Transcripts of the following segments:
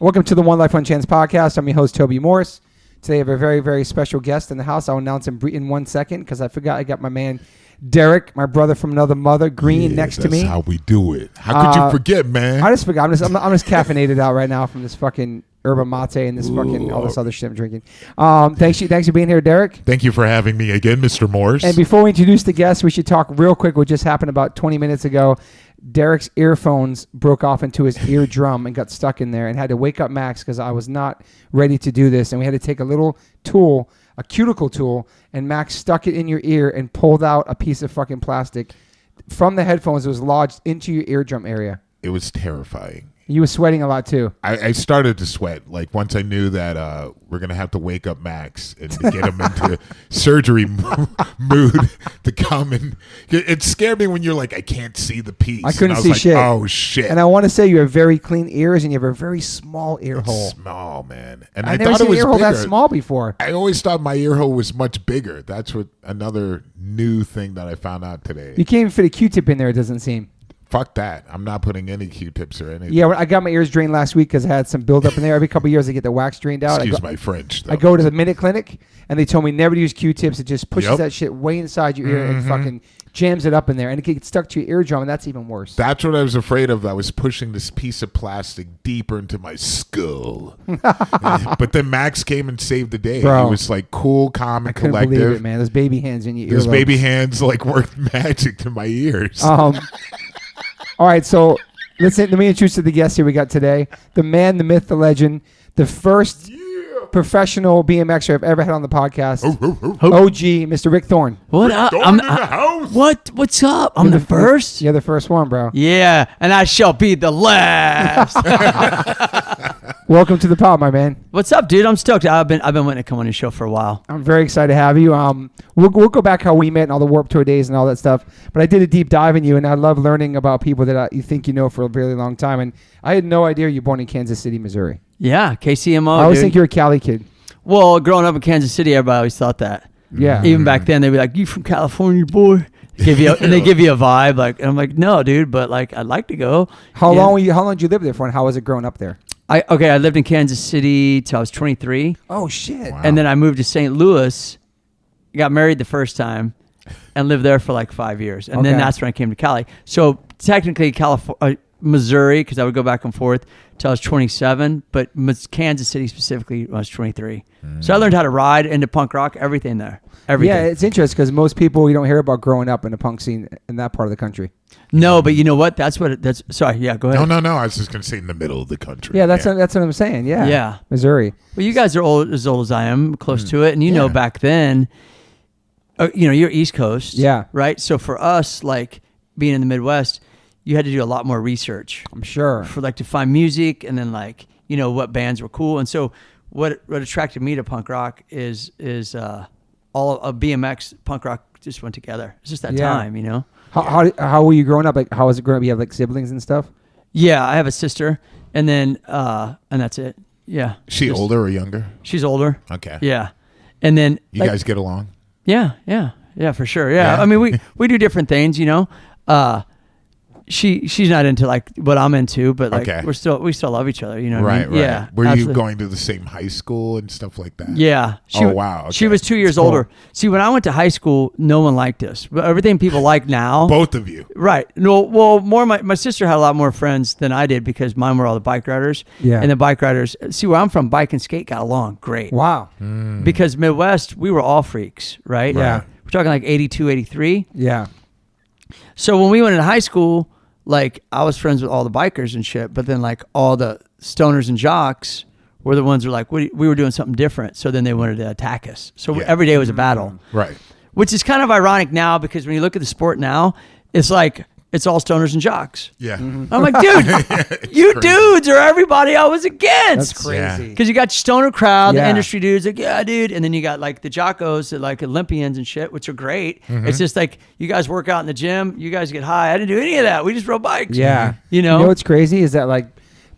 Welcome to the One Life One Chance podcast. I'm your host, Toby Morse. Today I have a very, very special guest in the house. I'll announce him in 1 second because I forgot I got my man, Derek, my brother from another mother, Green, next to me. That's how we do it. How could you forget, man? I just forgot. I'm just caffeinated out right now from this fucking yerba mate and this fucking all this other shit I'm drinking. Thanks for being here, Derek. Thank you for having me again, Mr. Morse. And before we introduce the guest, we should talk real quick what just happened about 20 minutes ago. Derek's earphones broke off into his eardrum and got stuck in there, and had to wake up Max because I was not ready to do this. And we had to take a little tool, a cuticle tool, and Max stuck it in your ear and pulled out a piece of fucking plastic from the headphones that was lodged into your eardrum area. It was terrifying. You were sweating a lot too. I started to sweat like once I knew that we're gonna have to wake up Max and to get him into surgery mood to come in. It scared me when you're like, I can't see the piece. I couldn't was see like, shit. Oh shit! And I want to say you have very clean ears and you have a very small ear hole. Small, man. And I I never thought seen it was an ear hole bigger. that small before. I always thought my ear hole was much bigger. That's what another new thing that I found out today. You can't even fit a Q-tip in there. It doesn't seem. Fuck that. I'm not putting any Q-tips or anything. Yeah, I got my ears drained last week because I had some buildup in there. Every couple of years I get the wax drained out. Excuse my French, though. I go to the Minute Clinic and they told me never to use Q-tips. It just pushes that shit way inside your ear and fucking jams it up in there. And it gets stuck to your eardrum, and that's even worse. That's what I was afraid of. I was pushing this piece of plastic deeper into my skull. But then Max came and saved the day. Bro, he was like cool, calm, and I couldn't collective. believe it, man. Those baby hands in your ears. Those baby hands like worked magic to my ears. All right, so let me introduce you to the guest here we got today. The man, the myth, the legend, the first professional BMXer I've ever had on the podcast. OG, Mr. Rick Thorne. What up? Thorne in the house. What's up? I'm the first? You're the first one, bro. Yeah, and I shall be the last. Welcome to the pod, my man. What's up, dude? I'm stoked. I've been wanting to come on your show for a while. I'm very excited to have you. We'll go back how we met and all the Warped Tour days and all that stuff. But I did a deep dive in you, and I love learning about people that you think you know for a very long time. And I had no idea you're born in Kansas City, Missouri. Yeah, KCMO. I always dude. think you're a Cali kid. Well, growing up in Kansas City, everybody always thought that. Yeah. Even back then, they'd be like, "You from California, boy?" They give you and they give you a vibe. Like, and I'm like, "No, dude, but like, I'd like to go." How long did you live there for, and how was it growing up there? I lived in Kansas City till I was 23. Oh shit! Wow. And then I moved to St. Louis, got married the first time, and lived there for like 5 years. And then that's when I came to Cali. So technically Missouri, because I would go back and forth till I was 27, but Kansas City specifically when I was 23. So I learned how to ride into punk rock, everything there. Everything. Yeah, it's interesting because most people you don't hear about growing up in the punk scene in that part of the country. No, but you know what? Sorry, yeah, go ahead. No. I was just going to say in the middle of the country. Yeah, that's what I'm saying. Yeah. Yeah. Missouri. Well, you guys are as old as I am, close to it. And you know back then, you're East Coast. Yeah. Right? So for us, like being in the Midwest, you had to do a lot more research. I'm sure. For like to find music and then like, what bands were cool. And so what attracted me to punk rock is all of BMX punk rock just went together. It's just that time, How were you growing up? Like, how was it growing up? You have like siblings and stuff? Yeah, I have a sister, and then and that's it. Yeah. She older or younger? She's older. Okay. Yeah, and then You guys get along? Yeah, for sure. Yeah, I mean we do different things, She's not into like what I'm into, but like we still love each other, you know what I mean? Right. Yeah. Were absolutely. you going to the same high school and stuff like that? Yeah. Wow. Okay. She was 2 years older. See, when I went to high school, no one liked us. But everything people like now. Both of you. Right. No. Well, more my sister had a lot more friends than I did because mine were all the bike riders. Yeah. And the bike riders. See, where I'm from, bike and skate got along great. Wow. Because Midwest, we were all freaks, right? Yeah. We're talking like 82, 83. Yeah. So when we went into high school, like I was friends with all the bikers and shit, but then like all the stoners and jocks were the ones who were like, we were doing something different. So then they wanted to attack us. So every day was a battle. Right. Which is kind of ironic now because when you look at the sport now, it's like, it's all stoners and jocks. Yeah. I'm like, dude, you crazy. Dudes are everybody I was against. That's crazy. Because you got your stoner crowd, Yeah. the industry dudes, like, yeah, dude. And then you got like the jockos, like Olympians and shit, which are great. It's just like, you guys work out in the gym, you guys get high. I didn't do any of that. We just rode bikes. Yeah. You know what's crazy is that like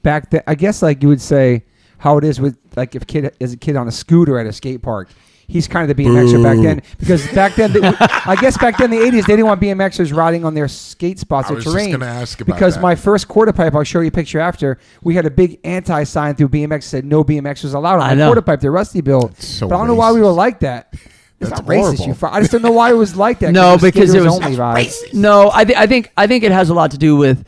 back then, I guess like you would say how it is with like if a kid on a scooter at a skate park. he's kind of the BMXer back then, because back then, I guess back then in the 80s, they didn't want BMXers riding on their skate spots or terrain. I was just going to ask about because that. my first quarter pipe, I'll show you a picture after, we had a big anti-sign through BMX that said no BMX was allowed on the quarter pipe, the Rusty build. So but I don't know why we were like that. It's That's not racist. horrible. I just don't know why it was like that. No, because it was only vibe. No, I think it has a lot to do with,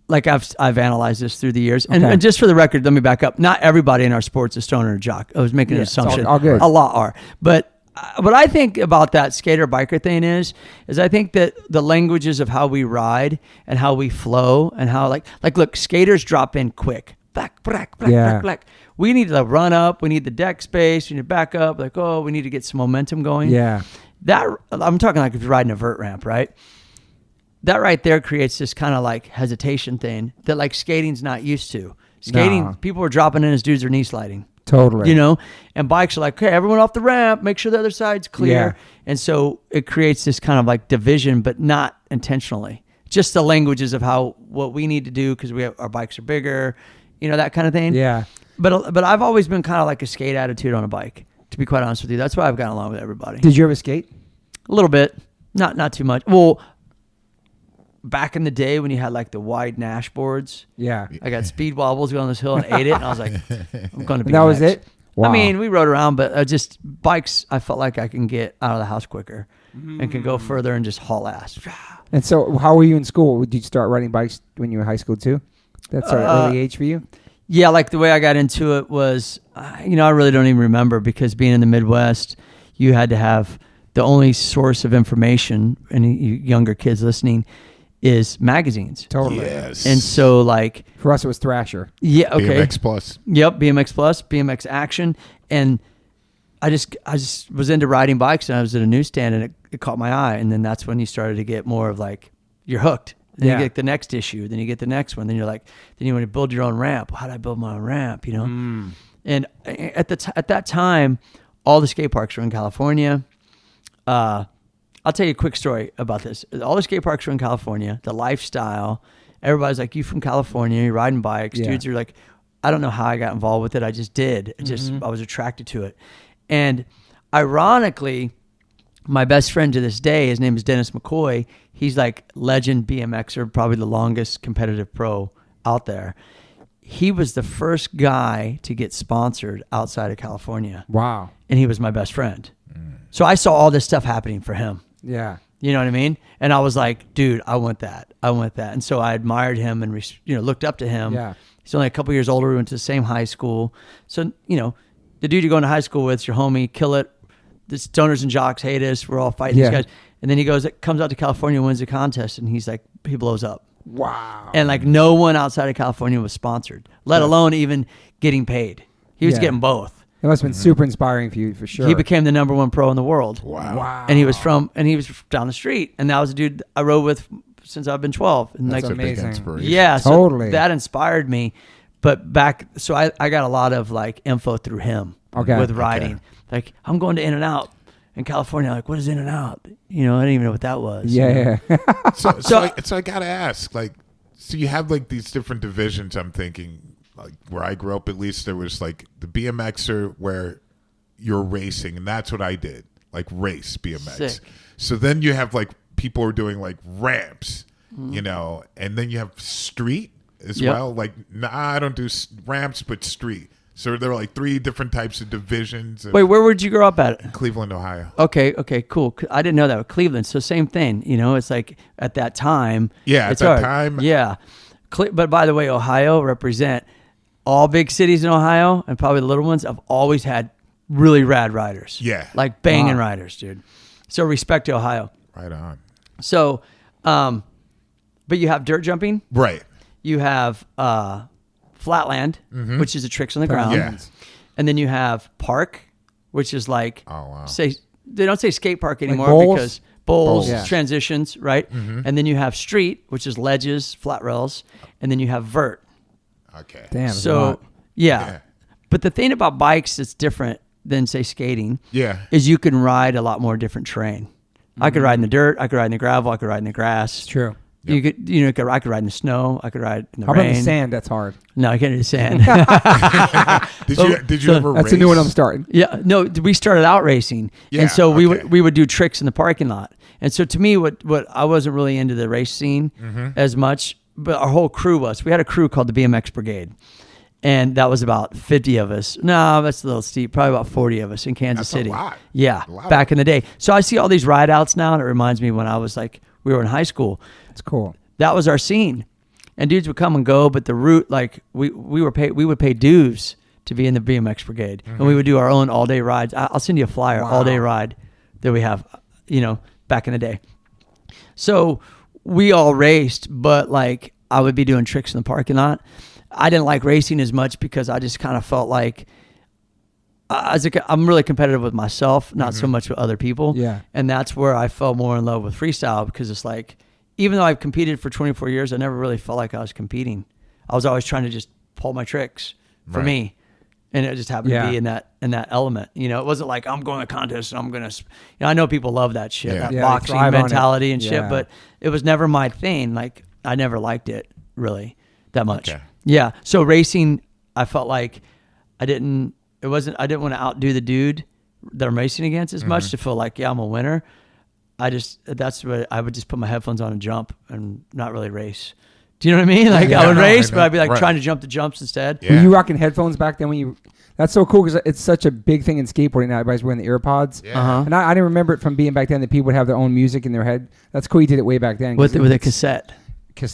like I've analyzed this through the years, and just for the record, let me back up. Not everybody in our sports is stoner or jock. I was making an assumption. All good. A lot are, but what I think about that skater biker thing is I think that the languages of how we ride and how we flow and how like look, skaters drop in quick. Black. We need to run up. We need the deck space. We need to back up. Like, oh, we need to get some momentum going. Yeah. That I'm talking like if you're riding a vert ramp, right? That right there creates this kind of like hesitation thing that like skating's not used to. Skating, people are dropping in as dudes are knee sliding. Totally. You know, and bikes are like, okay, everyone off the ramp, make sure the other side's clear. Yeah. And so it creates this kind of like division, but not intentionally. Just the languages of what we need to do because our bikes are bigger, you know, that kind of thing. Yeah. But I've always been kind of like a skate attitude on a bike, to be quite honest with you. That's why I've gotten along with everybody. Did you ever skate? A little bit, not too much. Well, back in the day when you had like the wide Nash boards, Yeah. I got speed wobbles going on this hill and ate it, and I was like, I'm going to be. And that was it? Wow. I mean, we rode around, but just bikes, I felt like I can get out of the house quicker and can go further and just haul ass. And so how were you in school? Did you start riding bikes when you were in high school too? That's an early age for you? Yeah, like the way I got into it was, I really don't even remember because being in the Midwest, you had to have the only source of information, and you younger kids listening, is magazines. Totally. Yes. And so like... For us, it was Thrasher. Yeah, okay. BMX Plus. Yep, BMX Plus, BMX Action. And I just was into riding bikes, and I was at a newsstand, and it caught my eye. And then that's when you started to get more of like, you're hooked. Then you get the next issue. Then you get the next one. Then you're like, then you want to build your own ramp. How do I build my own ramp? You know? And at that time, all the skate parks were in California. I'll tell you a quick story about this. All the skate parks were in California. The lifestyle, everybody's like, you from California, you're riding bikes. Yeah. Dudes are like, I don't know how I got involved with it. I just did. I was attracted to it. And ironically, my best friend to this day, his name is Dennis McCoy. He's like legend BMXer, probably the longest competitive pro out there. He was the first guy to get sponsored outside of California. Wow. And he was my best friend. So I saw all this stuff happening for him. Yeah. You know what I mean? And I was like, dude, I want that. And so I admired him and looked up to him. Yeah. He's only a couple years older. We went to the same high school. So, the dude you're going to high school with, your homie, kill it. The stoners and jocks hate us. We're all fighting these guys. And then he comes out to California, wins the contest, and he's like, he blows up. Wow. And like no one outside of California was sponsored, let alone even getting paid. He was getting both. It must have been super inspiring for you, for sure. He became the #1 pro in the world. Wow. And he was down the street. And that was a dude I rode with since I've been 12. And That's like, amazing. Big inspiration. yeah, so Totally. that inspired me. But so I got a lot of like info through him with riding. Like, I'm going to In-N-Out in California. Like, what is In-N-Out? I didn't even know what that was. Yeah. So I gotta ask, like, so you have like these different divisions. I'm thinking, like, where I grew up, at least there was like the BMXer where you're racing, and that's what I did, like race BMX. Sick. So then you have like people who are doing like ramps, and then you have street as well. Like, nah, I don't do ramps, but street. So there are like 3 different types of divisions. Wait, where would you grow up at? Cleveland, Ohio. Okay, cool. I didn't know that with Cleveland. So same thing, it's like at that time. Yeah, it's at that hard. time. Yeah. But by the way, Ohio represent all big cities in Ohio, and probably the little ones have always had really rad riders. Yeah. Like banging riders, dude. So respect to Ohio. Right on. So, but you have dirt jumping. Right. You have flatland, which is the tricks on the ground. Yeah. And then you have park, which is like, say, they don't say skate park anymore bowls? because bowls, Yeah. transitions, right? And then you have street, which is ledges, flat rails. And then you have vert. Okay. Damn. that's a So, lot. yeah. But the thing about bikes that's different than, say, skating is you can ride a lot more different terrain. I could ride in the dirt. I could ride in the gravel. I could ride in the grass. It's true. You could, I could ride in the snow. I could ride in the How rain. about the sand? That's hard. No, I can't do the sand. Did you ever race? That's a new one I'm starting. Yeah, no, we started out racing, and so we would do tricks in the parking lot. And so to me, what I wasn't really into the race scene as much, but our whole crew was. We had a crew called the BMX Brigade, and that was about 50 of us. No, that's a little steep. Probably about 40 of us in Kansas City. A lot. Yeah, A lot. back in the day. So I see all these ride outs now, and it reminds me when I was like, we were in high school. It's cool. That was our scene, and dudes would come and go, but the route, like we would pay dues to be in the BMX Brigade, and we would do our own all day rides. I'll send you a flyer, all day ride that we have, back in the day. So we all raced, but like I would be doing tricks in the parking lot. I didn't like racing as much because I just kind of felt like I'm really competitive with myself, not so much with other people. Yeah. And that's where I fell more in love with freestyle, because it's like, even though I've competed for 24 years, I never really felt like I was competing. I was always trying to just pull my tricks for me. And it just happened to be in that element. It wasn't like I'm going to contest and I'm going to, I know people love that shit, that boxing mentality and shit, but it was never my thing. Like I never liked it really that much. Okay. Yeah. So racing, I felt like I didn't want to outdo the dude that I'm racing against as much to feel like, I'm a winner. That's what I would just put my headphones on and jump and not really race. Do you know what I mean? Like I would race, but I'd be like trying to jump the jumps instead. Yeah. Were you rocking headphones back then that's so cool because it's such a big thing in skateboarding now. Everybody's wearing the earpods. Yeah. And I didn't remember it from being back then that people would have their own music in their head. That's cool. You did it way back then. With a cassette.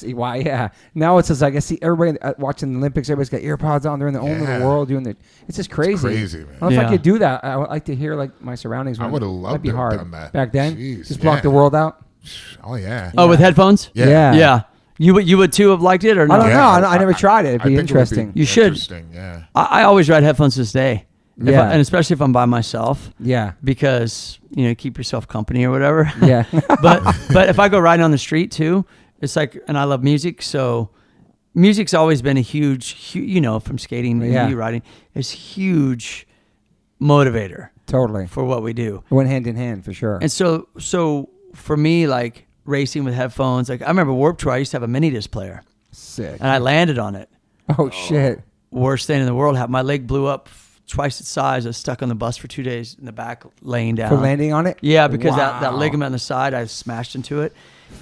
Why? Yeah. Now it's just like I see everybody watching the Olympics. Everybody's got earpods on. They're in their own little world doing it. It's just crazy. It's crazy, man. I don't know if I could do that. I would like to hear like my surroundings. I would have loved That'd be to have hard. done that. Back then. Jeez, Just block the world out. Oh yeah. Oh, with headphones? Yeah. Yeah. You would too have liked it or I not? don't know. I never tried it. It'd be interesting. You should. Yeah. I always ride headphones to this day. Yeah. And especially if I'm by myself. Yeah. Because, keep yourself company or whatever. Yeah. But if I go riding on the street too, it's like, and I love music. So music's always been a huge from skating and you riding, it's huge motivator. Totally. For what we do. It went hand in hand for sure. And so for me, like racing with headphones, like I remember Warped Tour, I used to have a mini disc player. Sick. And I landed on it. Oh shit. Worst thing in the world. My leg blew up twice its size. I was stuck on the bus for 2 days in the back laying down. For landing on it? Yeah, because that ligament on the side, I smashed into it.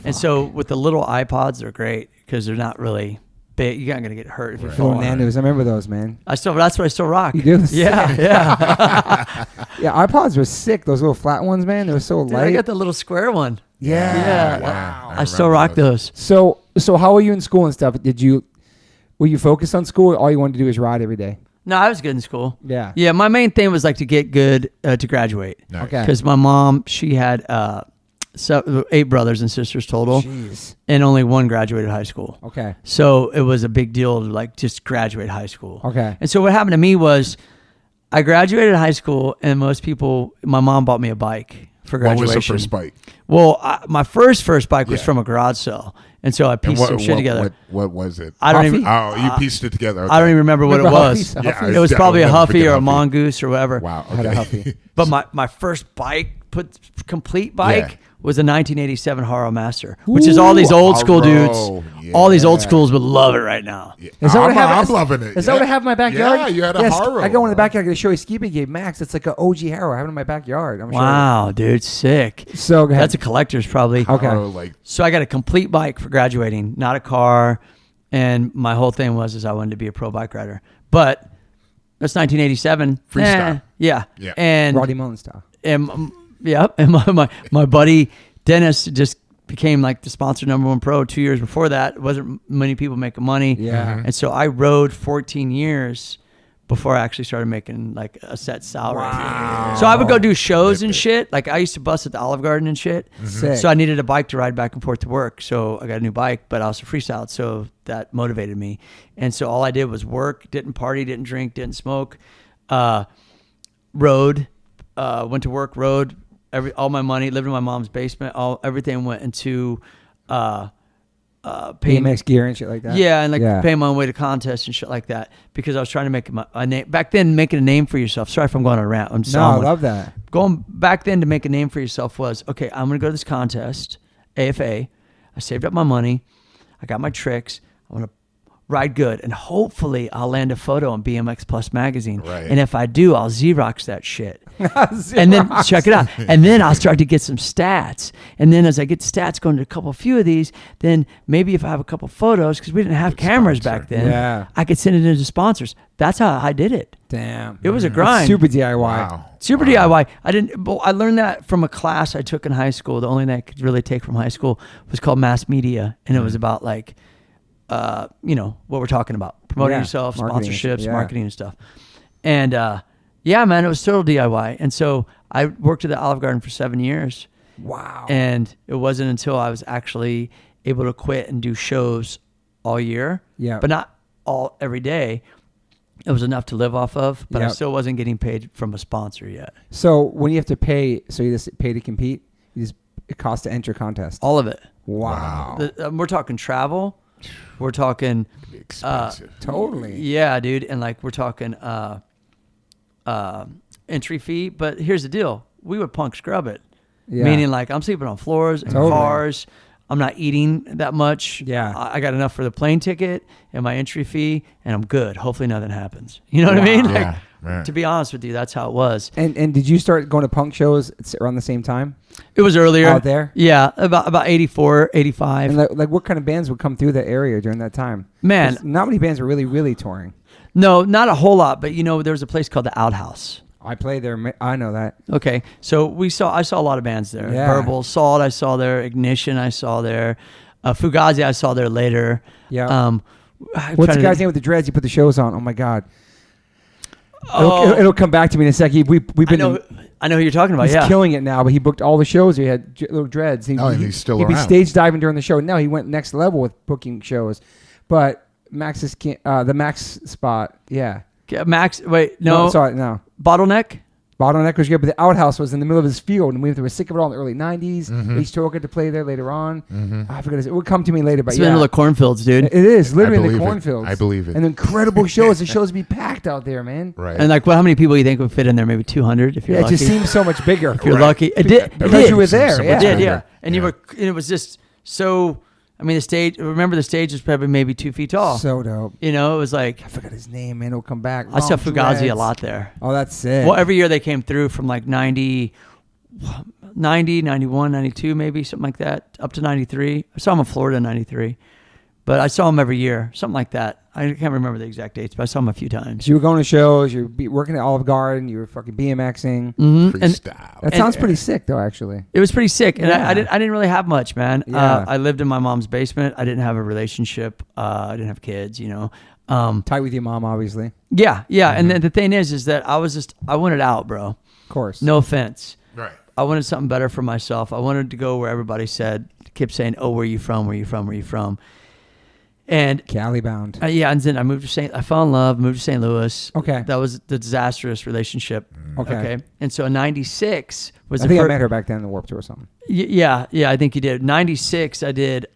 And so with the little iPods, they're great because they're not really big. You're not going to get hurt if you fall on it. Nando's. I remember those, man. That's what I still rock. You do? Yeah. Yeah, iPods were sick. Those little flat ones, man. They were so Dude, light. I got the little square one. Yeah. Wow. I still rock those. So how were you in school and stuff? Were you focused on school? Or all you wanted to do is ride every day? No, I was good in school. Yeah. Yeah, my main thing was like to get good to graduate. Nice. Okay. Because my mom, she had 8 brothers and sisters total. Jeez. And only one graduated high school. Okay. So it was a big deal to like just graduate high school. Okay. And so what happened to me was I graduated high school and my mom bought me a bike for graduation. What was the first bike? Well, my first bike was from a garage sale. And so I pieced some shit together. What was it? I don't even. Oh, you pieced it together. Okay. I don't even remember what it was. Huffy? It was probably a Huffy or a Huffy. Mongoose or whatever. Wow. I had a Okay. Huffy. But my first complete bike was a 1987 Haro Master, which is all these old school Haro. dudes. All these old schools would love it right now. Yeah. Is that what I have? I'm loving it. Is that what I have in my backyard? Yeah, you had a Haro. I go in the backyard. I got to show you. Skippy gave Max. It's like an OG Haro. I have it in my backyard. I'm Wow, dude, sick. So go ahead. That's a collector's probably. Okay. Haro, So I got a complete bike for graduating, not a car. And my whole thing was I wanted to be a pro bike rider. But that's 1987. Freestyle. Yeah. Yeah. And Roddy Mullen style. And my buddy Dennis just became like the sponsor #1 pro 2 years before that. Wasn't many people making money. Yeah. And so I rode 14 years before I actually started making like a set salary. Wow. So I would go do shows and shit. Like I used to bust at the Olive Garden and shit. Sick. So I needed a bike to ride back and forth to work. So I got a new bike, but I also freestyled. So that motivated me. And so all I did was work, didn't party, didn't drink, didn't smoke, rode, went to work, rode all my money, lived in my mom's basement. Everything went into paying BMX gear and shit like that. Yeah, and paying my own way to contests and shit like that because I was trying to make a name. Back then, making a name for yourself. Sorry if I'm going on a rant. I love that. Going back then to make a name for yourself was, okay, I'm going to go to this contest, AFA. I saved up my money. I got my tricks. I want to ride good, and hopefully I'll land a photo on BMX Plus magazine. Right. And if I do, I'll Xerox that shit. And then check it out. And then I'll start to get some stats. And then as I get stats going to a few of these, then maybe if I have a couple photos, because we didn't have cameras back then, I could send it into sponsors. That's how I did it. Damn. It was a grind. Super DIY. Wow. Super DIY. I learned that from a class I took in high school. The only thing I could really take from high school was called mass media. And it was about like, what we're talking about, promoting yourself, marketing, sponsorships, marketing and stuff. And man, it was total DIY. And so I worked at the Olive Garden for 7 years. Wow. And it wasn't until I was actually able to quit and do shows all year, but not all every day. It was enough to live off of, but I still wasn't getting paid from a sponsor yet. So when you have to pay, so you just pay to compete, it costs to enter contest. All of it. Wow. We're talking travel. We're talking expensive. Totally. Yeah, dude. And like we're talking entry fee. But here's the deal. We would punk scrub it. Yeah. Meaning like I'm sleeping on floors and cars. I'm not eating that much. Yeah. I got enough for the plane ticket and my entry fee, and I'm good. Hopefully nothing happens. You know what I mean? Like, to be honest with you, that's how it was. And did you start going to punk shows around the same time? It was earlier. Out there? Yeah, about 84, 85. And like what kind of bands would come through that area during that time? Man. Not many bands were really, really touring. No, not a whole lot. But, there was a place called the Outhouse. I played there. I know that. Okay. So I saw a lot of bands there. Yeah. Verbal, Salt I saw there. Ignition I saw there. Fugazi I saw there later. Yeah. What's the guy's name with the dreads? He put the shows on. Oh, my God. It'll come back to me in a second. We've been. I know who you're talking about. He's killing it now, but he booked all the shows. He had little dreads. And he's still around. He'd be stage diving during the show. Now he went next level with booking shows. But Max's the Max spot, yeah. Max, wait, no. Sorry, no. Bottleneck was good, but the Outhouse was in the middle of his field, and we were sick of it all in the early 90s. H2O got to play there later on. I forget it would come to me later, but it's in the middle of cornfields, dude. It is, literally in the cornfields. I believe it. And incredible shows. The shows would be packed out there, man. Right. And like, how many people you think would fit in there? Maybe 200 if you're lucky. It just seems so much bigger. If you're lucky. It did. Because you were there. It did, yeah. And it was just so... the stage, remember the stage was probably maybe 2 feet tall. So dope. It was like... I forgot his name, man. It'll come back. I saw Fugazi a lot there. Oh, that's sick. Well, every year they came through from like 90, 91, 92 maybe, something like that, up to 93. I saw him in Florida in 93. But I saw him every year, something like that. I can't remember the exact dates, but I saw him a few times. So you were going to shows, you were working at Olive Garden, you were fucking BMXing. Freestyle. That sounds pretty sick, though, actually. It was pretty sick. And I didn't really have much, man. Yeah. I lived in my mom's basement. I didn't have a relationship. I didn't have kids, Tight with your mom, obviously. Yeah. And then the thing is that I wanted out, bro. Of course. No offense. Right. I wanted something better for myself. I wanted to go where everybody kept saying, oh, where are you from? Where are you from? Where are you from? And Cali bound. And then I fell in love, moved to St. Louis. Okay. That was the disastrous relationship. Okay. And so in 96 was I think I met her back then in the Warped Tour or something. Yeah, I think you did. 96 I did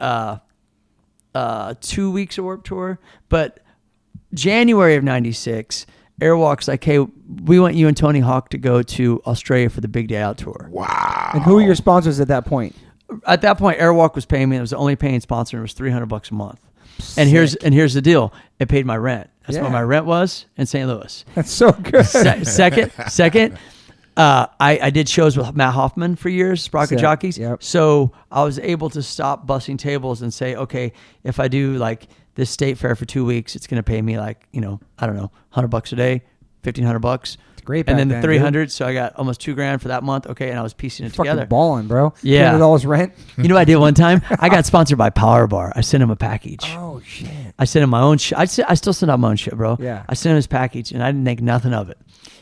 2 weeks of Warped Tour, but January of 96 Airwalk's like, hey, we want you and Tony Hawk to go to Australia for the Big Day Out tour. Wow. And who were your sponsors at that point? At that point, Airwalk was paying me. It was the only paying sponsor. It was $300 a month. And here's the deal. It paid my rent. That's what my rent was in St. Louis. That's so good. Second, I did shows with Matt Hoffman for years, Sprocket Jockeys. Yep. So I was able to stop busting tables and say, okay, if I do like this state fair for 2 weeks, it's going to pay me like, I don't know, $100 a day, $1,500. Great. And then the 300, dude. So I got almost $2,000 for that month. Okay, and I was piecing it together. Fucking balling, bro. Yeah. $200 rent. You know what I did one time? I got sponsored by Power Bar. I sent him a package. Oh shit. I sent him my own shit. I still send out my own shit, bro. Yeah. I sent him his package, and I didn't think nothing of it.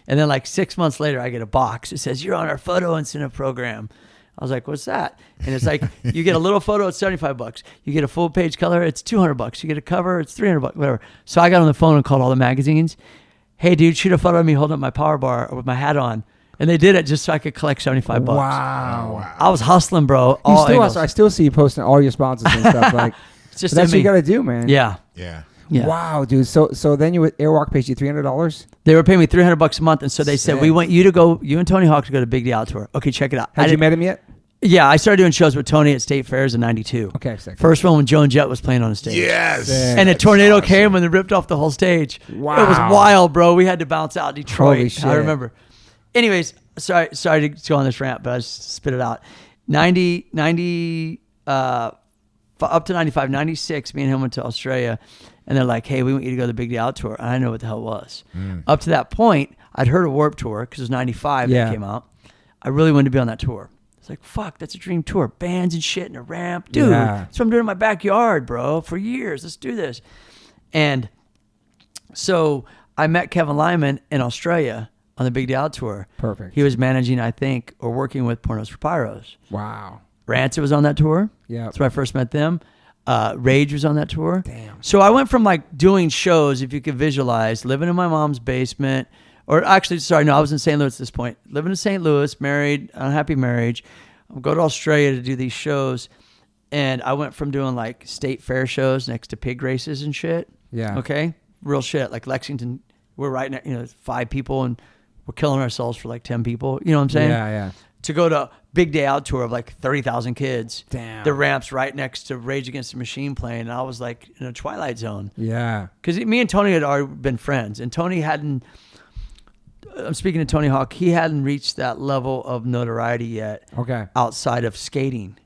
And then like 6 months later, I get a box. It says, you're on our photo incentive program. I was like, what's that? And it's like, you get a little photo, it's $75. You get a full page color, it's $200. You get a cover, it's $300, whatever. So I got on the phone and called all the magazines. Hey, dude, shoot a photo of me holding up my Power Bar with my hat on. And they did it just so I could collect $75. Wow. I was hustling, bro. I still see you posting all your sponsors and stuff. Like, just that's what you got to do, man. Yeah. Wow, dude. So then Airwalk pays you $300? They were paying me $300 a month. And so they said, we want you and Tony Hawk to go to Big Day Out Tour. Okay, check it out. Had you met him yet? Yeah, I started doing shows with Tony at state fairs in '92. Okay, second. First one when Joan Jett was playing on the stage. Yes. Sick. And a That's tornado awesome. came and they ripped off the whole stage. Wow. It was wild, bro. We had to bounce out Detroit. Holy shit. I remember. Anyways, sorry to go on this rant, but I just spit it out. 90, up to 95, 96, me and him went to Australia, and they're like, hey, we want you to go to the Big Day Out Tour. And I didn't know what the hell it was. Up to that point, I'd heard of Warped Tour because it was 95 that came out. I really wanted to be on that tour. It's like, fuck, that's a dream tour. Bands and shit and a ramp. Dude, that's what I'm doing in my backyard, bro, for years. Let's do this. And so I met Kevin Lyman in Australia on the Big Day Out Tour. Perfect. He was managing, I think, or working with Pornos for Pyros. Wow. Rancid was on that tour. Yeah. That's where I first met them. Rage was on that tour. Damn. So I went from like doing shows, if you could visualize, living in my mom's basement, or actually, sorry, no, I was in St. Louis at this point. Living in St. Louis, married, unhappy marriage. I'll go to Australia to do these shows. And I went from doing like state fair shows next to pig races and shit. Yeah. Okay. Real shit. Like Lexington, we're right now, 5 people and we're killing ourselves for like 10 people. You know what I'm saying? Yeah. To go to Big Day Out Tour of like 30,000 kids. Damn. The ramp's right next to Rage Against the Machine playing. And I was like in a Twilight Zone. Yeah. Because me and Tony had already been friends. And Tony hadn't, I'm speaking to Tony Hawk, he hadn't reached that level of notoriety yet. Okay. Outside of skating.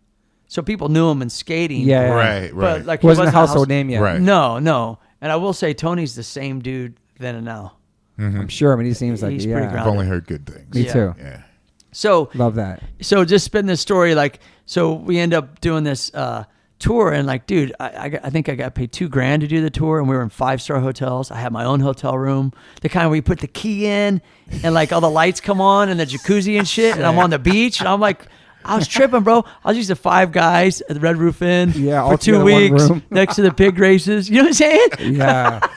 So people knew him in skating. Yeah. Right. But like he Wasn't a household name yet. Right. No. And I will say Tony's the same dude then and now. I'm sure. I mean, he seems like He's pretty yeah. grounded. I've only heard good things. Me Yeah. too. Yeah. So Love that. So just spin this story like, so we end up doing this tour and like, dude, I think I got paid $2,000 to do the tour and we were in 5-star hotels. I had my own hotel room, the kind where you put the key in and like all the lights come on and the jacuzzi and shit. And I'm on the beach and I'm like, I was tripping, bro. I was used to 5 guys at the Red Roof Inn Yeah, for all 2 together in one weeks room. next to the pig races. You know what I'm saying? Yeah.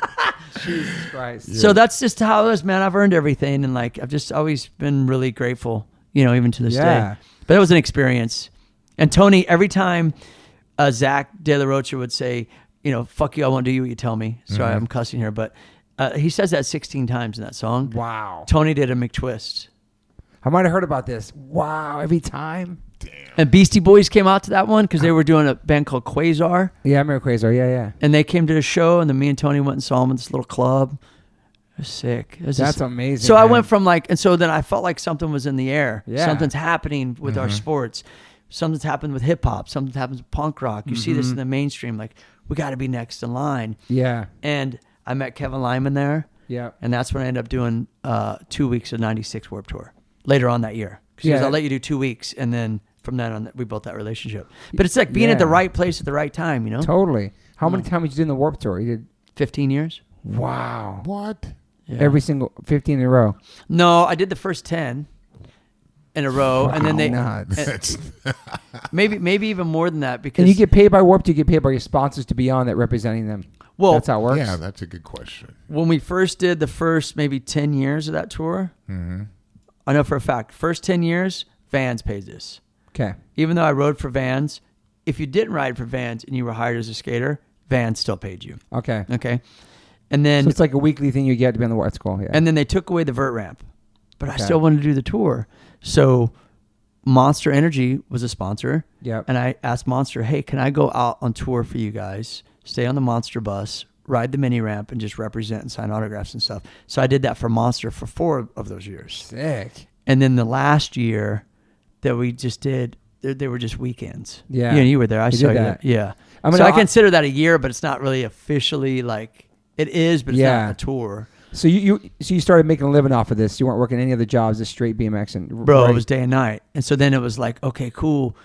Jesus Christ. So that's just how it is, man. I've earned everything. And like, I've just always been really grateful, even to this Yeah. day. But it was an experience. And Tony, every time Zach De La Rocha would say, fuck you, I won't do you what you tell me. Sorry, I'm cussing here. But he says that 16 times in that song. Wow. Tony did a McTwist. I might have heard about this. Wow. Every time. And Beastie Boys came out to that one because they were doing a band called Quasar. Yeah, I remember Quasar. Yeah. And they came to the show, and then me and Tony went and saw them in this little club. It was sick. It was That's amazing. So I man. went from like, and so then I felt like something was in the air. Yeah. Something's happening with our sports. Something's happened with hip hop. Something happens with punk rock. You see this in the mainstream. Like, we got to be next in line. Yeah. And I met Kevin Lyman there. Yeah. And that's when I ended up doing 2 weeks of 96 Warped Tour later on that year. Because Yeah. I'll let you do 2 weeks. And then from then on, we built that relationship. But it's like being at the right place at the right time, Totally. How many times did you do in the Warped Tour? You did. 15 years. Wow. What? Yeah. Every single 15 in a row. No, I did the first 10 in a row. And then they, Nuts. That's maybe even more than that because And you get paid by Warped, you get paid by your sponsors to be on that representing them. well, That's how it works. yeah, that's a good question. when we first did the first maybe 10 years of that tour, I know for a fact, first 10 years, Vans pays this. Okay. Even though I rode for Vans, if you didn't ride for Vans and you were hired as a skater, Vans still paid you. Okay. Okay. And then So it's like a weekly thing you get to be on the Warped. That's cool. Yeah. and then they took away the vert ramp. But I Okay. still wanted to do the tour. So Monster Energy was a sponsor. Yep. And I asked Monster, hey, can I go out on tour for you guys, stay on the Monster bus, ride the mini ramp, and just represent and sign autographs and stuff. So I did that for Monster for 4 of those years. Sick. And then the last year that we just did, they were just weekends. Yeah. You were there. I You saw did you. that. Yeah. I mean, so I I- consider that a year, but it's not really officially like it is, but it's Yeah. not a tour. So you started making a living off of this. You weren't working any other jobs, just straight BMX and Bro, right? it was day and night. And so then it was like, okay, cool.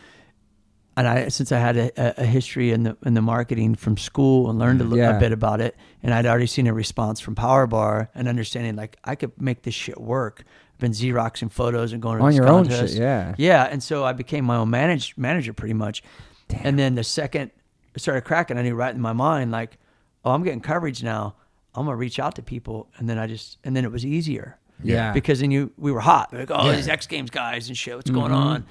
And since I had a history in the marketing from school and learned a bit about it, and I'd already seen a response from Power Bar and understanding like I could make this shit work. I've been Xeroxing photos and going to on this your own contest. shit. Yeah. Yeah, and so I became my own manager pretty much. Damn. And then the second it started cracking, I knew right in my mind like, oh, I'm getting coverage now. I'm gonna reach out to people, and then it was easier. Yeah. Because then we were hot. Like, oh, these X Games guys and shit. What's going on?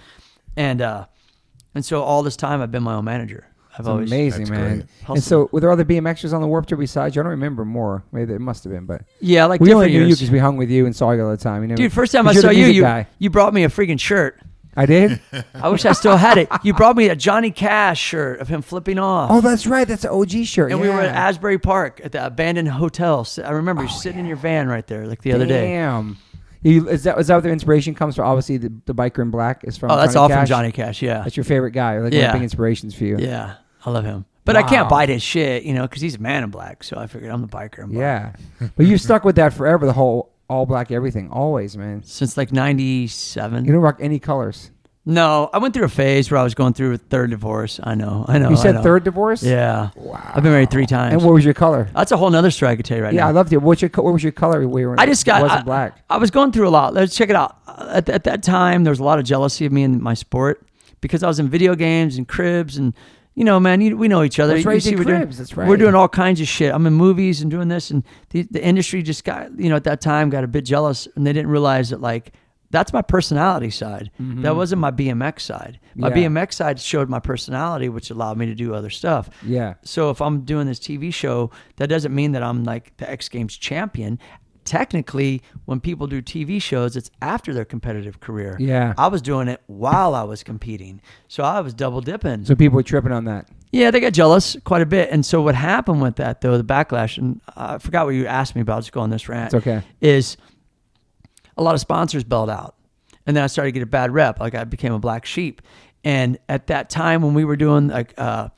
And so all this time I've been my own manager. I've It's always amazing, That's man. great. And so, were there other BMXers on the Warped Tour besides you? I don't remember more. Maybe there must have been, but yeah, like we different only knew you years. because we hung with you and saw you all the time. You know, Dude, first time I 'cause you're saw the you, music guy. you brought me a freaking shirt. I did? I wish I still had it. You brought me a Johnny Cash shirt of him flipping off. Oh, that's right. That's an OG shirt. And yeah. we were at Asbury Park at the abandoned hotel. I remember you sitting in your van right there like the other day. Damn. Is that where the inspiration comes from? Obviously, the biker in black is from that's Johnny all Cash. from Johnny Cash, yeah. That's your favorite guy. Like one of the big inspirations for you. Yeah, I love him. But I can't bite his shit, because he's a man in black. So I figured I'm the biker in black. Yeah. But you've stuck with that forever, the whole all black everything. Always, man. Since like 97. You don't rock any colors. No, I went through a phase where I was going through a third divorce. I know. You said third divorce? Yeah. Wow. I've been married 3 times. And what was your color? That's a whole nother story I could tell you right now. Yeah, I loved it. What was your color? I just got. Wasn't black. I was going through a lot. Let's check it out. At that time, there was a lot of jealousy of me in my sport because I was in video games and cribs and. Man, we know each other. That's right, cribs. That's right. We're doing all kinds of shit. I'm in movies and doing this, and the industry just got, at that time got a bit jealous, and they didn't realize that, like, that's my personality side. Mm-hmm. That wasn't my BMX side. My BMX side showed my personality, which allowed me to do other stuff. Yeah. So if I'm doing this TV show, that doesn't mean that I'm like the X Games champion. Technically, when people do TV shows, it's after their competitive career. Yeah. I was doing it while I was competing. So I was double dipping. So people were tripping on that. Yeah, they got jealous quite a bit. And so what happened with that, though, the backlash, and I forgot what you asked me about, I'll just go on this rant. It's okay. Is a lot of sponsors bailed out. And then I started to get a bad rep. Like I became a black sheep. And at that time when we were doing like, what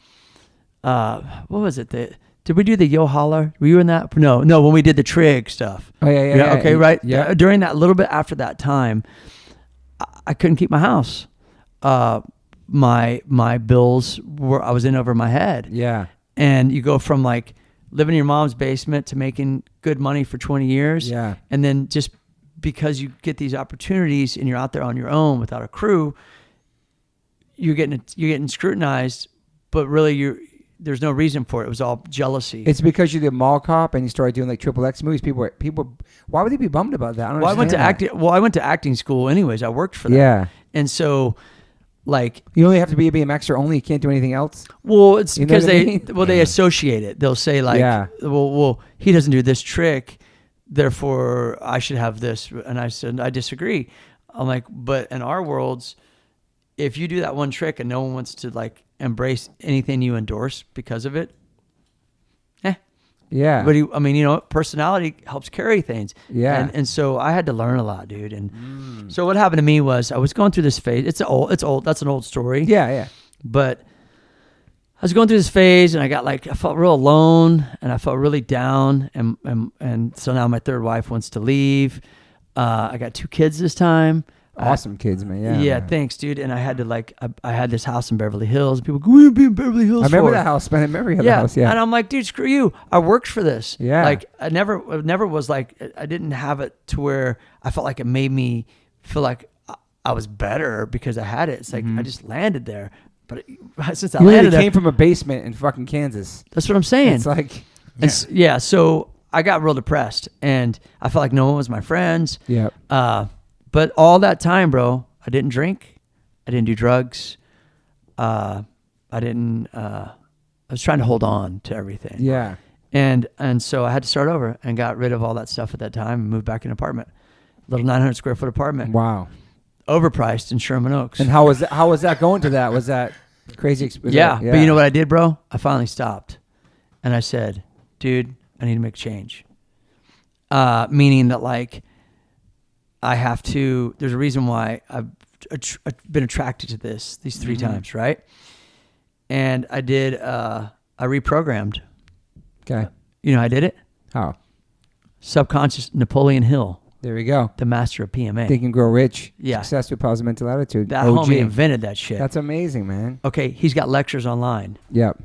was it? Did we do the Yo Holler? Were you in that? No, when we did the Trig stuff. Oh, yeah. Okay, right? Yeah. During that little bit after that time, I couldn't keep my house. My bills I was in over my head. Yeah. And you go from like living in your mom's basement to making good money for 20 years. Yeah. And then just because you get these opportunities and you're out there on your own without a crew, you're getting scrutinized, but really there's no reason for it. It was all jealousy. It's because you did mall cop and you started doing like XXX movies. People, why would they be bummed about that? I went to acting school anyways. I worked for that. Yeah. And so, like, you only have to be a BMXer only. You can't do anything else. Well, it's because they associate it. They'll say like, well, he doesn't do this trick, therefore I should have this. And I said, I disagree. I'm like, but in our worlds, if you do that one trick and no one wants to like embrace anything you endorse because of it, yeah. But personality helps carry things. Yeah. And so I had to learn a lot, dude. And so what happened to me was I was going through this phase. It's old. That's an old story. Yeah. But I was going through this phase and I felt real alone and I felt really down. And so now my third wife wants to leave. I got 2 kids this time. Awesome kids, man. Yeah, thanks, dude. And I had to I had this house in Beverly Hills. And people go, "Where you be in Beverly Hills?" I remember that house, man. I remember you had the house. Yeah. And I'm like, dude, screw you. I worked for this. Yeah. Like I never was like, I didn't have it to where I felt like it made me feel like I was better because I had it. It's like I just landed there. But since I landed there, came from a basement in fucking Kansas. That's what I'm saying. It's like, so I got real depressed and I felt like no one was my friends. Yeah. But all that time, bro, I didn't drink. I didn't do drugs. I was trying to hold on to everything. Yeah. And so I had to start over and got rid of all that stuff at that time and moved back in an apartment. Little 900 square foot apartment. Wow. Overpriced in Sherman Oaks. And how was that going to that? Was that crazy experience? Yeah. But you know what I did, bro? I finally stopped. And I said, dude, I need to make a change. Meaning that like, there's a reason why I've been attracted to these 3 times, right? And I reprogrammed. Okay. You know how I did it? How? Subconscious Napoleon Hill. There we go. The master of PMA. Think and Grow Rich. Yeah. Success with Positive Mental Attitude. That OG. homie invented that shit. That's amazing, man. Okay, he's got lectures online. Yep.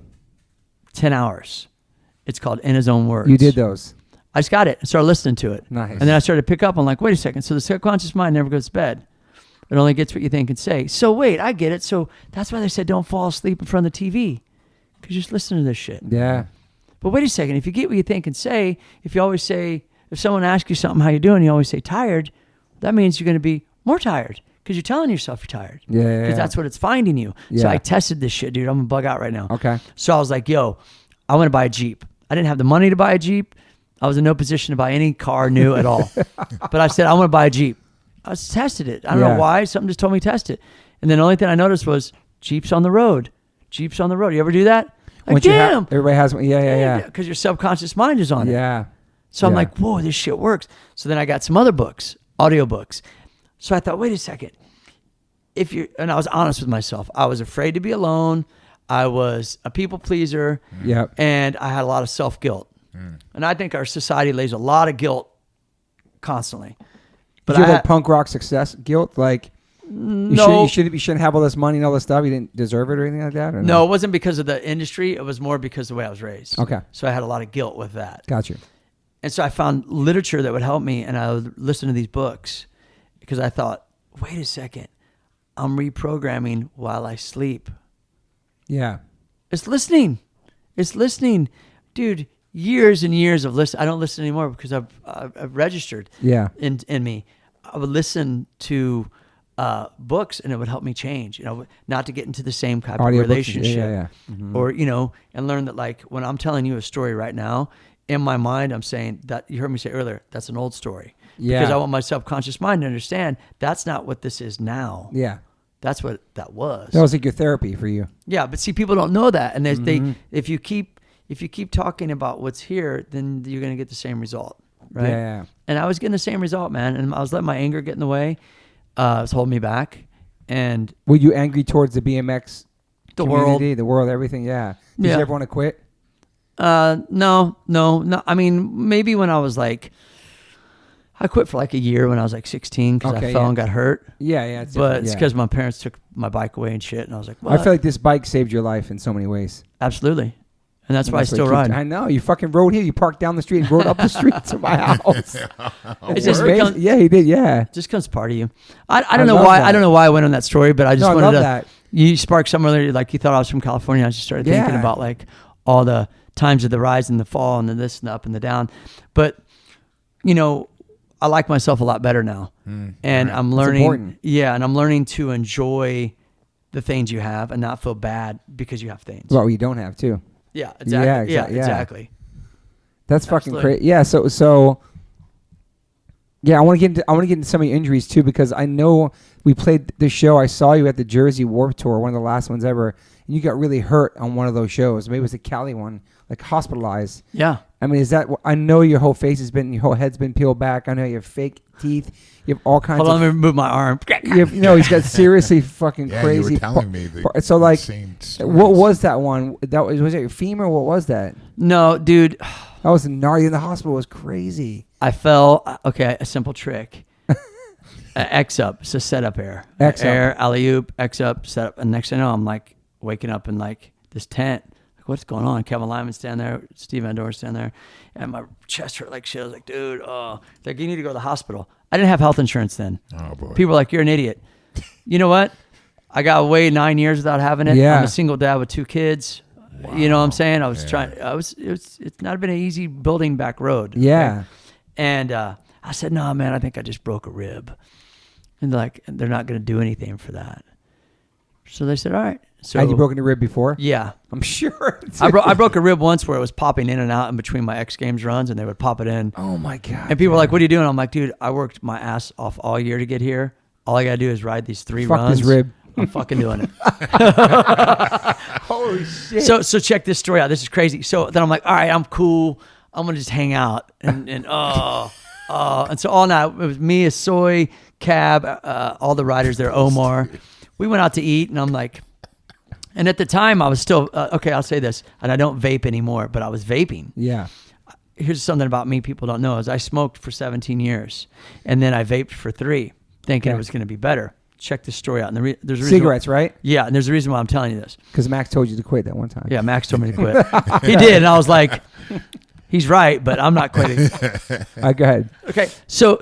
10 hours. It's called In His Own Words. You did those. I just got it and started listening to it. Nice. And then I started to pick up on like, wait a second. So the subconscious mind never goes to bed. It only gets what you think and say. So wait, I get it. So that's why they said don't fall asleep in front of the TV. Because you're just listening to this shit. Yeah. But wait a second. If you get what you think and say, if someone asks you something, how you doing, you always say tired, that means you're going to be more tired. Because you're telling yourself you're tired. Yeah. Because that's what it's finding you. Yeah. So I tested this shit, dude. I'm going to bug out right now. Okay. So I was like, yo, I want to buy a Jeep. I didn't have the money to buy a Jeep. I was in no position to buy any car new at all. But I said, I want to buy a Jeep. I just tested it. I don't know why. Something just told me test it. And then the only thing I noticed was Jeeps on the road. Jeeps on the road. You ever do that? Like, damn. Everybody has one. Yeah. Because your subconscious mind is on it. Yeah. So I'm like, whoa, this shit works. So then I got some other books, audiobooks. So I thought, wait a second. And I was honest with myself. I was afraid to be alone. I was a people pleaser. Yep. And I had a lot of self-guilt. And I think our society lays a lot of guilt constantly. But Did you have like punk rock success guilt? Like, no. You shouldn't have all this money and all this stuff. You didn't deserve it or anything like that? Or no, it wasn't because of the industry. It was more because of the way I was raised. Okay. So I had a lot of guilt with that. Got you. And so I found literature that would help me, and I would listen to these books because I thought, wait a second, I'm reprogramming while I sleep. Yeah. It's listening. Dude, years and years of listening. I don't listen anymore because I've registered in me. I would listen to books, and it would help me change, not to get into the same type of relationship. Or, and learn that, like, when I'm telling you a story right now, in my mind, I'm saying that, you heard me say earlier, that's an old story. Yeah. Because I want my subconscious mind to understand that's not what this is now. Yeah. That's what that was. That was like your therapy for you. Yeah, but see, people don't know that. And they if you keep talking about what's here, then you're going to get the same result, right? Yeah. And I was getting the same result, man. And I was letting my anger get in the way. It was holding me back. And were you angry towards the BMX community, the world, everything? Yeah. Did you ever want to quit? No. I mean, maybe when I was like, I quit for like a year when I was like 16 because I fell and got hurt. Yeah. But it's because my parents took my bike away and shit. And I was like, what? I feel like this bike saved your life in so many ways. Absolutely. And that's why I still ride. I know. You fucking rode here. You parked down the street and rode up the street to my house. It's just amazing. Yeah, he did. Yeah. It just comes part of you. I don't know why. I don't know why I went on that story, but I just wanted to. That. You sparked something earlier, like you thought I was from California. I just started thinking about like all the times of the rise and the fall and the this and the up and the down. But, I like myself a lot better now. And I'm learning. Yeah. And I'm learning to enjoy the things you have and not feel bad because you have things. Well, you don't have too. Yeah, exactly. Yeah, exactly. That's fucking crazy. Yeah, so yeah, I want to get into some of your injuries too, because I know we played the show. I saw you at the Jersey Warped Tour, one of the last ones ever, and you got really hurt on one of those shows. Maybe it was the Cali one, like hospitalized. Yeah. I mean, I know your whole your whole head's been peeled back. I know you have fake teeth. You have all kinds of... Hold on, let me move my arm. He's got seriously fucking crazy... you were telling me so, like, what was that one? Was it your femur? What was that? No, dude. That was gnarly. In the hospital. It was crazy. I fell... Okay, a simple trick. X up. It's a setup air. X air, up. alley-oop, X up, setup. And next thing I know, I'm, like, waking up in, like, this tent. What's going on? Kevin Lyman's standing there, Steve Van Door's standing there, and my chest hurt like shit. I was like, dude, like, you need to go to the hospital. I didn't have health insurance then. Oh, boy. People were like, you're an idiot. You know what? I got away 9 years without having it. Yeah. I'm a single dad with 2 kids. Wow. You know what I'm saying? I was trying. It's not been an easy building back road. Yeah. Okay? And I said, no, man, I think I just broke a rib. And they're not going to do anything for that. So they said, all right. So, had you broken a rib before? Yeah. I'm sure. I broke a rib once where it was popping in and out in between my X Games runs, and they would pop it in. Oh, my God. And people were like, what are you doing? I'm like, dude, I worked my ass off all year to get here. All I got to do is ride these 3 runs. Fuck this rib. I'm fucking doing it. Holy shit. So check this story out. This is crazy. So then I'm like, all right, I'm cool. I'm going to just hang out. And so all night, it was me, a soy, Cab, all the riders there, Omar. We went out to eat, and I'm like... And at the time, I was still, okay, I'll say this, and I don't vape anymore, but I was vaping. Yeah. Here's something about me people don't know, is I smoked for 17 years, and then I vaped for 3, thinking it was going to be better. Check this story out. And there's a reason cigarettes, right? Yeah, and there's a reason why I'm telling you this. Because Max told you to quit that one time. Yeah, Max told me to quit. He did, and I was like, he's right, but I'm not quitting. Go ahead. Okay, so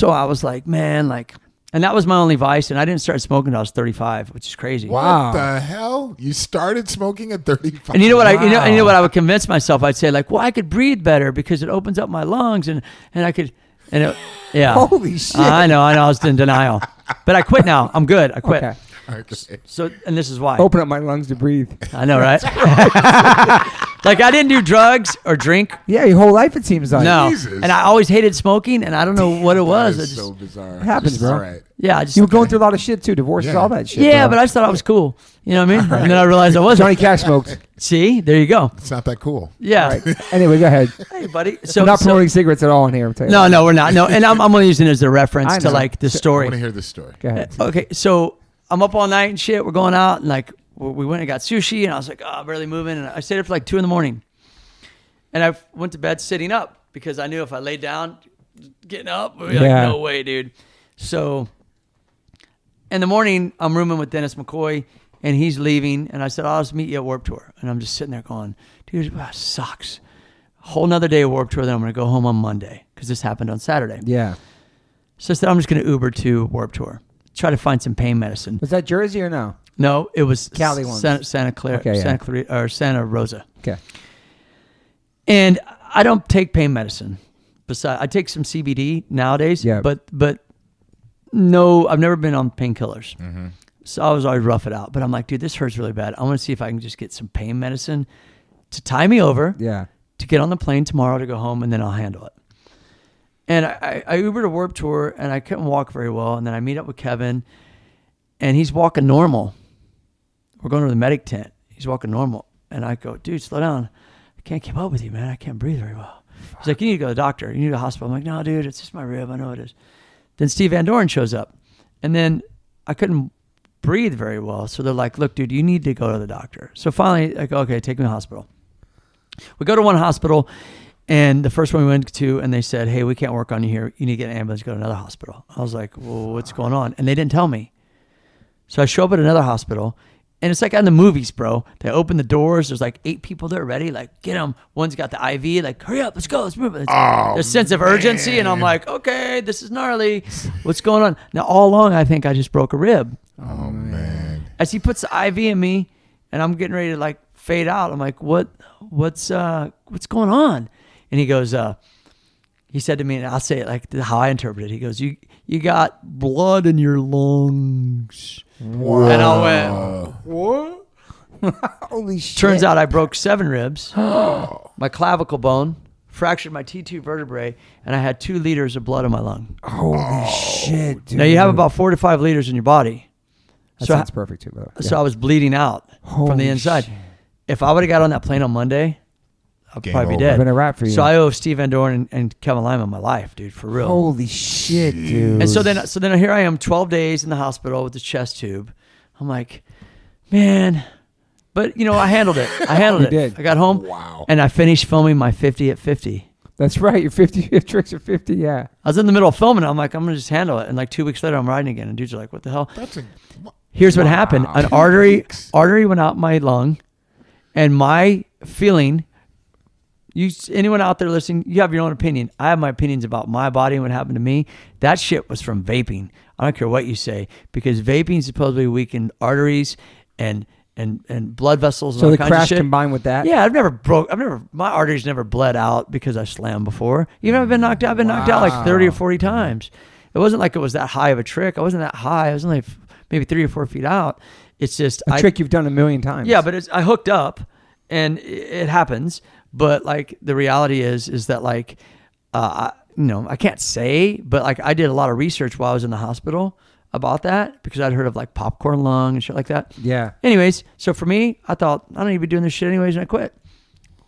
I was like, man, like... And that was my only vice, and I didn't start smoking until I was 35, which is crazy. Wow. What the hell? You started smoking at 35? And you know what you know what I would convince myself? I'd say, like, well, I could breathe better because it opens up my lungs, and I could, yeah. Holy shit. I know, I was in denial. But I quit now. I'm good. I quit. Okay. So, and this is why. Open up my lungs to breathe. I know, right? Like I didn't do drugs or drink. Yeah, your whole life it seems like. No, Jesus. and I always hated smoking, and I don't know what it was. That I is just, so bizarre. It happens, bro. All right. yeah, I just You were going through a lot of shit too, divorces, Yeah. all that shit. yeah, bro. but I just thought I was cool. You know what I mean? And then I realized I wasn't. Johnny Cash smoked. See, there you go. It's not that cool. Yeah. All right. Anyway, go ahead. Hey, buddy. So We're not promoting cigarettes at all in here. I'm telling you. no, we're not. No, and I'm only using it as a reference I to know. like the I story. want to hear this story. Go ahead. Okay, so I'm up all night and shit. We're going out and like we went and got sushi, and I was like, oh, barely moving, and I stayed up for like 2 a.m. And I went to bed sitting up because I knew if I laid down, getting up, would be like, Yeah. no way, dude. So in the morning, I'm rooming with Dennis McCoy, and he's leaving, and I said, I'll just meet you at Warped Tour. And I'm just sitting there going, dude, that sucks. A whole nother day of Warped Tour, then I'm going to go home on Monday because this happened on Saturday. Yeah. So I said, I'm just going to Uber to Warped Tour, try to find some pain medicine. Was that Jersey or no? No, it was Cali ones. Santa Clara, Okay, yeah. Santa Rosa. Okay. And I don't take pain medicine. Besides, I take some CBD nowadays. Yeah. But no, I've never been on painkillers. Mm-hmm. So I was always rough it out. But I'm like, dude, this hurts really bad. I want to see if I can just get some pain medicine to tie me over, Yeah. to get on the plane tomorrow to go home, and then I'll handle it. And I Ubered a Warped Tour, and I couldn't walk very well. And then I meet up with Kevin, and he's walking normal. We're going to the medic tent. He's walking normal. And I go, dude, slow down. I can't keep up with you, man. I can't breathe very well. He's like, you need to go to the doctor. You need to go to the hospital. I'm like, no, dude, it's just my rib. I know it is. Then Steve Van Doren shows up. And then I couldn't breathe very well. So they're like, look, dude, you need to go to the doctor. So finally, I go, okay, take me to the hospital. We go to one hospital, and the first one we went to, and they said, hey, we can't work on you here. You need to get an ambulance, go to another hospital. I was like, well, what's going on? And they didn't tell me. So I show up at another hospital, and it's like in the movies, bro. They open the doors. There's like 8 people there ready. Like, get them. One's got the IV. Like, hurry up. Let's go. Let's move. There's a sense of urgency. And I'm like, okay, this is gnarly. What's going on? Now, all along, I think I just broke a rib. Oh, man. As he puts the IV in me, and I'm getting ready to like fade out. I'm like, what's going on? And he goes, he said to me, and I'll say it like how I interpret it. He goes, you got blood in your lungs. Wow. And I went, what? Holy shit. Turns out I broke 7 ribs, my clavicle bone, fractured my T2 vertebrae, and I had 2 liters of blood in my lung. Holy shit, dude. Now you have about 4 to 5 liters in your body. That so sounds perfect too, brother. So I was bleeding out from Holy the inside. shit. If I would have got on that plane on Monday, I'd Game probably be over. dead. Been a wrap for you. So I owe Steve Van Doren and Kevin Lyman my life, dude, for real. Holy shit, dude. And so then here I am, 12 days in the hospital with this chest tube. I'm like, man, but you know, I handled it. You did. I got home, Wow. and I finished filming my 50 at 50. That's right. Your 50 tricks are 50. Yeah. I was in the middle of filming. I'm like, I'm gonna just handle it. And like 2 weeks later, I'm riding again, and dudes are like, what the hell? Here's what happened: an artery went out my lung, and my feeling. Anyone out there listening, you have your own opinion. I have my opinions about my body and what happened to me. That shit was from vaping. I don't care what you say, because vaping supposedly weakened arteries and blood vessels. And So all the kinds of crash shit. combined with that? Yeah, my arteries never bled out because I slammed before. Even if I've been knocked out, like 30 or 40 times. It wasn't like it was that high of a trick. I wasn't that high. I was only maybe 3 or 4 feet out. It's just A trick you've done a million times. Yeah, but I hooked up, and it happens. But like the reality is that like, I can't say, but like I did a lot of research while I was in the hospital about that, because I'd heard of like popcorn lung and shit like that. Yeah. Anyways, so for me, I thought I don't need to be doing this shit anyways, and I quit.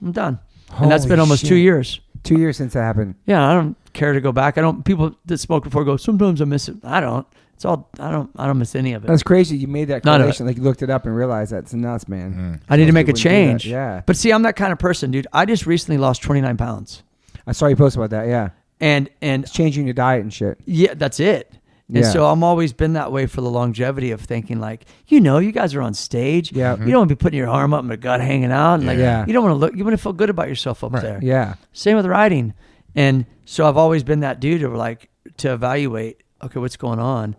I'm done. And that's Holy been almost shit. 2 years. 2 years since that happened. Yeah, I don't care to go back. People that smoked before go, sometimes I miss it. I don't. It's all, I don't miss any of it. That's crazy. You made that None of correlation. Like you looked it up and realized that's nuts, man. I need to Most make a people wouldn't do change. that. Yeah. But see, I'm that kind of person, dude. I just recently lost 29 pounds. I saw you post about that. Yeah. And It's changing your diet and shit. yeah, that's it. And Yeah. so I'm always been that way for the longevity of thinking like, you guys are on stage. Yeah. You don't want to be putting your arm up and the gut hanging out. And like, Yeah. you don't want to look, you want to feel good about yourself up there. Yeah. Same with riding. And so I've always been that dude to evaluate, okay, what's going on,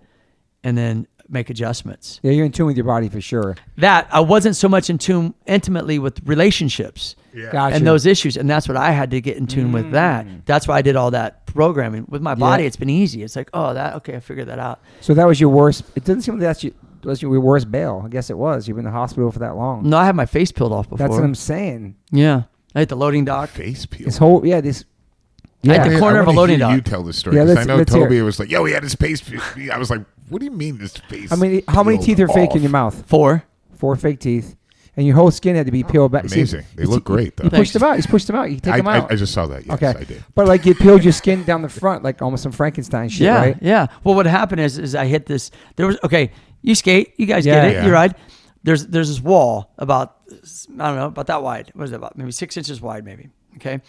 and then make adjustments. Yeah, you're in tune with your body for sure. That I wasn't so much in tune intimately with relationships Gotcha. and those issues. And that's what I had to get in tune with that. That's why I did all that programming with my body. Yeah. It's been easy. It's like, okay, I figured that out. So that was your worst. It doesn't seem like that's was your worst bail. I guess it was. You've been in the hospital for that long. No, I had my face peeled off before. That's what I'm saying. Yeah. I hit the loading dock. Face peel. This whole, yeah, this. I had the corner of a loading dock. You tell the story. Yeah, 'Cause I know let's Toby hear it. was like, yo, he had his face. I was like, what do you mean his face? I mean, how many teeth are fake in your mouth? 4. 4 fake teeth. And your whole skin had to be peeled back. Amazing. See, They look great, though. You pushed them out. He's pushed them out. You take them out. I just saw that. Yes, okay. I did. But like you peeled your skin down the front, like almost some Frankenstein shit, Yeah, right? yeah. Well, what happened is I hit this. There was you skate. You guys get it. Yeah. You ride. There's this wall about, I don't know, about that wide. What is it about? Maybe 6 inches wide, maybe. Okay,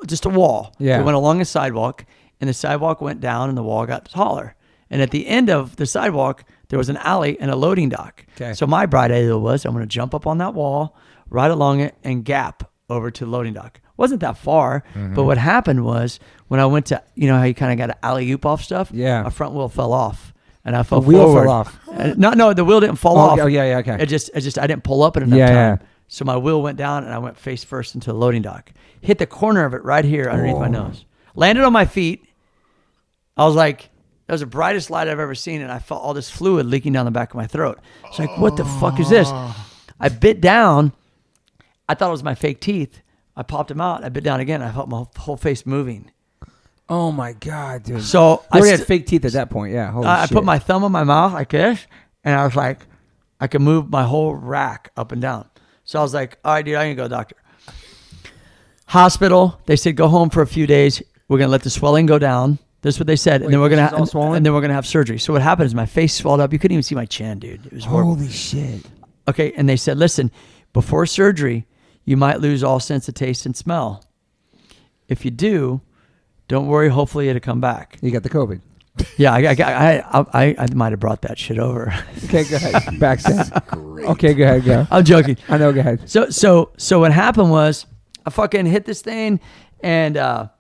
just a wall. Yeah. It went along a sidewalk, and the sidewalk went down, and the wall got taller. And at the end of the sidewalk, there was an alley and a loading dock. Okay. So my bright idea was I'm going to jump up on that wall, ride along it, and gap over to the loading dock. Wasn't that far, but what happened was when I went to, you know how you kind of got to alley-oop off stuff? Yeah. My front wheel fell off, and I fell The wheel forward. fell off. No, the wheel didn't fall off. Oh, yeah, okay. It just, I didn't pull up at enough Yeah, time. yeah. So my wheel went down, and I went face first into the loading dock. Hit the corner of it right here underneath my nose. Landed on my feet. I was like, that was the brightest light I've ever seen, and I felt all this fluid leaking down the back of my throat. It's like, what the fuck is this? I bit down. I thought it was my fake teeth. I popped them out. I bit down again. I felt my whole face moving. Oh my god, dude. So you already had fake teeth at that point. Yeah. Holy I shit. put my thumb in my mouth like this, and I was like, I could move my whole rack up and down. So I was like, all right, dude, I need to go to the doctor. Hospital. They said go home for a few days. We're gonna let the swelling go down. That's what they said, and then we're gonna and then we're gonna have surgery. So what happened is my face swelled up. You couldn't even see my chin, dude. It was horrible. Holy shit. Okay, and they said, listen, before surgery, you might lose all sense of taste and smell. If you do, don't worry. Hopefully, it'll come back. You got the COVID. Yeah, I might have brought that shit over. Okay, go ahead. Backstab. Great. Okay, go ahead. Go. I'm joking. I know. Go ahead. So what happened was I fucking hit this thing, and the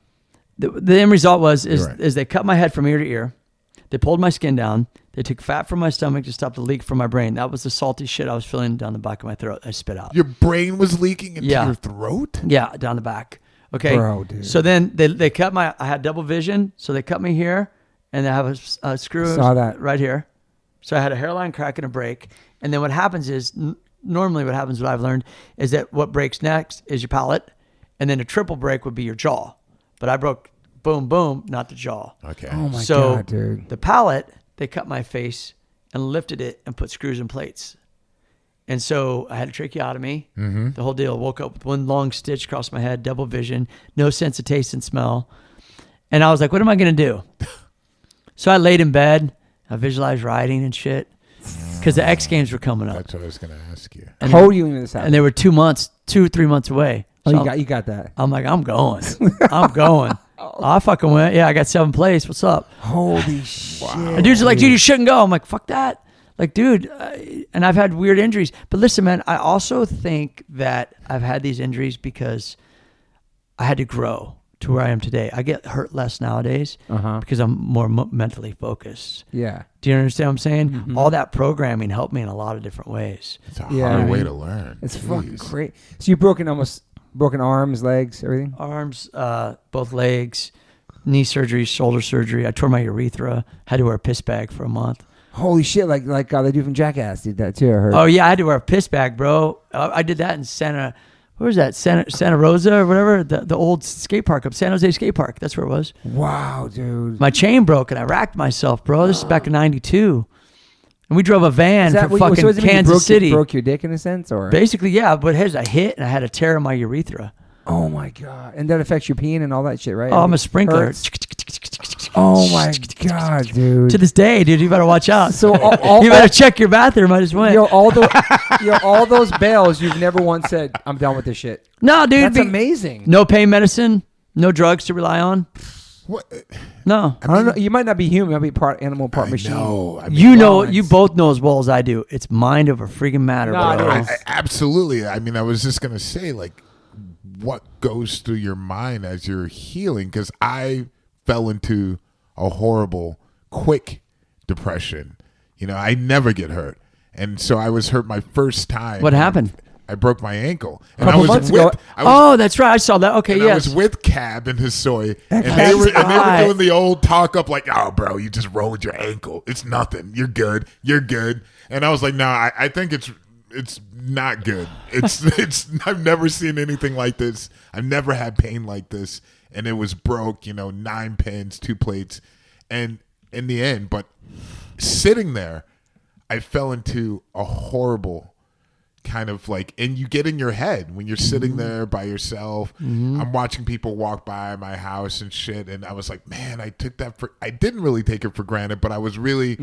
end result was is they cut my head from ear to ear. They pulled my skin down. They took fat from my stomach to stop the leak from my brain. That was the salty shit I was feeling down the back of my throat. I spit out. Your brain was leaking into your throat? Yeah, down the back. Okay. Bro, dude. So then they cut I had double vision, so they cut me here, and they have a screw Saw that. right here. So I had a hairline crack and a break. And then what happens is, normally what I've learned, is that what breaks next is your palate, and then a triple break would be your jaw. But I broke boom, boom, not the jaw. Okay. Oh my So god, dude. the palate, they cut my face and lifted it and put screws and plates. And so I had a tracheotomy, the whole deal. Woke up with one long stitch across my head, double vision, no sense of taste and smell. And I was like, what am I going to do? So I laid in bed. I visualized riding and shit because the X Games were coming up. That's what I was going to ask you. And How old are you when this happened? And they were 2 or 3 months away. Oh, So you got that. I'm like, I'm going. I'm going. I fucking went. Yeah, I got 7th place. What's up? Holy shit. And dudes are like, dude, you shouldn't go. I'm like, fuck that. Like, dude, and I've had weird injuries. But listen, man, I also think that I've had these injuries because I had to grow to where I am today. I get hurt less nowadays because I'm more mentally focused. Yeah. Do you understand what I'm saying? All that programming helped me in a lot of different ways. It's a Yeah. hard way to learn. It's Jeez. fucking great. So you've broken arms, legs, everything? Arms, both legs, knee surgery, shoulder surgery. I tore my urethra. Had to wear a piss bag for a month. Holy shit, like they do from Jackass did that too, I heard. Oh yeah, I had to wear a piss bag, bro. I did that in Santa Rosa or whatever, the old skate park up San Jose skate park. That's where it was. Wow, dude. My chain broke and I racked myself, bro. This is back in '92, and we drove a van from fucking Kansas City. Broke your dick in a sense, or Basically, yeah. But here's a hit, and I had a tear in my urethra. oh my god, and that affects your peeing and all that shit, right? Oh, I'm a sprinkler. Hurts. Oh my god, dude. To this day, dude, you better watch out. So you better check your bathroom. I just went. all those bails, you've never once said, "I'm done with this shit." No, dude. That's amazing. No pain medicine. No drugs to rely on. What? No. I don't know. You might not be human. You might be part animal, part machine. No. I mean, You both know as well as I do. It's mind over freaking matter, No, bro. it is. absolutely. I mean, I was just going to say, like, what goes through your mind as you're healing? Because I fell into a horrible, quick depression. You know, I never get hurt. And so I was hurt my first time. What happened? I broke my ankle. And Couple months ago. That's right. I saw that. Okay, I was with Cab and his soy, and they were doing the old talk up like, "Oh, bro, you just rolled your ankle. It's nothing. You're good. You're good." And I was like, "No, I think it's not good. It's I've never seen anything like this. I've never had pain like this." And it was broke, 9 pins, 2 plates, and in the end, but sitting there, I fell into a horrible kind of like, and you get in your head when you're sitting there by yourself. I'm watching people walk by my house and shit, and I was like, man, I didn't really take it for granted, but I was really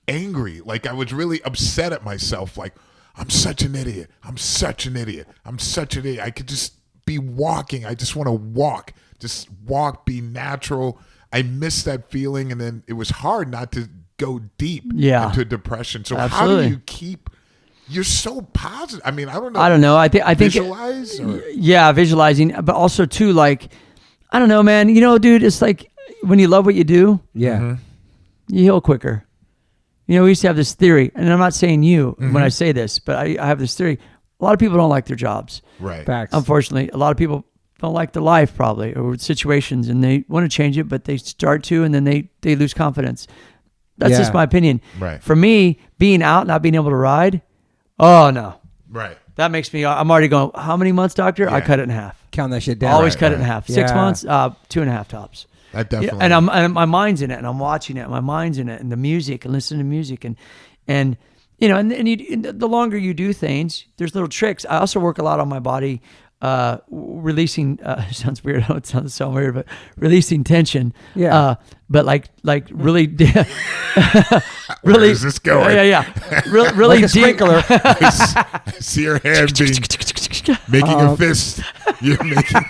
angry. Like, I was really upset at myself. Like, I'm such an idiot. I'm such an idiot. I could just be walking. I just want to walk. Just walk, be natural. I missed that feeling, and then it was hard not to go deep into depression. So Absolutely. how do you keep... You're so positive. I mean, I don't know. I think visualize. Visualizing, but also too, like, I don't know, man. Dude, it's like when you love what you do, you heal quicker. We used to have this theory, and I'm not saying you when I say this, but I have this theory. A lot of people don't like their jobs. Right. Facts. Unfortunately, a lot of people don't like their life probably or situations, and they want to change it, but they start to, and then they lose confidence. That's just my opinion. Right. For me, being out, not being able to ride. Oh, no. Right. That makes me, I'm already going, how many months, doctor? Yeah. I cut it in half. Count that shit down. Always cut it in half. 6 Yeah. months, 2.5 tops. That definitely. And my mind's in it, and I'm watching it. My mind's in it, and the music, and listening to music, and the longer you do things, there's little tricks. I also work a lot on my body, releasing. Sounds weird. It sounds so weird, but releasing tension. Yeah. But like really, really. Where is this going? Yeah. Really Like a deep. sprinkler. I see your hand making a fist. You're making.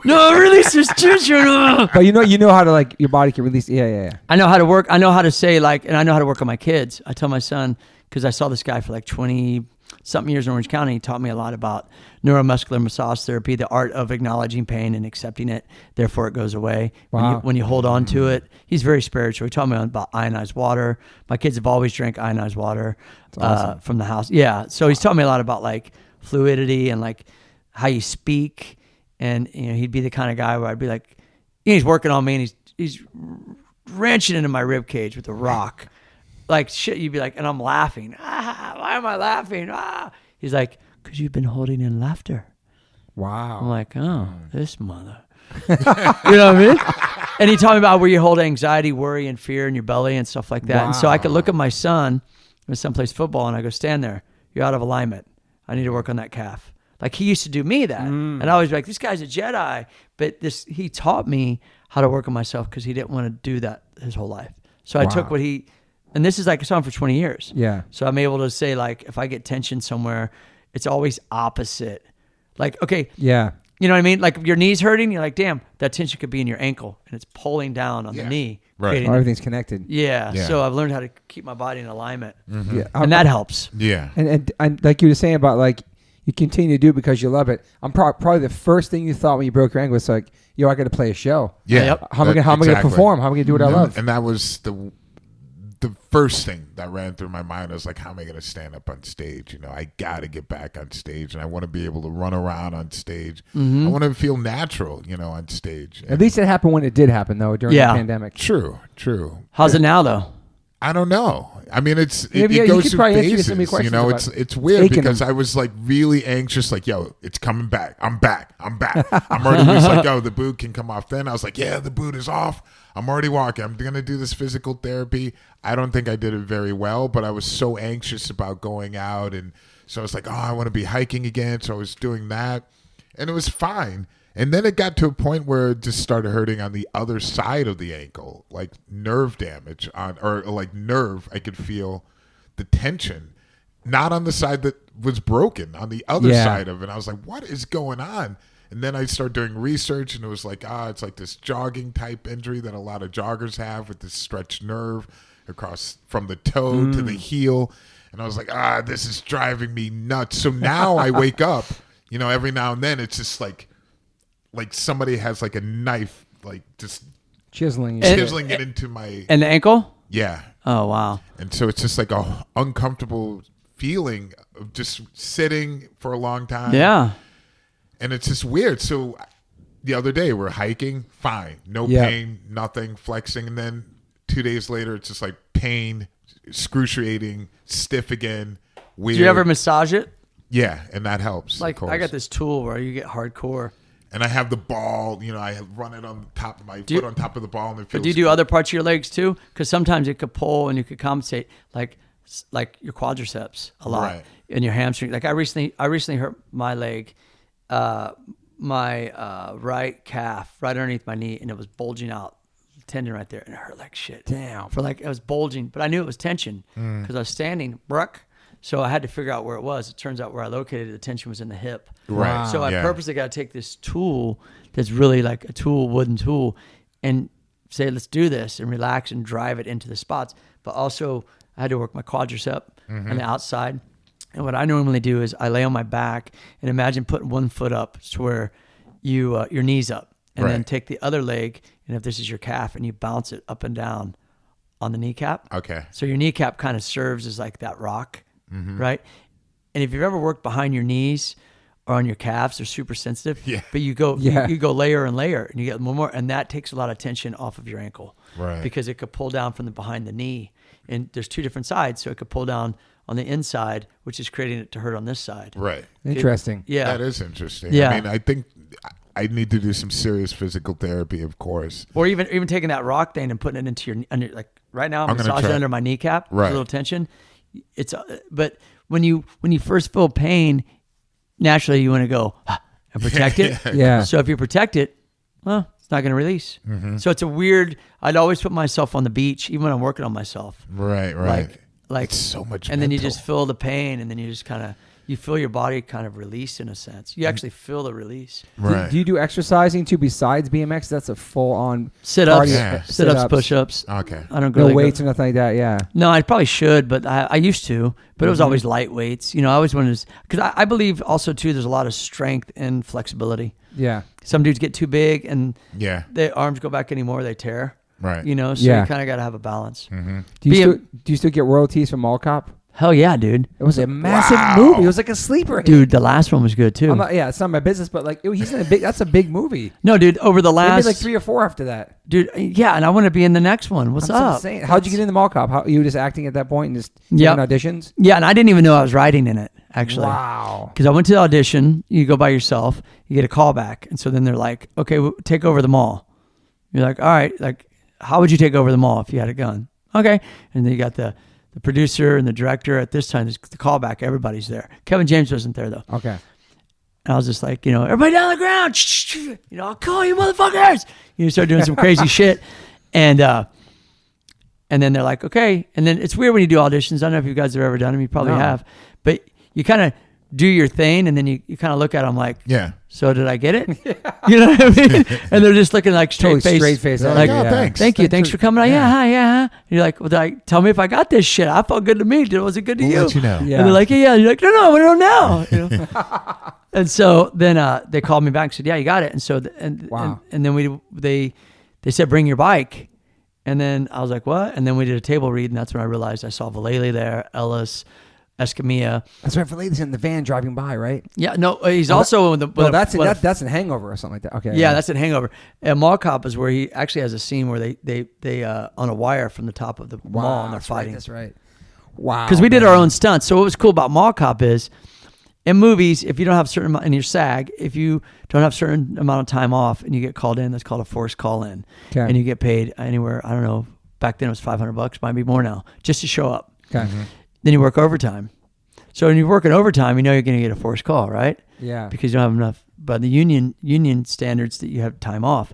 No, release this tension. But you know how to, like, your body can release. Yeah. I know how to work. I know how to say, like, and I know how to work on my kids. I tell my son, because I saw this guy for like 20-something years in Orange County. He taught me a lot about neuromuscular massage therapy, the art of acknowledging pain and accepting it. Therefore, it goes away. Wow. When you hold on to it. He's very spiritual. He taught me about ionized water. My kids have always drank ionized water from the house. Yeah. So he's taught me a lot about, like, fluidity and, like, how you speak. And he'd be the kind of guy where I'd be like, he's working on me, and he's wrenching into my rib cage with a rock, like shit. You'd be like, and I'm laughing. Why am I laughing? He's like, because you've been holding in laughter. Wow. I'm like, oh, this mother. You know what I mean? And he taught me about where you hold anxiety, worry, and fear in your belly and stuff like that. Wow. And so I could look at my son when son plays football, and I go, stand there. You're out of alignment. I need to work on that calf. Like, he used to do me that. And I was like, this guy's a Jedi. But he taught me how to work on myself because he didn't want to do that his whole life. So I took and this is like, I saw him for 20 years. Yeah. So I'm able to say, like, if I get tension somewhere, it's always opposite. Like, okay. Yeah. You know what I mean? Like, if your knee's hurting, you're like, damn, that tension could be in your ankle, and it's pulling down on the knee. Right. Everything's connected. Yeah. So I've learned how to keep my body in alignment. Yeah. And that helps. Yeah. And like you were saying about, like, you continue to do it because you love it. I'm probably the first thing you thought when you broke your ankle was like, yo, I got to play a show. Yeah. Yep. How am I going to perform? How am I going to do what I love? And that was the first thing that ran through my mind. I was like, how am I going to stand up on stage? I got to get back on stage, and I want to be able to run around on stage. I want to feel natural, on stage. At least it happened when it did happen, though, during the pandemic. True. How's it now, though? I don't know. I mean, it you goes could through probably answer phases. so many questions about It's weird because them. I was like really anxious. Like, yo, it's coming back. I'm back. I'm already. It was like, yo, the boot can come off. Then I was like, yeah, the boot is off. I'm already walking. I'm gonna do this physical therapy. I don't think I did it very well, but I was so anxious about going out, and so I was like, oh, I want to be hiking again. So I was doing that, and it was fine. And then it got to a point where it just started hurting on the other side of the ankle, like nerve damage or like nerve. I could feel the tension, not on the side that was broken, on the other side of it. And I was like, what is going on? And then I started doing research, and it was like, it's like this jogging type injury that a lot of joggers have with this stretched nerve across from the toe to the heel. And I was like, this is driving me nuts. So now I wake up, every now and then it's just like somebody has like a knife, like just Chiseling it into my... And the ankle? Yeah. Oh, wow. And so it's just like a uncomfortable feeling of just sitting for a long time. Yeah. And it's just weird. So the other day we're hiking, fine, no pain, nothing, flexing, and then 2 days later it's just like pain, excruciating, stiff again, weird. Do you ever massage it? Yeah, and that helps. Like I got this tool where you get hardcore. And I have the ball, I run it on top of my foot on top of the ball, and it feels. But do you do other parts of your legs too? Because sometimes it could pull and you could compensate, like your quadriceps a lot, right. And your hamstring. Like I recently hurt my leg, my right calf, right underneath my knee, and it was bulging out, tendon right there, and it hurt like shit. Damn. It was bulging, but I knew it was tension because I was standing, so I had to figure out where it was. It turns out where I located it, the tension was in the hip. Right. So I purposely got to take this tool that's really like a wooden tool, and say, let's do this, and relax and drive it into the spots. But also I had to work my quadricep on the outside. And what I normally do is I lay on my back and imagine putting one foot up to where your knee's up, and then take the other leg, and if this is your calf, and you bounce it up and down on the kneecap. Okay. So your kneecap kind of serves as like that rock. Right. And if you've ever worked behind your knees or on your calves, they're super sensitive. Yeah. But you go layer and layer, and you get more, and that takes a lot of tension off of your ankle. Right. Because it could pull down from behind the knee, and there's two different sides, so it could pull down on the inside, which is creating it to hurt on this side. Right. Interesting. Yeah. That is interesting. Yeah. I mean, I think I need to do some serious physical therapy, of course. Or even taking that rock thing and putting it into under, like right now, I'm massaging under my kneecap, right. A little tension. But when you first feel pain, naturally you want to go and protect it. Yeah. So if you protect it, well, it's not going to release. So it's a weird. I'd always put myself on the beach, even when I'm working on myself. Right. Like it's so much. And then you just feel the pain, and then you just kind of you feel your body kind of release in a sense. You actually feel the release. Right. Do you do exercising too besides BMX? That's a full on sit-ups, Yeah. sit-ups, push-ups. Okay. I don't no really weights or nothing like that. Yeah. No, I probably should, but I used to. But it was always light weights. I always wanted to, because I believe also too, there's a lot of strength and flexibility. Yeah. Some dudes get too big and their arms go back anymore, they tear. Right. So you kind of got to have a balance. Do you still get royalties from Mall Cop? Hell yeah, dude. It was a massive movie. It was like a sleeper hit. Dude, the last one was good too. It's not my business, but like he's in that's a big movie. No, dude, over the They last made like 3 or 4 after that. Dude, yeah, and I want to be in the next one. What's up? Insane. How'd you get into Mall Cop? How you were just acting at that point and just taking auditions? Yeah, and I didn't even know I was writing in it, actually. Wow. Because I went to the audition, you go by yourself, you get a call back, and so then they're like, okay, take over the mall. You're like, all right, like, how would you take over the mall if you had a gun? Okay. And then you got the producer and the director. At this time, the callback, everybody's there. Kevin James wasn't there, though. Okay. And I was just like, everybody down on the ground. I'll call you motherfuckers. You start doing some crazy shit. And then they're like, okay. And then it's weird when you do auditions. I don't know if you guys have ever done them. You probably have. But you kind of do your thing, and then you kind of look at them like, so did I get it? You know what I mean? And they're just looking like straight face. Like, thanks. Thank you. Thanks for coming on. Yeah. You're like, well, tell me if I got this shit. I felt good to me. Was it good to you? Let you know. Yeah. And they're like, yeah. You're like, no, I don't know. And so then they called me back and said, yeah, you got it. And so, and then they said, bring your bike. And then I was like, what? And then we did a table read, and that's when I realized I saw Vallely there, Ellis, Escamilla. That's right. For ladies in the van driving by, right? Yeah, no, he's also in the. That's in Hangover or something like that. Okay. Yeah, that's in Hangover. And Mall Cop is where he actually has a scene where they on a wire from the top of the mall, and they're fighting. That's right. Wow. Because we did our own stunts. So what was cool about Mall Cop is, in movies, if you don't have certain amount in your SAG, if you don't have certain amount of time off and you get called in, that's called a forced call in, and you get paid anywhere. I don't know. Back then it was $500, might be more now, just to show up. Okay. Then you work overtime. So when you're working overtime, you're going to get a forced call, right? Yeah. Because you don't have enough, by the union standards, that you have time off.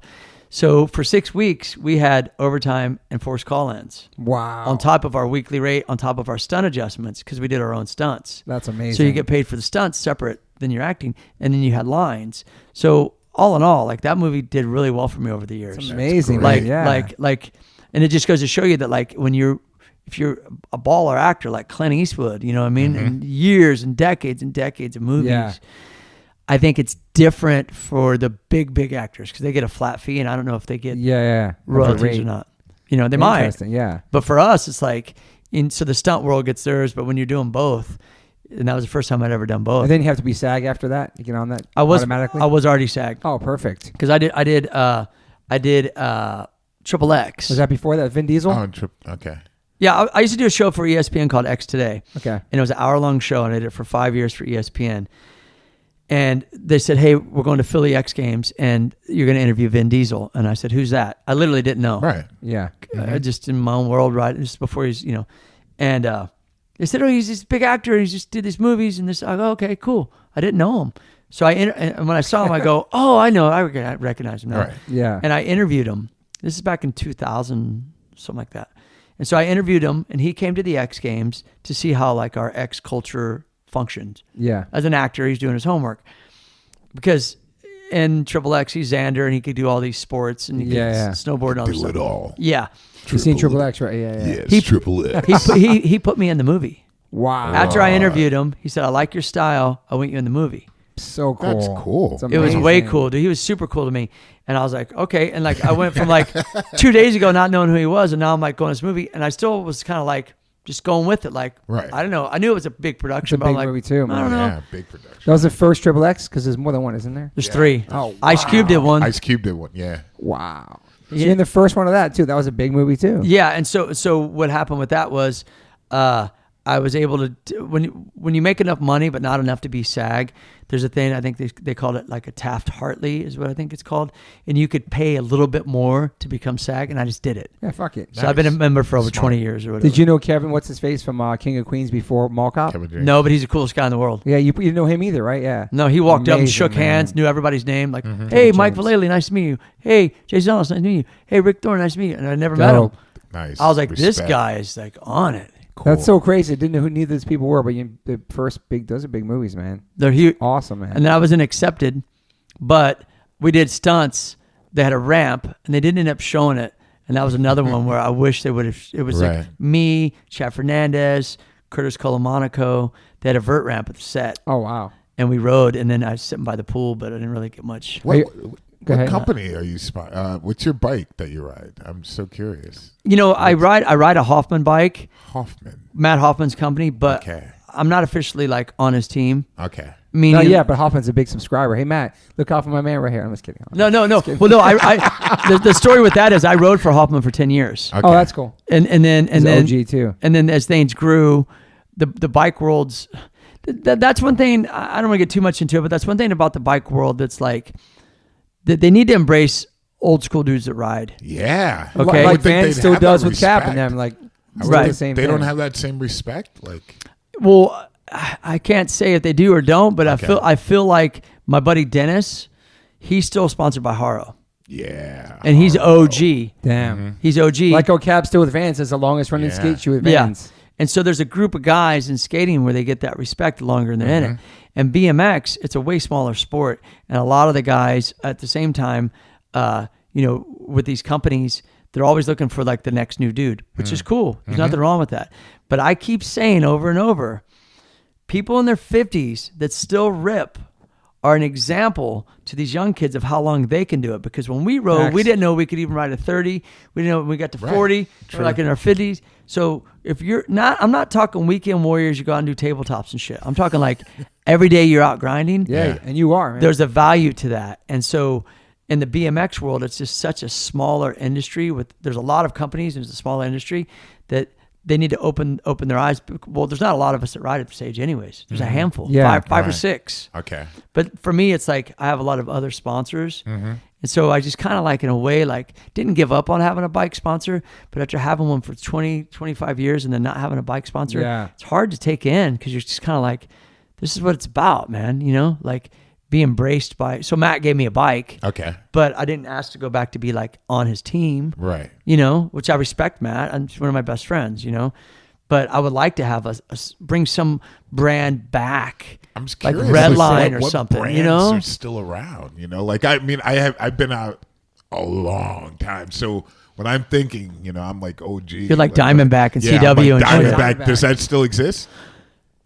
So for 6 weeks, we had overtime and forced call-ins. Wow. On top of our weekly rate, on top of our stunt adjustments, because we did our own stunts. That's amazing. So you get paid for the stunts separate than your acting, and then you had lines. So all in all, like that movie did really well for me over the years. It's amazing. And it just goes to show you that like if you're a baller actor like Clint Eastwood, you know what I mean? And years and decades of movies, I think it's different for the big actors because they get a flat fee, and I don't know if they get royalties or not. They might. Yeah. But for us, it's like And so the stunt world gets theirs, but when you're doing both, and that was the first time I'd ever done both. And then you have to be SAG after that. You get on that automatically. I was already SAG. Oh, perfect. Because I did Triple X. Was that before that? Vin Diesel. Oh, okay. Yeah, I used to do a show for ESPN called X Today. Okay. And it was an hour-long show, and I did it for 5 years for ESPN. And they said, hey, we're going to Philly X Games, and you're going to interview Vin Diesel. And I said, who's that? I literally didn't know. Right. Yeah. Just in my own world, right? Just before he's, And they said, oh, he's this big actor. He just did these movies and this. I go, okay, cool. I didn't know him. So and when I saw him, I go, oh, I know. I recognize him now. Right. Yeah. And I interviewed him. This is back in 2000, something like that. And so I interviewed him, and he came to the X Games to see how like our X culture functioned. Yeah. As an actor, he's doing his homework. Because in Triple X, he's Xander, and he could do all these sports, and he could snowboard and all this Do stuff. it all. Yeah. You've seen Triple X, right? Yeah. Yeah, it's Triple X. He put me in the movie. Wow. After I interviewed him, he said, I like your style. I want you in the movie. So cool. That's cool. It's It was amazing. way cool, dude. He was super cool to me. And I was like, okay. And like, I went from like 2 days ago not knowing who he was, and now I'm like going to this movie, and I still was kind of like just going with it. Like, Right. I don't know. I knew it was a big production. It's a but I'm big like, movie too, I man. don't know. Yeah, big production. That was the first Triple X because there's more than one, isn't there? There's 3. Oh, Ice Cube did one. Ice Cube did one. Yeah. Wow. Yeah. So in the first one of that too. That was a big movie too. Yeah, and so what happened with that was, I was able to when you make enough money but not enough to be SAG. There's a thing I think they called it like a Taft-Hartley is what I think it's called, and you could pay a little bit more to become SAG, and I just did it. Yeah. Fuck it. So I've been a member for over 20 years or whatever. Did you know Kevin? What's his face from King of Queens before Mall Cop? Kevin James. No, but he's the coolest guy in the world. Yeah. You didn't know him either, right? Yeah. No, he walked up and Amazing, shook hands, man. knew everybody's name. Like, Mm-hmm. hey, Mike James. Vallely, nice to meet you. Hey, Jason Ellis, nice to meet you. Hey, Rick Thorne, nice to meet you. And I never met him. Dope. Nice. I was like, this Respect. guy is like on it. Cool. That's so crazy. I didn't know who neither of these people were, but those are big movies, man. They're huge. Awesome, man. And then I wasn't accepted, but we did stunts. They had a ramp, and they didn't end up showing it. And that was another one where I wish they would have. It was Right. like me, Chad Fernandez, Curtis Colamonaco. They had a vert ramp at the set, Oh wow. and we rode. And then I was sitting by the pool, but I didn't really get much. Go What ahead. company are you? What's your bike that you ride? I'm so curious. You know, I ride a Hoffman bike, Hoffman. Matt Hoffman's company, but Okay. I'm not officially like on his team. Okay. Meaning, No, yeah, but Hoffman's a big subscriber. Hey Matt, look out for my man right here. I'm just kidding. No. Well, no. The story with that is I rode for Hoffman for 10 years, Okay. Oh, that's cool. and then He's OG too. And then as things grew, the bike world's that's one thing. I don't want to get too much into it, but that's one thing about the bike world that's like that they need to embrace old school dudes that ride. Yeah. Okay. I Like would think Van they'd still have does that with Cap and respect. them. Like, I it's would Right. the think same they thing. don't have that same respect. Like, Well, I can't say if they do or don't, but Okay. I feel like my buddy Dennis, he's still sponsored by Haro, yeah. and he's OG. Damn. He's OG. Like Cap still with Vans is the longest running Yeah. skate shoe with Yeah. Vans. And so there's a group of guys in skating where they get that respect the longer they're in it. And BMX, it's a way smaller sport. And a lot of the guys at the same time, with these companies, they're always looking for like the next new dude, which is cool. There's nothing wrong with that. But I keep saying over and over, people in their 50s that still rip are an example to these young kids of how long they can do it. Because when we rode, we Facts. didn't know we could even ride at 30. We didn't know when we got to 40. We're like in our 50s. So if you're not, I'm not talking weekend warriors, you go out and do tabletops and shit. I'm talking like every day you're out grinding. Yeah, and you are, man. There's a value to that. And so in the BMX world, it's just such a smaller industry there's a lot of companies and it's a smaller industry that they need to open their eyes. Well, there's not a lot of us that ride at the stage anyways. There's a handful, Yeah. five or Right. 6. Okay. But for me, it's like I have a lot of other sponsors. And so I just kind of like in a way, like didn't give up on having a bike sponsor, but after having one for 20, 25 years and then not having a bike sponsor, Yeah. it's hard to take in because you're just kind of like, this is what it's about, man. Like be embraced by, so Matt gave me a bike, Okay. but I didn't ask to go back to be like on his team, Right. which I respect Matt. And he's one of my best friends, but I would like to have bring some brand back. I'm just Like curious. Redline or what something, brands you know? are still around. Like I've been out a long time. So when I'm thinking, I'm like OG. You're like Diamondback and yeah, CW and I'm like Toyota. Diamondback. Does that still exist?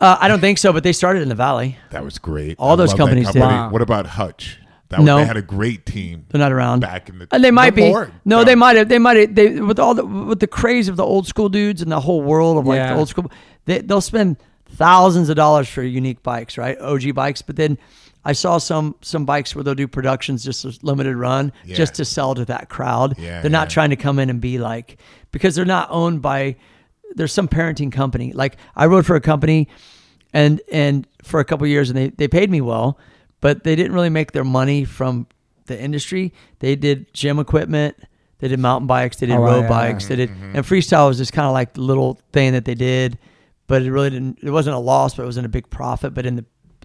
I don't think so, but they started in the Valley. That was great. All I those love that companies company. did. Wow. What about Hutch? They had a great team. They're not around back in the. And they might be. More. No, they might have. They might have. They with the craze of the old school dudes and the whole world of like the old school. They'll spend thousands of dollars for unique bikes, right? OG bikes. But then I saw some bikes where they'll do productions, just a limited run, just to sell to that crowd. They're not trying to come in and be like, because they're not owned by. There's some parenting company. Like I rode for a company, and for a couple of years, and they paid me well. But they didn't really make their money from the industry. They did gym equipment. They did mountain bikes. They did road bikes. They did, and freestyle was just kind of like the little thing that they did. But it really didn't. It wasn't a loss, but it wasn't a big profit. But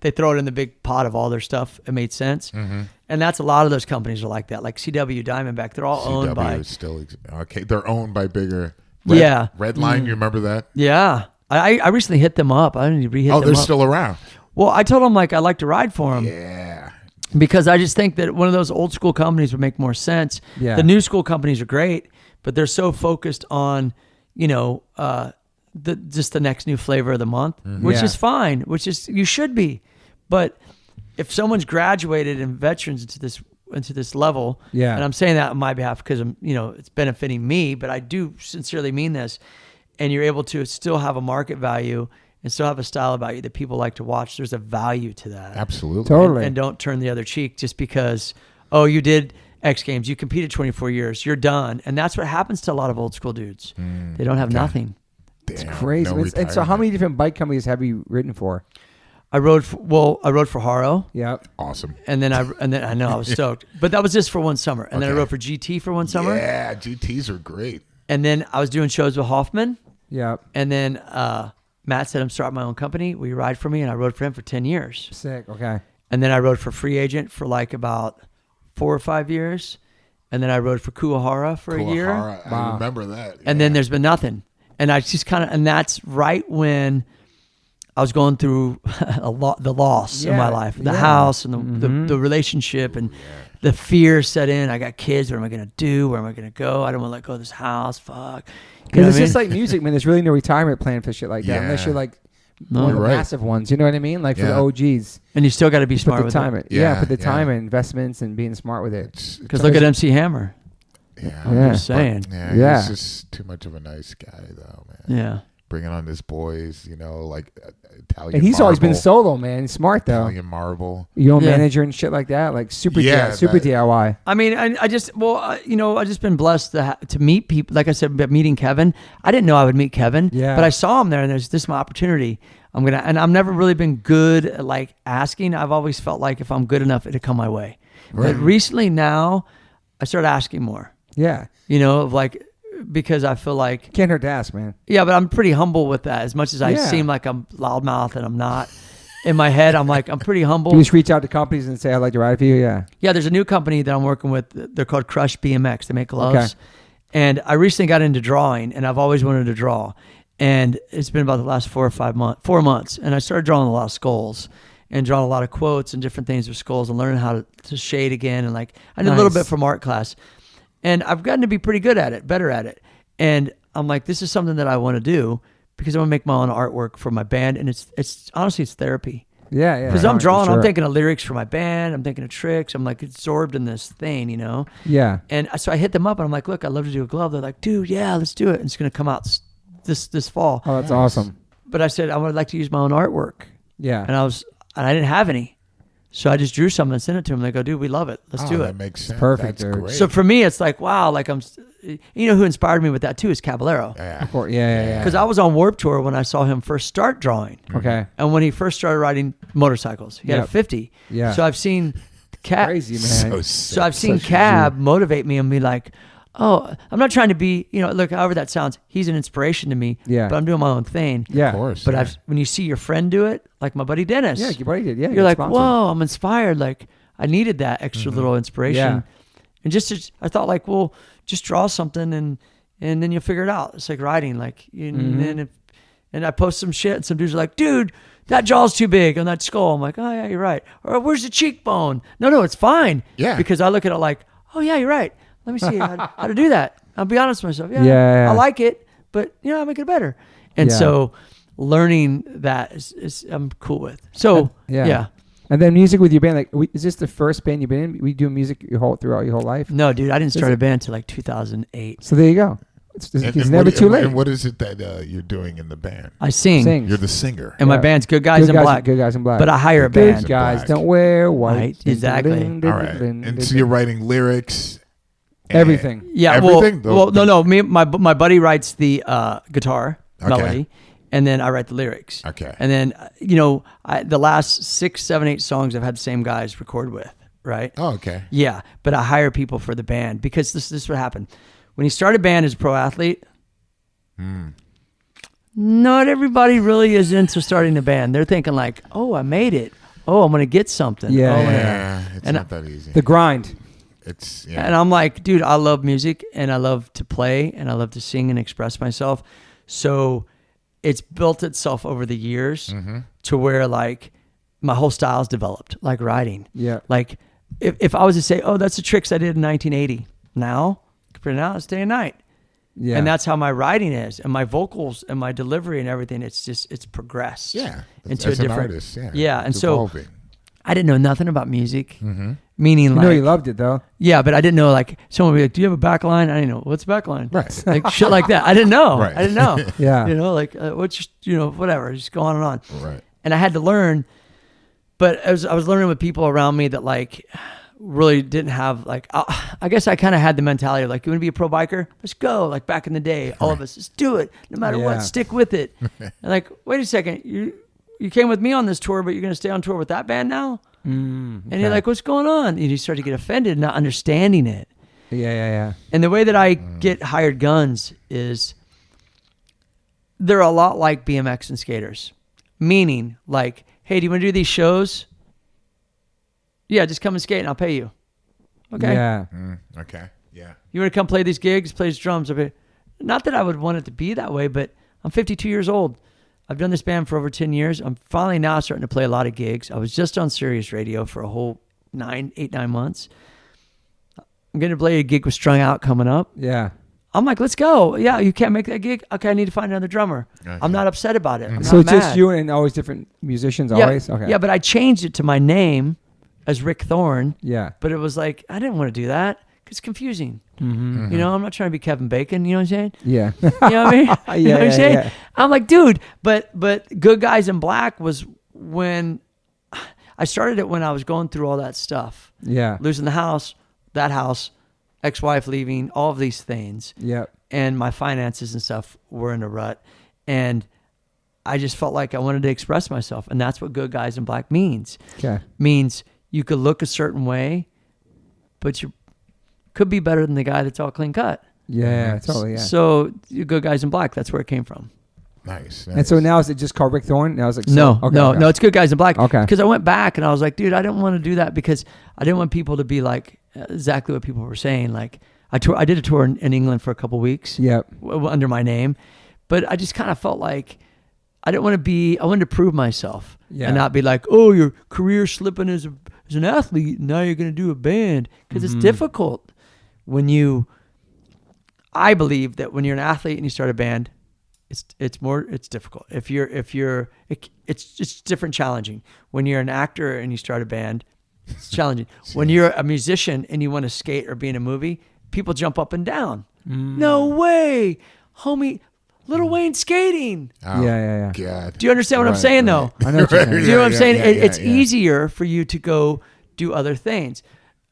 they throw it in the big pot of all their stuff. It made sense. And that's a lot of those companies are like that. Like CW, Diamondback. They're all owned by. Okay, they're owned by bigger. Redline. You remember that? Yeah, I recently hit them up. I didn't re-hit them up. Oh, they're still around. Well, I told them like I'd like to ride for them. Yeah. Because I just think that one of those old school companies would make more sense. Yeah. The new school companies are great, but they're so focused on, just the next new flavor of the month, which is fine, you should be. But if someone's graduated and veterans into this level, and I'm saying that on my behalf because it's benefiting me, but I do sincerely mean this, and you're able to still have a market value and still have a style about you that people like to watch, there's a value to that. Absolutely. Totally. And don't turn the other cheek just because, you did X Games, you competed 24 years, you're done. And that's what happens to a lot of old school dudes. They don't have nothing. Damn, it's crazy. And so how many different bike companies have you ridden for? I rode for Haro. Yep. Awesome. And then I know I was stoked. But that was just for one summer. And then I rode for GT for one summer. Yeah, GTs are great. And then I was doing shows with Hoffman. Yep. And then Matt said, I'm starting my own company. Will you ride for me? And I rode for him for 10 years. Sick. Okay. And then I rode for Free Agent for like about 4 or 5 years. And then I rode for Kuahara for a year. I remember that. And then there's been nothing. And I just and that's right when I was going through the loss in my life, the house and the relationship and the fear set in. I got kids. What am I going to do? Where am I going to go? I don't want to let go of this house. Fuck. Because it's just like music, man. There's really no retirement plan for shit like that unless you're like one of the massive ones. You know what I mean? Like for the OGs. And you still got to be smart with it. Put the time in investments and being smart with it. Because look at MC Hammer. Yeah. I'm just saying. He's just too much of a nice guy, though, man. Yeah. Bringing on his boys, like Italian. And he's always been solo, man. He's smart though. Italian Marble. Your own manager and shit like that, like super DIY. I mean, I just been blessed to meet people. Like I said, meeting Kevin. I didn't know I would meet Kevin, but I saw him there, and this is my opportunity. And I've never really been good at like asking. I've always felt like if I'm good enough, it'll come my way. Right. But recently now, I started asking more. Yeah. Because I feel like... Can't hurt to ask, man. Yeah, but I'm pretty humble with that. As much as I seem like I'm loudmouth and I'm not. In my head, I'm pretty humble. You just reach out to companies and say, I'd like to ride for you? Yeah. Yeah, there's a new company that I'm working with. They're called Crush BMX. They make gloves. Okay. And I recently got into drawing, and I've always wanted to draw. And it's been about the last 4 months. And I started drawing a lot of skulls and drawing a lot of quotes and different things with skulls and learning how to shade again. And I did a little bit from art class. And I've gotten to be pretty good at it, better at it. And I'm like, this is something that I want to do because I want to make my own artwork for my band. And it's honestly, it's therapy. Yeah. Because I'm drawing, I'm thinking of lyrics for my band. I'm thinking of tricks. I'm like absorbed in this thing, Yeah. And so I hit them up and I'm like, look, I'd love to do a glove. They're like, dude, yeah, let's do it. And it's going to come out this fall. Oh, that's awesome. But I said, I would like to use my own artwork. Yeah. And I didn't have any. So I just drew something and sent it to them. They go, dude, we love it. Let's do it. That makes sense. Perfect. That's great. So for me, it's like, wow, like who inspired me with that too is Caballero. Yeah. Of course. Yeah. Because I was on Warped Tour when I saw him first start drawing. Okay. And when he first started riding motorcycles, he had a 50. Yeah. So I've seen Cab. Crazy, man. So I've seen Cab motivate me and be like, oh, I'm not trying to be, look, however that sounds, he's an inspiration to me. Yeah. But I'm doing my own thing. Yeah. Of course. But when you see your friend do it, like my buddy Dennis. Yeah, your buddy did. Yeah. You're like, whoa, I'm inspired. Like, I needed that extra little inspiration. Yeah. And I thought like, well, just draw something and then you'll figure it out. It's like writing. Like, and I post some shit and some dudes are like, dude, that jaw's too big on that skull. I'm like, oh yeah, you're right. Or where's the cheekbone? No, it's fine. Yeah. Because I look at it like, oh yeah, you're right. Let me see how to do that. I'll be honest with myself. Yeah. I like it, but I'll make it better. And so learning that is I'm cool with. So yeah. And then music with your band, like, is this the first band you've been in? We do music throughout your whole life? No, dude, I didn't start a band until like 2008. So there you go. It's never too late. And what is it that you're doing in the band? I sing. You're the singer. And my band's Good Guys in Black. Good Guys in Black. But I hire a band. Good guys don't wear white. Exactly. All right. And so you're writing lyrics. Everything. Yeah. Everything? Well, no. Me, my buddy writes the guitar melody, and then I write the lyrics. Okay. And then the last 6, 7, 8 songs I've had the same guys record with. Right. Oh, okay. Yeah, but I hire people for the band because this is what happened. When you start a band as a pro athlete, not everybody really is into starting a band. They're thinking like, oh, I made it. Oh, I'm going to get something. Yeah. It's not that easy. The grind. And I'm like, dude, I love music and I love to play and I love to sing and express myself. So it's built itself over the years to where like my whole style's developed, like writing. Yeah. Like if I was to say, oh, that's the tricks I did in 1980. Now, compared to now, it's day and night. Yeah. And that's how my writing is and my vocals and my delivery and everything. It's progressed. Yeah. Into a different artist. Yeah. And evolving. So I didn't know nothing about music. Meaning like, you loved it though. Yeah, but I didn't know like someone would be like, "Do you have a back line?" I didn't know what's a back line. Right. Like shit like that. I didn't know. Right. I didn't know. Yeah. Like what's whatever. Just go on and on. Right. And I had to learn, but I was learning with people around me that like really didn't have like I guess I kind of had the mentality of like, you want to be a pro biker? Let's go. Like back in the day, all of us, let's do it. No matter what, stick with it. And like, wait a second, you came with me on this tour, but you're going to stay on tour with that band now? And you're like, what's going on? And you start to get offended, not understanding it. Yeah. And the way that I get hired guns is they're a lot like BMX and skaters. Meaning, like, hey, do you want to do these shows? Yeah, just come and skate and I'll pay you. Okay. Yeah. Okay. Yeah. You want to come play these gigs, play these drums? Okay. Not that I would want it to be that way, but I'm 52 years old. I've done this band for over 10 years. I'm finally now starting to play a lot of gigs. I was just on Sirius Radio for a whole 9 months. I'm going to play a gig with Strung Out coming up. Yeah. I'm like, let's go. Yeah, you can't make that gig? Okay, I need to find another drummer. Okay. I'm not upset about it. So it's just you and always different musicians always? Okay. Yeah, but I changed it to my name as Rick Thorne. Yeah. But it was like, I didn't want to do that because it's confusing. I'm not trying to be Kevin Bacon. You know what I'm saying? Yeah. You know what I mean? You know what I'm saying? Yeah. I'm like, dude, but Good Guys in Black was when I started it when I was going through all that stuff. Yeah. Losing the house, that house, ex-wife leaving, all of these things. Yeah. And my finances and stuff were in a rut. And I just felt like I wanted to express myself. And that's what Good Guys in Black means. Okay. Means you could look a certain way, but you could be better than the guy that's all clean cut. Yeah, totally. Yeah. So Good Guys in Black, that's where it came from. Nice. And so now is it just called Rick Thorne? Now it's like no, it's Good Guys in Black. Okay. Because I went back and I was like, dude, I didn't want to do that because I didn't want people to be like exactly what people were saying. Like I did a tour in England for a couple weeks. Yep. Under my name, but I just kind of felt like I wanted to prove myself and not be like, oh, your career slipping as an athlete. And now you're going to do a band because it's difficult I believe that when you're an athlete and you start a band, it's difficult. It's different challenging. When you're an actor and you start a band, it's challenging. When you're a musician and you want to skate or be in a movie, people jump up and down. No way, homie. Lil Wayne skating. Oh, yeah. God. Do you understand what I'm saying, though? I know what you're saying. Do you know what I'm saying? It's easier for you to go do other things.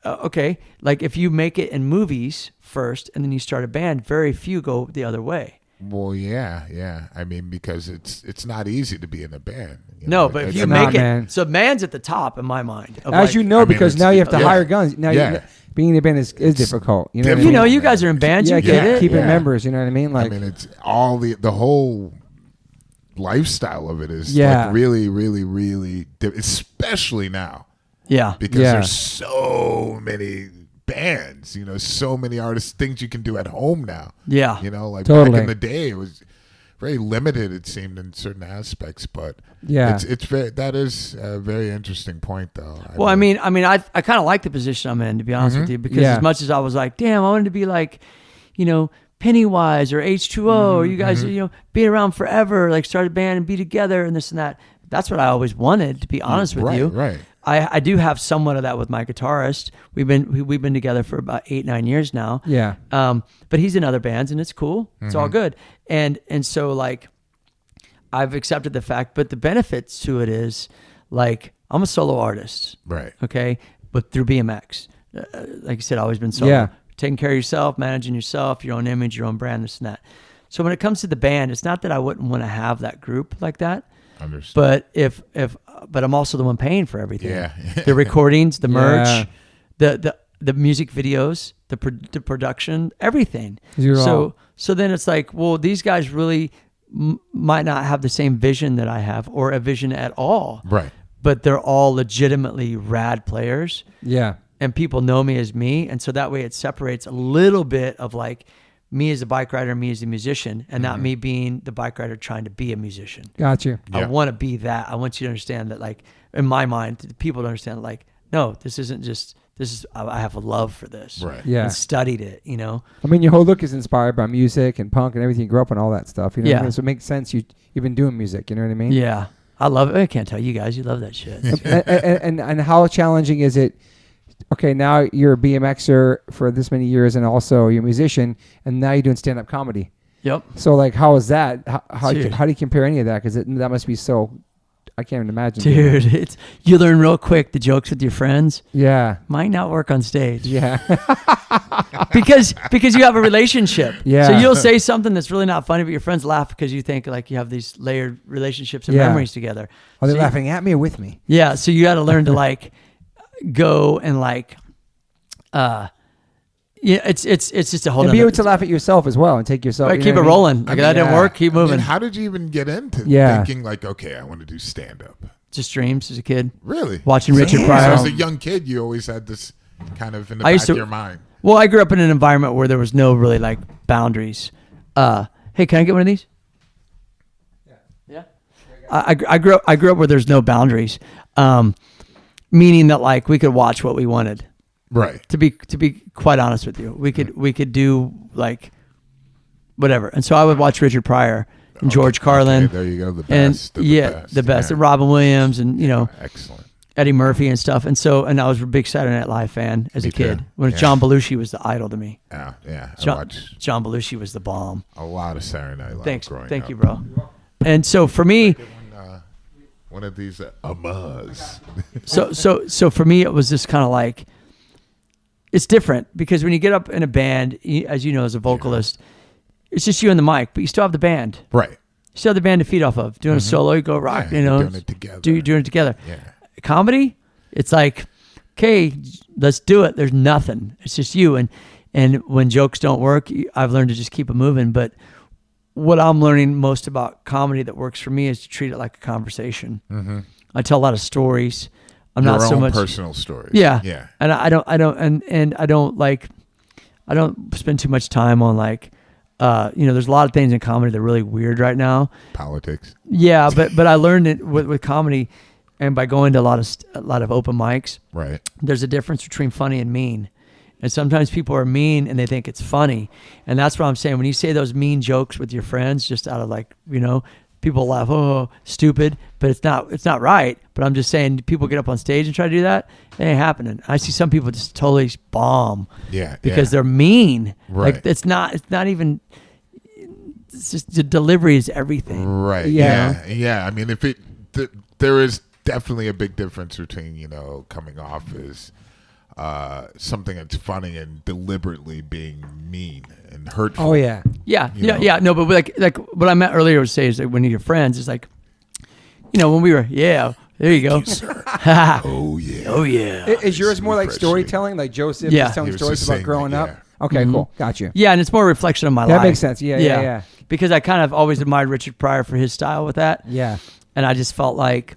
Okay, like if you make it in movies first and then you start a band, very few go the other way. Well, yeah. I mean, because it's not easy to be in a band. No, but if you make it, so man's at the top in my mind. As you know, because now you have to hire guns. Now, being in a band is difficult. You know, what I mean? You guys are in bands. You get it. Keeping members. You know what I mean? Like, it's all the whole lifestyle of it is like really, really, really, especially now. Yeah, because there's so many bands, so many artists, things you can do at home now. Yeah. Like back in the day, it was very limited, it seemed, in certain aspects. But it's very, that is a very interesting point, though. I mean, I kind of like the position I'm in, to be honest with you, because as much as I was like, damn, I wanted to be like, Pennywise or H2O or you guys, be around forever, like start a band and be together and this and that. That's what I always wanted, to be honest with you. Right. I do have somewhat of that with my guitarist. We've been together for about 8-9 years now. Yeah. But he's in other bands and it's cool. It's all good. And so like I've accepted the fact, but the benefits to it is like I'm a solo artist. Right. Okay. But through BMX, like you said, always been solo. Yeah. Taking care of yourself, managing yourself, your own image, your own brand, this and that. So when it comes to the band, it's not that I wouldn't want to have that group like that. Understood. But but I'm also the one paying for everything. Yeah. The recordings, the merch, Yeah. the music videos, the production, everything. So then it's like, well, these guys really might not have the same vision that I have or a vision at all. Right. But they're all legitimately rad players. Yeah. And people know me as me. And so that way it separates a little bit of like me as a bike rider, me as a musician, and not me being the bike rider trying to be a musician. Got you. Yeah. I want to be that. I want you to understand that, like, in my mind, people to understand, like, no, this isn't just, I have a love for this. Right. Yeah. And studied it, you know? I mean, your whole look is inspired by music and punk and everything. You grew up on all that stuff. You know what I Yeah. mean? So it makes sense. You've been doing music. You know what I mean? Yeah. I love it. I can't tell you guys. You love that shit. and how challenging is it? Okay, now you're a BMXer for this many years, and also you're a musician, and now you're doing stand-up comedy. Yep. So, like, how is that? How do Dude. you compare any of that? Because that must be so. I can't even imagine. Dude, you learn real quick the jokes with your friends. Yeah. Might not work on stage. Yeah. because you have a relationship. Yeah. So you'll say something that's really not funny, but your friends laugh because you think like you have these layered relationships and Yeah. memories together. Are they So laughing at me or with me? Yeah. So you got to learn to like go and like, yeah, it's just a whole. And be nother- able to laugh at yourself as well and take yourself. Right, you keep know it what I mean? rolling. Like that didn't yeah. work. Keep moving. I mean, how did you even get into Yeah. thinking like, okay, I want to do stand up? Just dreams as a kid. Really? Watching Richard So Pryor. as a young kid, you always had this kind of in the I back used to- of your mind. Well, I grew up in an environment where there was no really like boundaries. Hey, can I get one of these? Yeah. I grew up where there's no boundaries, meaning that like we could watch what we wanted. Right. To be quite honest with you, we could do like whatever. And so I would watch Richard Pryor and George Carlin. Okay, there you go. The And best. of the best. Yeah. And Robin Williams and you know Excellent. Eddie Murphy and stuff. And I was a big Saturday Night Live fan as Me a kid. too. When Yeah. John Belushi was the idol to me. Yeah. I John, watched John Belushi was the bomb. a lot of Saturday Night Live Thanks, growing thank up. you, bro. And so for me, One of these Amaz. so for me, it was just kind of like, it's different because when you get up in a band, as you know, as a vocalist, it's just you and the mic, but you still have the band. Right. You still have the band to feed off of. Doing a solo, you go rock, Yeah, you know. you're doing it together. Doing it together. Yeah. Comedy, it's like, okay, let's do it. There's nothing. It's just you. And when jokes don't work, I've learned to just keep it moving. But what I'm learning most about comedy that works for me is to treat it like a conversation. Mm-hmm. I tell a lot of stories. I'm Your not so own much personal stories. Yeah. Yeah. And I don't spend too much time on like, there's a lot of things in comedy that are really weird right now. Politics. Yeah. But I learned it with comedy and by going to a lot of open mics, Right. there's a difference between funny and mean. And sometimes people are mean and they think it's funny. And that's what I'm saying. When you say those mean jokes with your friends, just out of like, people laugh, oh, stupid, but it's not right. But I'm just saying people get up on stage and try to do that. It ain't happening. I see some people just totally bomb. Yeah. Because they're mean. Right. Like it's not even, it's just the delivery is everything. Right. Yeah. Yeah. I mean, there is definitely a big difference between, coming off as something that's funny and deliberately being mean and hurtful. Oh yeah. Yeah. You know? Yeah. No, but like what I meant earlier was say is that when you're friends, it's like, when we were, there you go. Oh yeah. Oh yeah. Is yours more like Refreshing. storytelling, like Joseph Yeah. just telling He was stories just about saying growing that, up? Okay, cool. Got you. Yeah, and it's more a reflection of my That life. makes sense. Yeah. Because I kind of always admired Richard Pryor for his style with that. Yeah. And I just felt like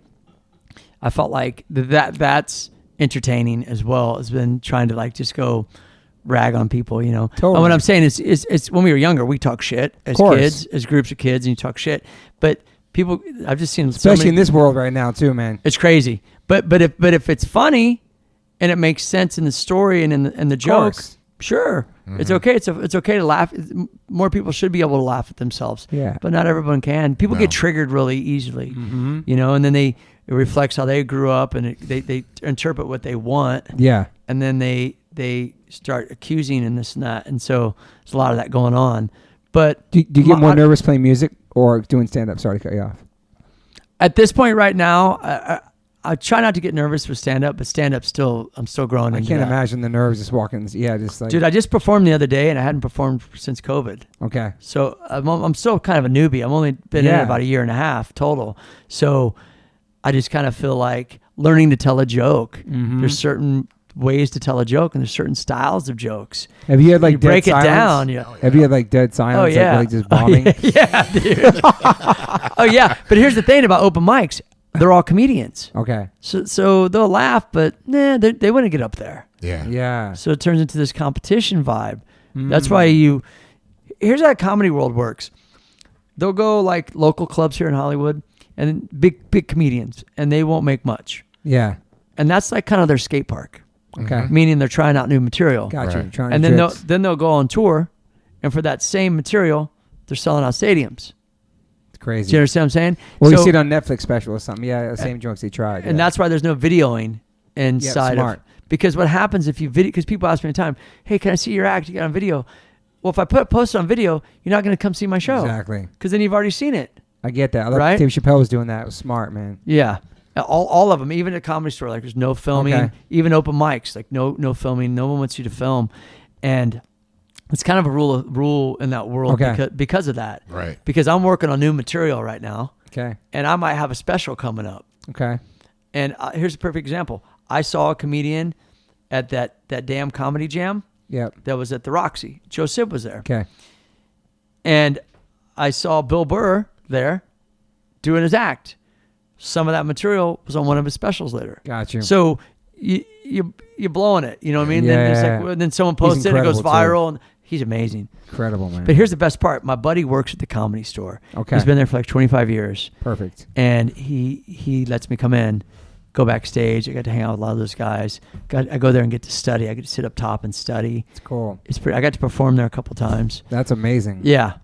that's entertaining as well as been trying to like just go rag on people, Totally. And what I'm saying is when we were younger, we talk shit as course. kids, as groups of kids, and you talk shit. But people, I've just seen Especially in this world right now too, man. it's crazy. But if it's funny and it makes sense in the story and in the joke, course. sure, it's okay. It's okay to laugh. More people should be able to laugh at themselves. Yeah. But not everyone can. People No. get triggered really easily, and then It reflects how they grew up, and they interpret what they want. Yeah. And then they start accusing and this and that. And so there's a lot of that going on. But do you get more nervous playing music or doing stand-up? Sorry to cut you off. At this point right now, I try not to get nervous with stand-up, but stand-up I'm still growing into I can't that. imagine the nerves just walking. Yeah, just like... Dude, I just performed the other day, and I hadn't performed since COVID. Okay. So I'm still kind of a newbie. I've only been in it about a year and a half total. So I just kind of feel like learning to tell a joke. Mm-hmm. There's certain ways to tell a joke, and there's certain styles of jokes. Have you had like dead break silence? It down? Yeah. Have you had like dead silence? Oh yeah. Like just bombing? Yeah, dude. Oh yeah. But here's the thing about open mics: they're all comedians. Okay. So they'll laugh, but they wouldn't get up there. Yeah. Yeah. So it turns into this competition vibe. That's why here's how comedy world works. They'll go like local clubs here in Hollywood and big comedians, and they won't make much. Yeah. And that's like kind of their skate park. Okay. Meaning they're trying out new material. Gotcha. Right. Trying And tricks. then they'll go on tour, and for that same material, they're selling out stadiums. It's crazy. Do you understand what I'm saying? Well, you see it on Netflix special or something. Yeah, the same jokes they tried. And that's why there's no videoing inside smart. of. Because what happens if you video? Because people ask me all the time, "Hey, can I see your act? You got on video?" Well, if I post it on video, you're not going to come see my show. Exactly. Because then you've already seen it. I get that. I love Right? Dave Chappelle was doing that. It was smart, man. Yeah. All of them, even at Comedy Store, like there's no filming, Okay. even open mics, like no filming. No one wants you to film, and it's kind of a rule in that world because of that. Right. Because I'm working on new material right now, Okay. and I might have a special coming up. Okay. And here's a perfect example. I saw a comedian at that damn comedy jam Yep. that was at the Roxy. Joe Sib was there, Okay. and I saw Bill Burr there doing his act. Some of that material was on one of his specials later. Got you. So you're blowing it. You know what I mean? Yeah. Then, it's like, well, then someone posts it, it goes incredible, viral, and he's amazing. Incredible, man. But here's the best part. My buddy works at the Comedy Store. Okay. He's been there for like 25 years. Perfect. And he lets me come in, go backstage. I got to hang out with a lot of those guys. I go there and get to study. I get to sit up top and study. It's cool. I got to perform there a couple times. That's amazing. Yeah.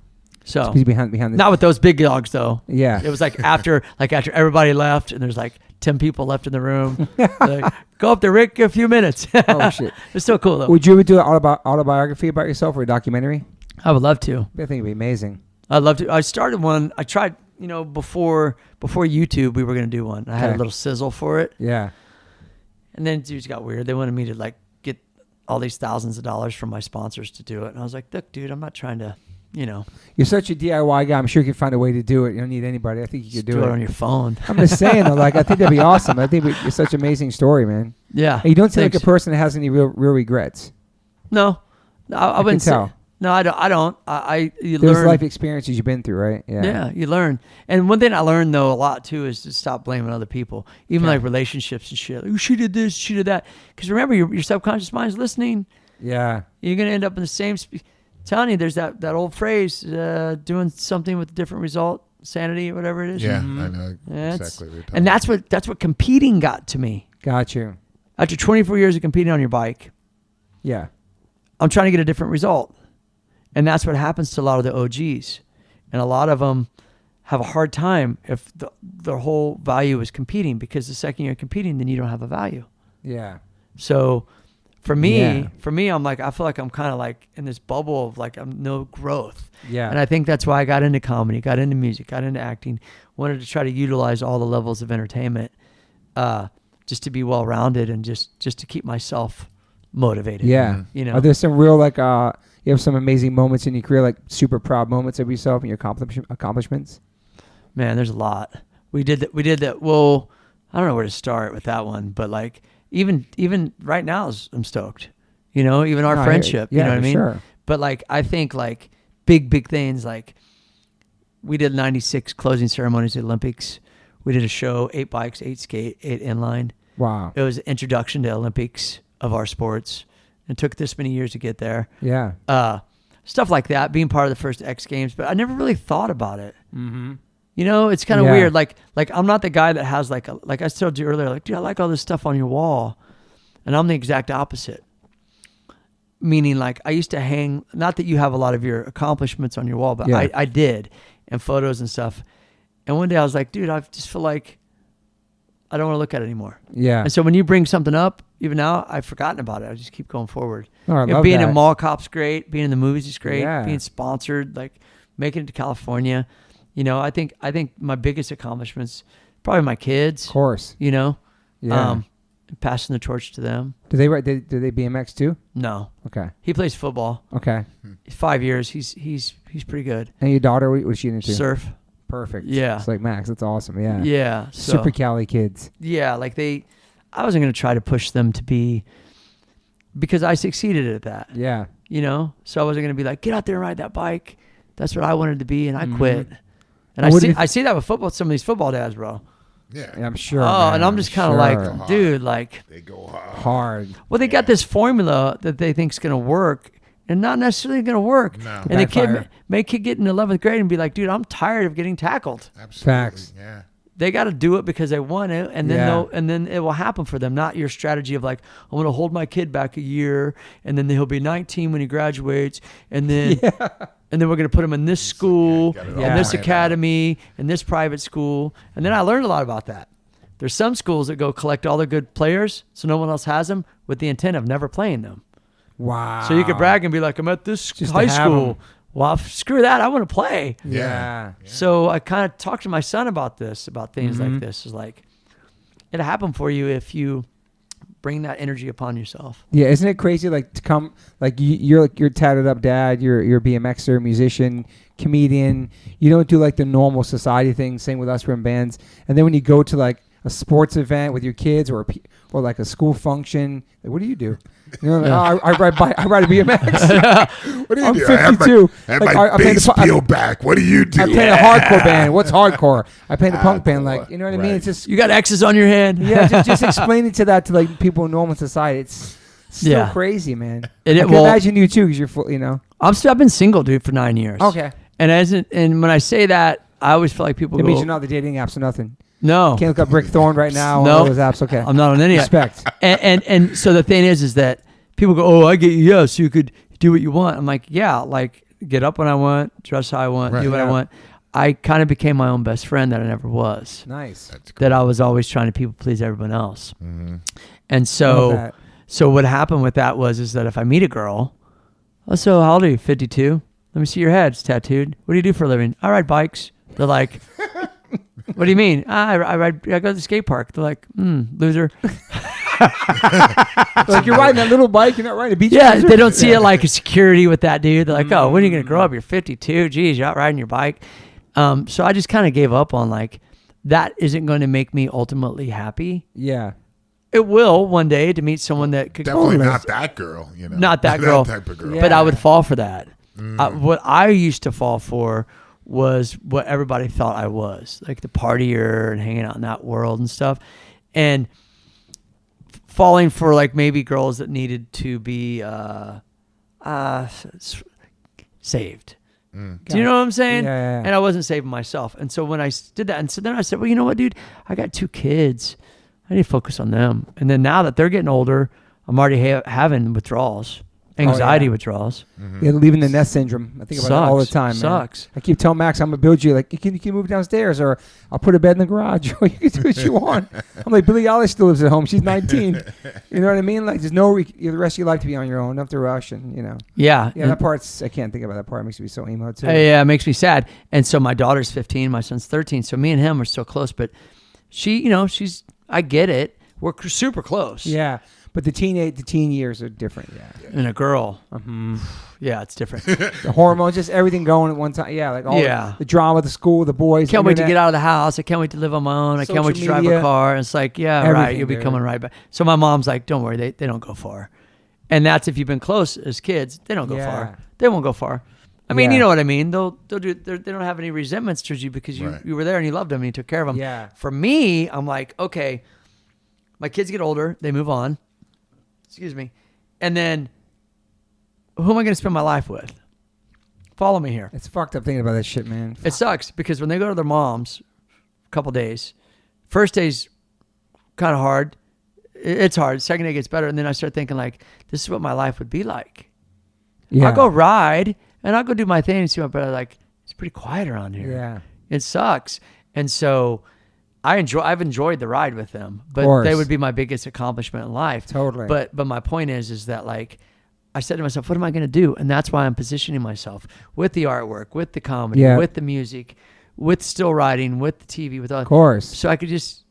So He's behind the not with those big dogs though. Yeah. It was like after everybody left and there's like 10 people left in the room. Like, go up there, Rick, a few minutes. Oh shit. It's still cool though. Would you ever do an autobiography about yourself or a documentary? I would love to. I think it'd be amazing. I'd love to. I started one. I tried, before YouTube, we were going to do one. I had a little sizzle for it. Yeah. And then dudes got weird. They wanted me to like get all these thousands of dollars from my sponsors to do it. And I was like, look, dude, I'm not trying to, You're such a DIY guy. I'm sure you can find a way to do it. You don't need anybody. I think you could do it it on your phone. I'm just saying, though, like, I think that'd be awesome. I think it's such an amazing story, man. Yeah. And you don't seem like Thanks. a person that has any real regrets. No, I wouldn't can tell. say. No, I don't. You There's learn. life experiences you've been through, right? Yeah, you learn. And one thing I learned though a lot too is to stop blaming other people, even like relationships and shit. Like, oh, she did this, she did that. Because remember, your subconscious mind's listening. Yeah. You're gonna end up in the same. Telling you, there's that old phrase, doing something with a different result, sanity or whatever it is. Yeah, I know exactly what you're talking And that's what competing got to me. Got you. After 24 years of competing on your bike, Yeah. I'm trying to get a different result. And that's what happens to a lot of the OGs. And a lot of them have a hard time if their whole value is competing, because the second you're competing, then you don't have a value. Yeah. So for me, I'm like, I feel like I'm kind of like in this bubble of like, I'm no growth. Yeah. And I think that's why I got into comedy, got into music, got into acting, wanted to try to utilize all the levels of entertainment, just to be well-rounded and just to keep myself motivated. Yeah. Are there some real you have some amazing moments in your career, like super proud moments of yourself and your accomplishments? Man, there's a lot. We did that. Well, I don't know where to start with that one, but like even right now, I'm stoked. Even our friendship. You know what I mean? Sure. But like I think like big things, like we did 96 closing ceremonies at the Olympics. We did a show, 8 bikes, 8 skate, 8 inline. Wow. It was an introduction to Olympics of our sports. It took this many years to get there. Yeah. Stuff like that, being part of the first X Games, but I never really thought about it. Mm-hmm. It's kind of weird. Like I'm not the guy that has like I told you earlier, like, dude, I like all this stuff on your wall. And I'm the exact opposite. Meaning like I used to hang, not that you have a lot of your accomplishments on your wall, but I did, and photos and stuff. And one day I was like, dude, I just feel like I don't want to look at it anymore. Yeah. And so when you bring something up, even now, I've forgotten about it. I just keep going forward. Oh, I love being that. in mall cop's great. Being in the movies is great. Yeah. Being sponsored, like making it to California. You know, I think my biggest accomplishments, probably my kids. Of course. You know, Yeah. passing the torch to them. Do they BMX too? No, Okay. he plays football. Okay. 5 years. He's pretty good. And your daughter, what is she into? Surf. Perfect. Yeah. It's like Max. That's awesome. Yeah. Yeah. So, Super Cali kids. yeah, like I wasn't going to try to push them to be, because I succeeded at that. Yeah. You know, so I wasn't going to be like, get out there and ride that bike. That's what I wanted to be, and I quit. And I see that with football. Some of these football dads, bro. Yeah. I'm sure. Oh, man. and I'm just kind of like, dude, like, They go hard. hard. well, they got this formula that they think's going to work, and not necessarily going to work. No. And the Backfire. kid may get in 11th grade and be like, dude, I'm tired of getting tackled. Absolutely. Facts. Yeah. They got to do it because they want it, and then Yeah. and then it will happen for them. Not your strategy of like, I'm going to hold my kid back a year, and then he'll be 19 when he graduates, and then and then we're going to put him in this school, got it and all this planned academy, and this private school. And then I learned a lot about that. There's some schools that go collect all the good players, so no one else has them, with the intent of never playing them. Wow. So you could brag and be like, I'm at this Just to high have school. 'em. Well, screw that. I want to play. Yeah. So I kind of talked to my son about this, about things Mm-hmm. like this. Is like, it'll happen for you if you bring that energy upon yourself. Yeah, isn't it crazy? Like to come, like you're tatted up dad. You're a BMXer, musician, comedian. You don't do like the normal society thing. Same with us, we're in bands. And then when you go to like a sports event with your kids or like a school function, like, what do you do? You know, I ride a BMX. What do you I'm do? 52. I have Like, my I play bass the- peel back. What do you do? I play a hardcore band. What's hardcore? I play the punk band. Hardcore. Like, you know what I mean? Right. It's just You got X's on your hand. yeah, just explaining to that to like people in normal society. It's still Yeah. crazy, man. And I it can will- imagine you too, because you're full. You know. I've been single, dude, for 9 years. Okay. And when I say that, I always feel like people It go, means you're not the dating apps or nothing. no, Can't look up Rick Thorne right now. No. All those apps. Okay. I'm not on any. Respect. And so the thing is that people go, oh, I get you. Yeah, so you could do what you want. I'm like, yeah, like get up when I want, dress how I want, Right. do what I Yeah. want. I kind of became my own best friend that I never was. Nice. That's cool. That I was always trying to people please everyone else. Mhm. And Love so, that. so what happened with that is that if I meet a girl, oh, so how old are you? 52. Let me see your head. It's tattooed. What do you do for a living? I ride bikes. They're like, what do you mean? I go to the skate park. They're like, loser. Like you're riding that little bike. You're not riding a beach. Yeah, cruiser? they don't see it like a security with that dude. They're like, oh, when are you going to grow up? You're 52. Geez, you're out riding your bike. So I just kind of gave up on like, that isn't going to make me ultimately happy. Yeah. It will one day to meet someone that could Definitely Totally. not that girl. You know, Not that girl. type of girl. Yeah. But I would fall for that. What I used to fall for was what everybody thought I was, like the partier and hanging out in that world and stuff. And falling for like maybe girls that needed to be saved. Do you know what I'm saying? Yeah. And I wasn't saving myself. And so when I did that, and so then I said, well, you know what, dude? I got 2 kids. I need to focus on them. And then now that they're getting older, I'm already having withdrawals, anxiety withdrawals. Yeah, leaving the nest syndrome. I think about it all the time. Man. Sucks. I keep telling Max I'm gonna build you. Like, you can move downstairs, or I'll put a bed in the garage, or you can do what you want. I'm like, Billie Eilish still lives at home. She's 19. You know what I mean? Like, there's no you have the rest of your life to be on your own. You don't have to rush, and you know. Yeah. Yeah, that part's I can't think about that part. It makes me so emo too. Yeah, it makes me sad. And so my daughter's 15, my son's 13. So me and him are still close, but she, you know, I get it. We're super close. Yeah, but the teen years are different. Yeah, And a girl, yeah, it's different. the hormones, just everything going at one time. Yeah, like all the drama, the school, the boys. Can't wait to internet. get out of the house. I can't wait to live on my own. I can't wait to Social drive a media. car. And it's like, yeah, right. Everything, You'll be dude. coming right back. So my mom's like, don't worry. They don't go far. And that's if you've been close as kids. They don't go Yeah. far. They won't go far. I mean, Yeah. you know what I mean? They don't have any resentments towards you because Right. you were there and you loved them and you took care of them. Yeah. For me, I'm like, okay, my kids get older. They move on. Excuse me. And then who am I going to spend my life with? Follow me here. It's fucked up thinking about that shit, man. It sucks because when they go to their mom's a couple days, first day's kind of hard. It's hard. Second day gets better. And then I start thinking like, this is what my life would be like. Yeah. I'll go ride and I'll go do my thing and see my brother. Like, it's pretty quiet around here. Yeah. It sucks. And so I've enjoyed the ride with them, but they would be my biggest accomplishment in life. Totally. But my point is that like, I said to myself, what am I going to do? And that's why I'm positioning myself with the artwork, with the comedy, with the music, with still riding, with the TV, with all. Of course. So I could just,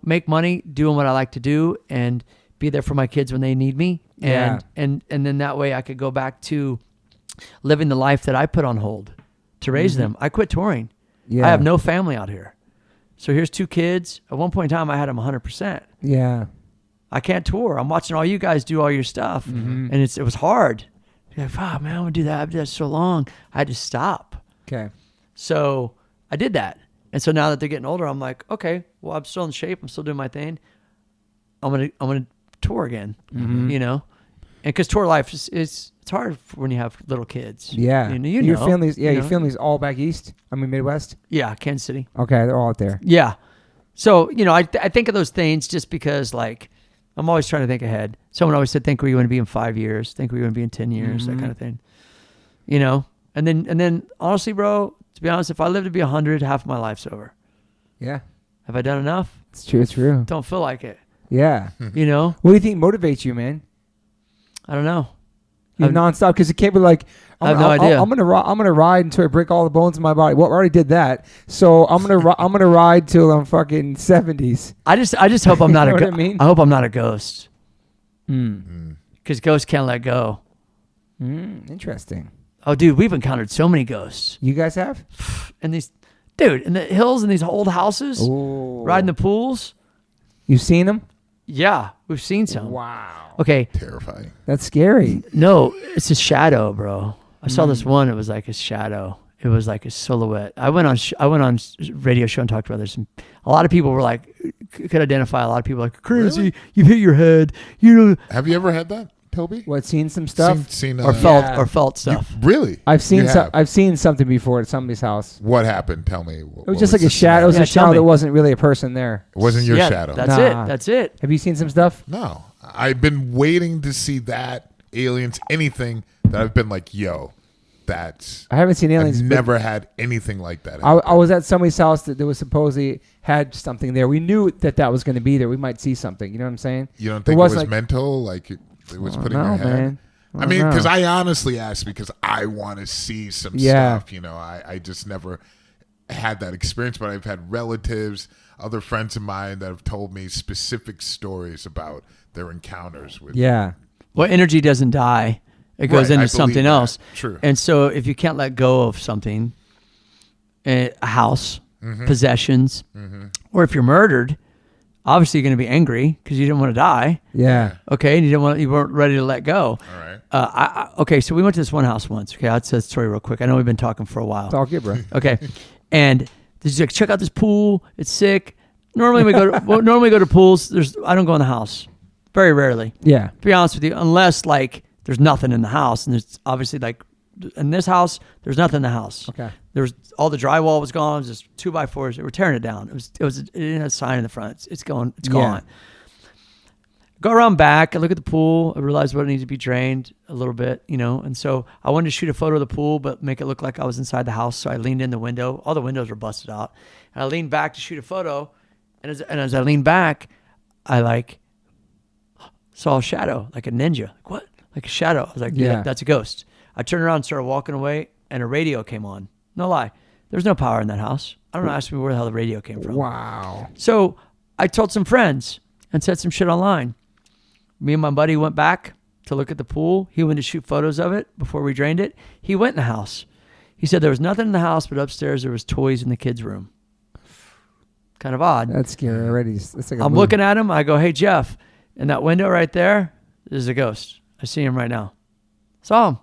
make money doing what I like to do and be there for my kids when they need me. And then that way I could go back to living the life that I put on hold to raise them. I quit touring. Yeah. I have no family out here. So here's 2 kids. At one point in time, I had them 100%. Yeah. I can't tour. I'm watching all you guys do all your stuff. And it was hard. You're like, wow, man, I want to do that. I've done that so long. I had to stop. Okay. So I did that. And so now that they're getting older, I'm like, okay, well, I'm still in shape. I'm still doing my thing. I'm gonna tour again, And because tour life it's hard when you have little kids. Yeah. Your family's all back east? I mean, Midwest? Yeah, Kansas City. Okay, they're all out there. Yeah. So, I think of those things just because, like, I'm always trying to think ahead. Someone always said, think where you want to be in 5 years. Think where you want to be in 10 years, that kind of thing. And then honestly, bro, to be honest, if I live to be 100, half my life's over. Yeah. Have I done enough? It's true. Don't feel like it. Yeah. What do you think motivates you, man? I don't know. You nonstop, because it can't be like, I have no idea. I'm gonna ride until I break all the bones in my body. Well, I already did that, so I'm gonna ride till I'm fucking 70s. I just hope I'm not You know what I mean? I hope I'm not a ghost. Because ghosts can't let go. Interesting. Oh, dude, we've encountered so many ghosts. You guys have? And in the hills and these old houses, riding the pools. You've seen them? Yeah, we've seen some. Wow. Okay. Terrifying. That's scary. No, it's a shadow, bro. I saw this one. It was like a shadow. It was like a silhouette. I went on radio show and talked about this. And a lot of people were like, could identify. A lot of people were like, crazy. Really? You've hit your head. Have you ever had that, Toby? What? Seen some stuff? Seen or felt stuff. Really? I've seen something before at somebody's house. What happened? Tell me. It was just like a shadow. It was a shadow that wasn't really a person there. It wasn't your shadow. That's it. Have you seen some stuff? No. I've been waiting to see that, aliens, anything that I've been like, yo, that's... I haven't seen aliens. I've never had anything like that. I was at somebody's house that was supposedly had something there. We knew that was going to be there. We might see something. You know what I'm saying? You don't think it was like, mental? Like it was put in your head? Man. I mean, because I honestly asked because I want to see some stuff. I just never had that experience, but I've had relatives, other friends of mine that have told me specific stories about their encounters with. Yeah. Well, energy doesn't die. It goes into something else. True. And so if you can't let go of something, a house, possessions, or if you're murdered, obviously you're going to be angry because you didn't want to die. Yeah. Okay. And you weren't ready to let go. All right. Okay. So we went to this one house once. Okay. I'll tell the story real quick. I know we've been talking for a while. It's all good, bro. Okay. And she's like, check out this pool. It's sick. Normally we go to pools. I don't go in the house. Very rarely. Yeah. To be honest with you, unless like there's nothing in the house, and there's obviously like in this house, there's nothing in the house. Okay. There was all the drywall was gone. It was just 2x4s. They were tearing it down. It didn't have a sign in the front. It's gone. Go around back. I look at the pool. I realized what needs to be drained a little bit, and so I wanted to shoot a photo of the pool, but make it look like I was inside the house. So I leaned in the window. All the windows were busted out, and I leaned back to shoot a photo. And as I leaned back, I like saw a shadow, like a ninja. Like what? Like a shadow. I was like, yeah, that's a ghost. I turned around and started walking away, and a radio came on. No lie. There's no power in that house. I don't know. Ask me where the hell the radio came from. Wow. So I told some friends and said some shit online. Me and my buddy went back to look at the pool. He went to shoot photos of it before we drained it. He went in the house. He said there was nothing in the house, but upstairs there was toys in the kids' room. Kind of odd. That's scary already. That's like I'm looking at him. I go, hey, Jeff, in that window right there, there's a ghost. I see him right now. Saw him.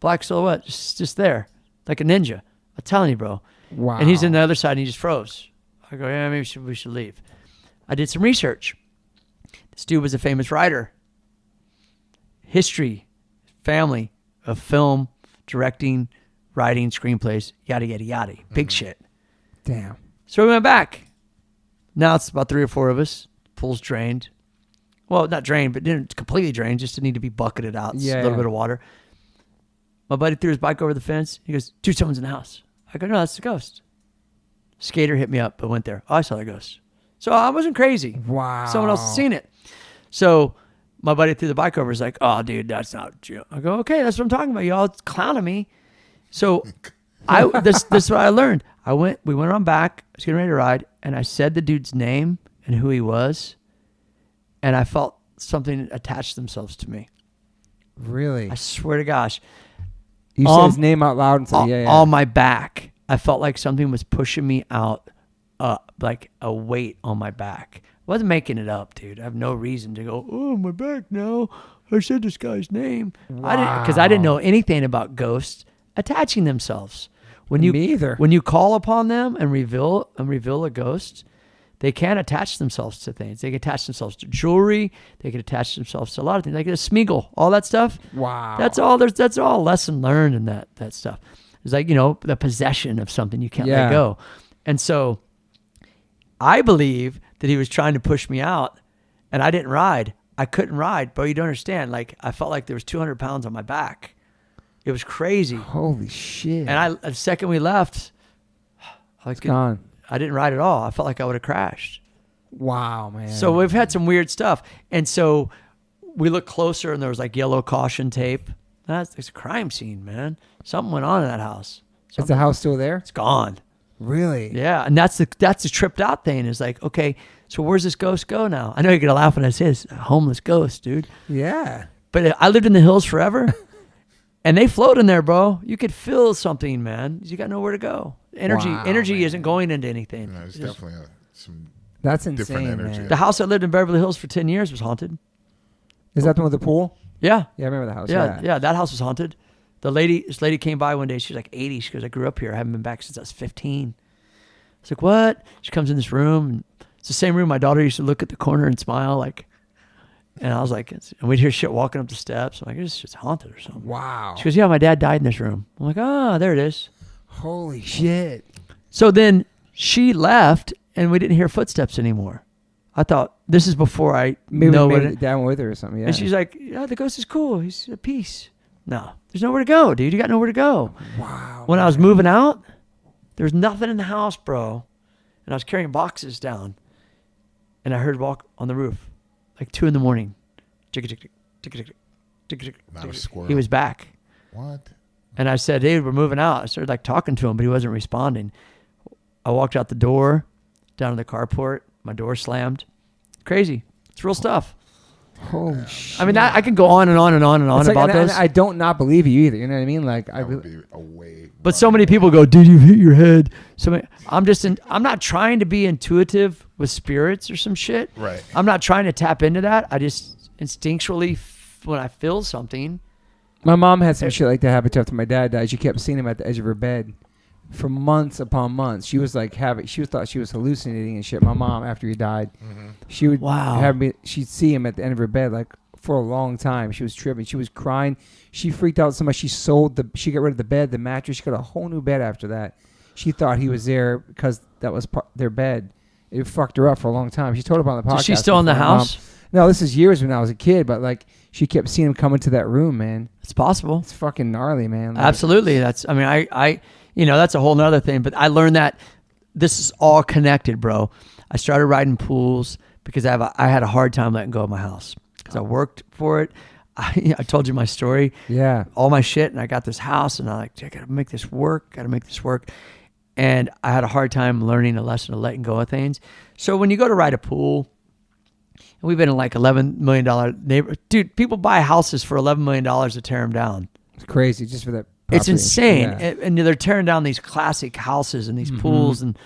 Black silhouette, just there, like a ninja. I'm telling you, bro. Wow. And he's on the other side, and he just froze. I go, yeah, maybe we should leave. I did some research. This dude was a famous writer. History, family of film, directing, writing, screenplays, yada, yada, yada. Big shit. Damn. So we went back. Now it's about 3 or 4 of us. Pool's drained. Well, not drained, but didn't completely drained, just to need to be bucketed out. It's a little bit of water. My buddy threw his bike over the fence. He goes, dude, someone's in the house. I go, no, that's the ghost. Skater hit me up, but went there. Oh, I saw the ghost. So I wasn't crazy. Wow. Someone else has seen it. So my buddy threw the bike over. Is like, oh, dude, that's not true. I go, okay, that's what I'm talking about. Y'all clowning me. So this is what I learned. We went on back. I was getting ready to ride, and I said the dude's name and who he was, and I felt something attach themselves to me. Really? I swear to gosh. You said his name out loud and said, on my back. I felt like something was pushing me out, like a weight on my back. I wasn't making it up, dude. I have no reason to go, oh, my back now. I said this guy's name. Wow. Because I didn't know anything about ghosts attaching themselves. Me either. When you call upon them and reveal a ghost, they can attach themselves to things. They can attach themselves to jewelry. They can attach themselves to a lot of things. Like a Smeagol, all that stuff. Wow. That's all. That's all lesson learned in that stuff. It's like, the possession of something you can't let go. And so I believe that he was trying to push me out, and I didn't ride. I couldn't ride, but you don't understand. Like, I felt like there was 200 pounds on my back. It was crazy. Holy shit. And the second we left, It's gone. I didn't ride at all. I felt like I would have crashed. Wow, man. So we've had some weird stuff. And so we looked closer, and there was like yellow caution tape. It's a crime scene, man. Something went on in that house. Is the house still there? It's gone. Really? Yeah, and that's the tripped out thing. Is like, okay, so where's this ghost go now? I know you're gonna laugh when I say it's a homeless ghost, dude. Yeah. But I lived in the hills forever, and they float in there, bro. You could feel something, man. You got nowhere to go. Energy isn't going into anything. There's definitely some That's different insane, energy. man. The house I lived in Beverly Hills for 10 years was haunted. Is that the one with the pool? Yeah. Yeah, I remember the house. Yeah, that house was haunted. This lady came by one day. She was like 80. She goes, I grew up here. I haven't been back since I was 15. I was like, what? She comes in this room. And it's the same room my daughter used to look at the corner and smile. And I was like, and we'd hear shit walking up the steps. I'm like, it's just haunted or something. Wow. She goes, yeah, my dad died in this room. I'm like, there it is. Holy shit. So then she left, and we didn't hear footsteps anymore. I thought, this is before I Maybe know made what it down with her or something. Yeah. And she's like, yeah, the ghost is cool. He's at peace. No, there's nowhere to go, dude. You got nowhere to go. Wow. When I was moving out, there was nothing in the house, bro. And I was carrying boxes down, and I heard walk on the roof, like 2 a.m. Not a squirrel. He was back. What? And I said, hey, we're moving out. I started like talking to him, but he wasn't responding. I walked out the door, down to the carport. My door slammed. Crazy. It's real stuff. Holy shit. I mean, I can go on and on and on and on about those. And I don't not believe you either. You know what I mean? Like, That would be a way. But so many people go, dude, you hit your head. I'm not trying to be intuitive with spirits or some shit. Right. I'm not trying to tap into that. I just instinctually, when I feel something. My mom had some shit like that happen to her after my dad died. She kept seeing him at the edge of her bed for months upon months. She was like thought she was hallucinating and shit. My mom, after he died, she would she'd see him at the end of her bed like for a long time. She was tripping. She was crying. She freaked out so much. She got rid of the bed, the mattress. She got a whole new bed after that. She thought he was there because that was their bed. It fucked her up for a long time. She told about the podcast. Is she still in the house? No, this is years when I was a kid, but like she kept seeing him come into that room, man. It's possible. It's fucking gnarly, man. Like, absolutely. That's a whole nother thing, but I learned that this is all connected, bro. I started riding pools because I had a hard time letting go of my house because I worked for it. I told you my story. Yeah. All my shit, and I got this house, and I got to make this work. And I had a hard time learning a lesson of letting go of things. So when you go to ride a pool, and we've been in like $11 million neighborhood. Dude, people buy houses for $11 million to tear them down. It's crazy just for that property. It's insane. Yeah. And they're tearing down these classic houses and these pools. And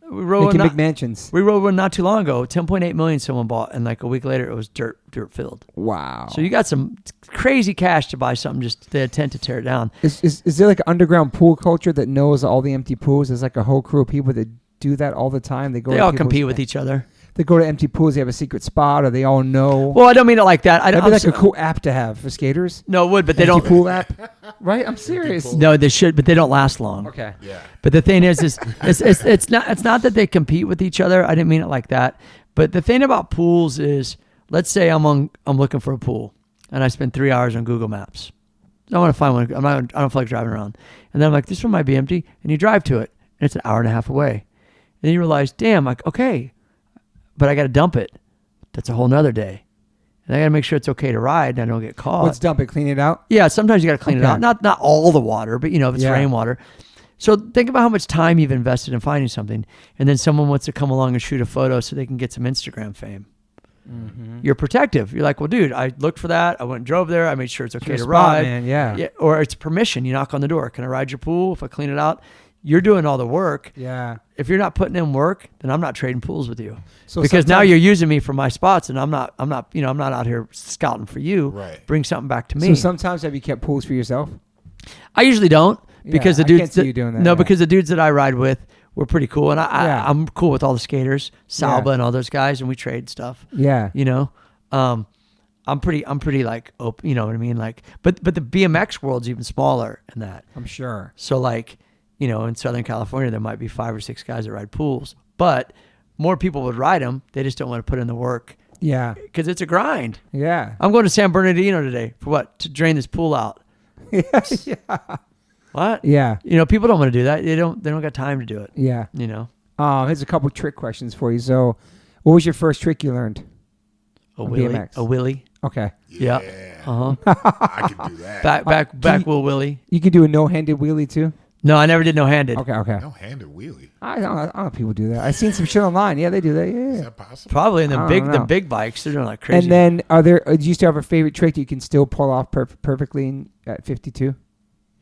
we rode making big mansions. We rode one not too long ago. 10.8 million someone bought, and like a week later it was dirt filled. Wow. So you got some crazy cash to buy something just the intent to tear it down. Is there like an underground pool culture that knows all the empty pools? There's like a whole crew of people that do that all the time. They all compete with each other. They go to empty pools. They have a secret spot, or they all know. Well, I don't mean it like that. That'd be like a cool app to have for skaters. No, it would, but they empty don't. Pool app, right? I'm serious. No, they should, but they don't last long. Okay. Yeah. But the thing is it's not that they compete with each other. I didn't mean it like that. But the thing about pools is, let's say I'm looking for a pool, and I spend 3 hours on Google Maps. I want to find one. I don't feel like driving around, and then I'm like, this one might be empty, and you drive to it, and it's an hour and a half away, and then you realize, damn, like okay. but I got to dump it. That's a whole nother day. And I got to make sure it's okay to ride and I don't get caught. Let's dump it, clean it out. Yeah, sometimes you got to clean it out. Not all the water, but if it's rainwater. So think about how much time you've invested in finding something, and then someone wants to come along and shoot a photo so they can get some Instagram fame. Mm-hmm. You're protective. You're like, well, dude, I looked for that. I went and drove there. I made sure it's okay to ride. Man, yeah. Or it's permission. You knock on the door. Can I ride your pool? If I clean it out, you're doing all the work. Yeah. If you're not putting in work, then I'm not trading pools with you. So because now you're using me for my spots, and I'm not out here scouting for you. Right. Bring something back to me. So sometimes have you kept pools for yourself? I usually don't. Because the dudes I can't see you doing that. No, because the dudes that I ride with were pretty cool, and I'm cool with all the skaters, Salba and all those guys, and we trade stuff. Yeah, I'm pretty like open. You know what I mean? Like, but the BMX world's even smaller than that. I'm sure. So like, in Southern California there might be 5 or 6 guys that ride pools, but more people would ride them. They just don't want to put in the work. Yeah, because it's a grind. Yeah, I'm going to San Bernardino today for what? To drain this pool out. yeah. What? Yeah. People don't want to do that. They don't got time to do it. Yeah. Here's a couple trick questions for you. So, what was your first trick you learned? A wheelie. BMX? A wheelie. Yeah. Okay. I can do that. Back wheel wheelie. You can do a no-handed wheelie too? No, I never did no-handed. Okay. No-handed wheelie. I don't know if people do that. I've seen some shit online. Yeah, they do that. Yeah. Is that possible? Probably in the big bikes. They're doing like crazy. And then do you still have a favorite trick that you can still pull off perfectly at 52?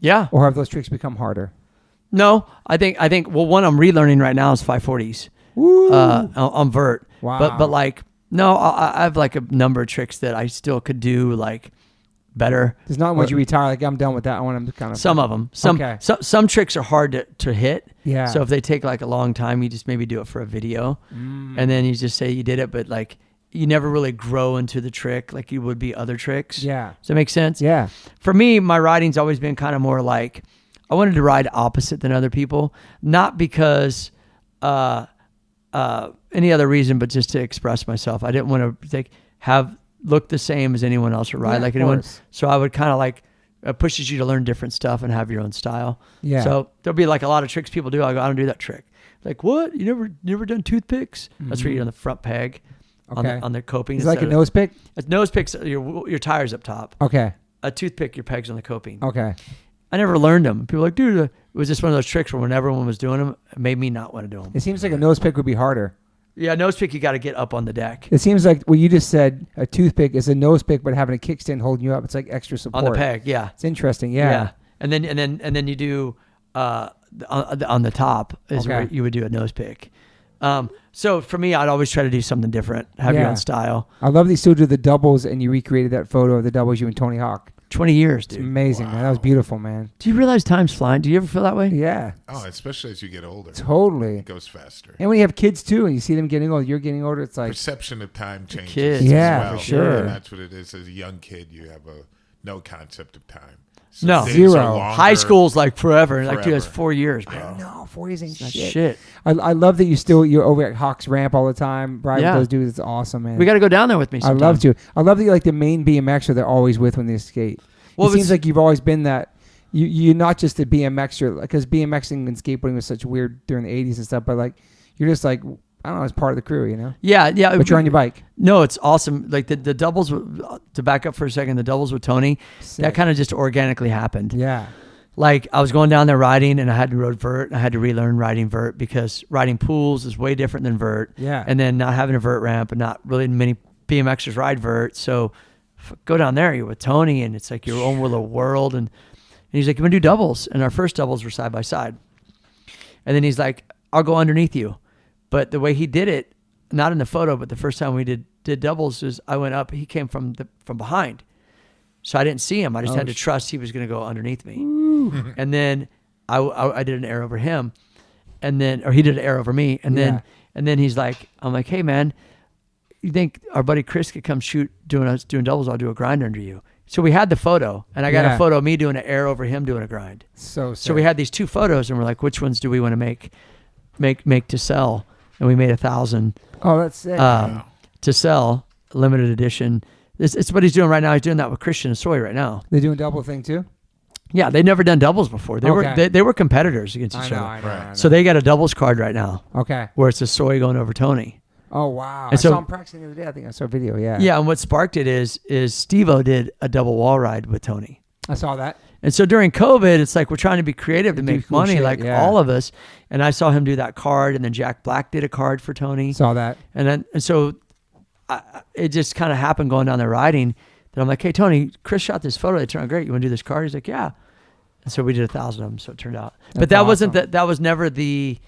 Yeah. Or have those tricks become harder? No, I think one I'm relearning right now is 540s. Woo. On vert. Wow. But like, no, I have like a number of tricks that I still could do like better. There's not once you retire, like I'm done with that. I want them to kind of. Some of them. Some tricks are hard to hit. Yeah. So if they take like a long time, you just maybe do it for a video, and then you just say you did it, but like you never really grow into the trick like you would be other tricks. Yeah. Does that make sense? Yeah. For me, my riding's always been kind of more like I wanted to ride opposite than other people, not because any other reason, but just to express myself. I didn't want to look the same as anyone else or ride like anyone. Course. So I would kind of like pushes you to learn different stuff and have your own style. Yeah. So there'll be like a lot of tricks people do. I go, I don't do that trick. Like, what? You never done toothpicks? Mm-hmm. That's where you're on the front peg. Okay. On the coping. Is it like a nose pick? A nose pick's your tires up top. Okay. A toothpick, your pegs on the coping. Okay. I never learned them. People are like, dude, it was just one of those tricks where when everyone was doing them, it made me not want to do them. It seems like a nose pick would be harder. Yeah, nose pick, you got to get up on the deck. It seems like what you just said, a toothpick is a nose pick, but having a kickstand holding you up, it's like extra support. On the peg, yeah. It's interesting, yeah. And then you do on the top is where you would do a nose pick. So for me, I'd always try to do something different, have your own style. I love that you still do the doubles, and you recreated that photo of the doubles you and Tony Hawk. 20 years, dude. It's amazing, man. That was beautiful, man. Do you realize time's flying? Do you ever feel that way? Yeah. Oh, especially as you get older. Totally. It goes faster. And when you have kids, too, and you see them getting older, you're getting older, it's like... Perception of time changes. Kids. Yeah, for sure. And that's what it is. As a young kid, you have no concept of time. So no. Zero. High school's like forever. Like, dude, that's 4 years, bro. I know. 4 years ain't that's shit. shit. I love that you're over at Hawks Ramp all the time. Riding with those dudes. It's awesome, man. We got to go down there with me sometime. I love to. I love that you're like the main BMXer they're always with when they skate. Well, it seems like you've always been that. You're not just a BMXer, because BMXing and skateboarding was such weird during the 80s and stuff, but like you're just like, I don't know, as part of the crew, you know? Yeah. But you're on your bike. No, it's awesome. Like the doubles, to back up for a second, the doubles with Tony, that kind of just organically happened. Yeah. Like I was going down there riding and I had to road vert. I had to relearn riding vert because riding pools is way different than vert. Yeah. And then not having a vert ramp and not really many BMXers ride vert. So go down there, you're with Tony and it's like your own little world. And he's like, you want to do doubles? And our first doubles were side by side. And then he's like, I'll go underneath you. But the way he did it, not in the photo, but the first time we did doubles is I went up, he came from behind. So I didn't see him. I just had to trust he was going to go underneath me. And then I did an air over him, or he did an air over me. And then he's like, I'm like, hey man, you think our buddy Chris could come shoot doing doubles? I'll do a grind under you. So we had the photo, and I got a photo of me doing an air over him doing a grind. So we had these two photos, and we're like, which ones do we want to make to sell? And we made 1,000. Oh, that's sick. To sell, limited edition. It's what he's doing right now. He's doing that with Christian and Soy right now. They're doing double thing too? Yeah, they'd never done doubles before. They were competitors against each other. I know. So they got a doubles card right now. Okay. Where it's a Soy going over Tony. Oh, wow. And I saw him practicing the other day. I think I saw a video, yeah. Yeah, and what sparked it is Steve-O did a double wall ride with Tony. I saw that. And so during COVID, it's like we're trying to be creative to make cool money, shit, like all of us. And I saw him do that card, and then Jack Black did a card for Tony. Saw that. And so it just kind of happened going down there riding that I'm like, hey, Tony, Chris shot this photo. They turned out great. You want to do this card? He's like, yeah. And so we did 1,000 of them, so it turned out. But that wasn't that was never the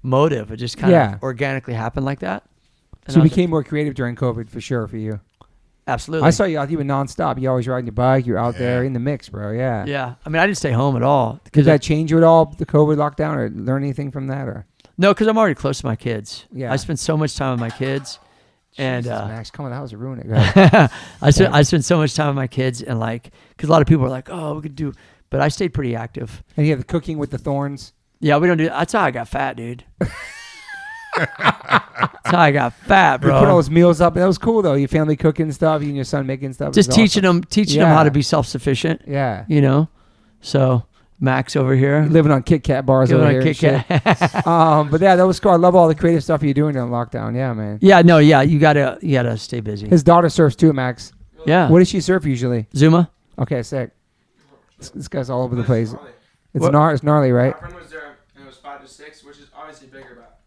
motive. It just kind of organically happened like that. And so you became more creative during COVID for sure for you. Absolutely. I saw you out even nonstop. You always riding your bike. You're out there in the mix, bro. Yeah. Yeah. I mean, I didn't stay home at all. Did that change you at all, the COVID lockdown, or learn anything from that? Or no, because I'm already close to my kids. Yeah. I spend so much time with my kids. And Jesus, Max, come on, the house to ruin it. I spent so much time with my kids, and like, because a lot of people are like, oh, we could do, but I stayed pretty active. And you have the cooking with the Thorns. Yeah, we don't do. That's how I got fat, dude. That's how I got fat, bro. You put all those meals up. That was cool though. Your family cooking and stuff. You and your son making stuff. Just teaching them how to be self-sufficient. Yeah. You know, so Max over here living on Kit Kat bars over here. Kit Kat. But yeah, that was cool. I love all the creative stuff you're doing during lockdown. Yeah, man. Yeah, no, yeah, you gotta stay busy. His daughter surfs too, Max. Yeah. What does she surf usually? Zuma. Okay, sick. This guy's all over the place. It's gnarly, right? My friend was there and it was 5 to 6, which is obviously bigger, but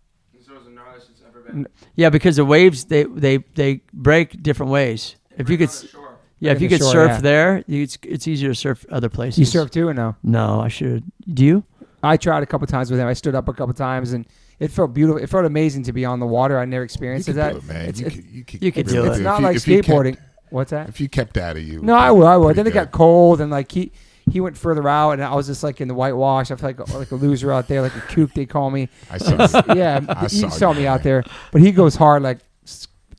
so it's the gnarliest it's ever been. Yeah, because the waves they break different ways. If you could. Yeah, if you could surf there, it's easier to surf other places. You surf too or no? No, I should. Do you? I tried a couple times with him. I stood up a couple times and it felt beautiful. It felt amazing to be on the water. I never experienced that. Do it, man. You could do it. It's not like skateboarding. What's that? If you kept out of you. No, I would. Then it got cold and like he went further out and I was just like in the whitewash. I felt like a loser out there, like a kook they call me. I saw yeah, he saw me out there. But he goes hard like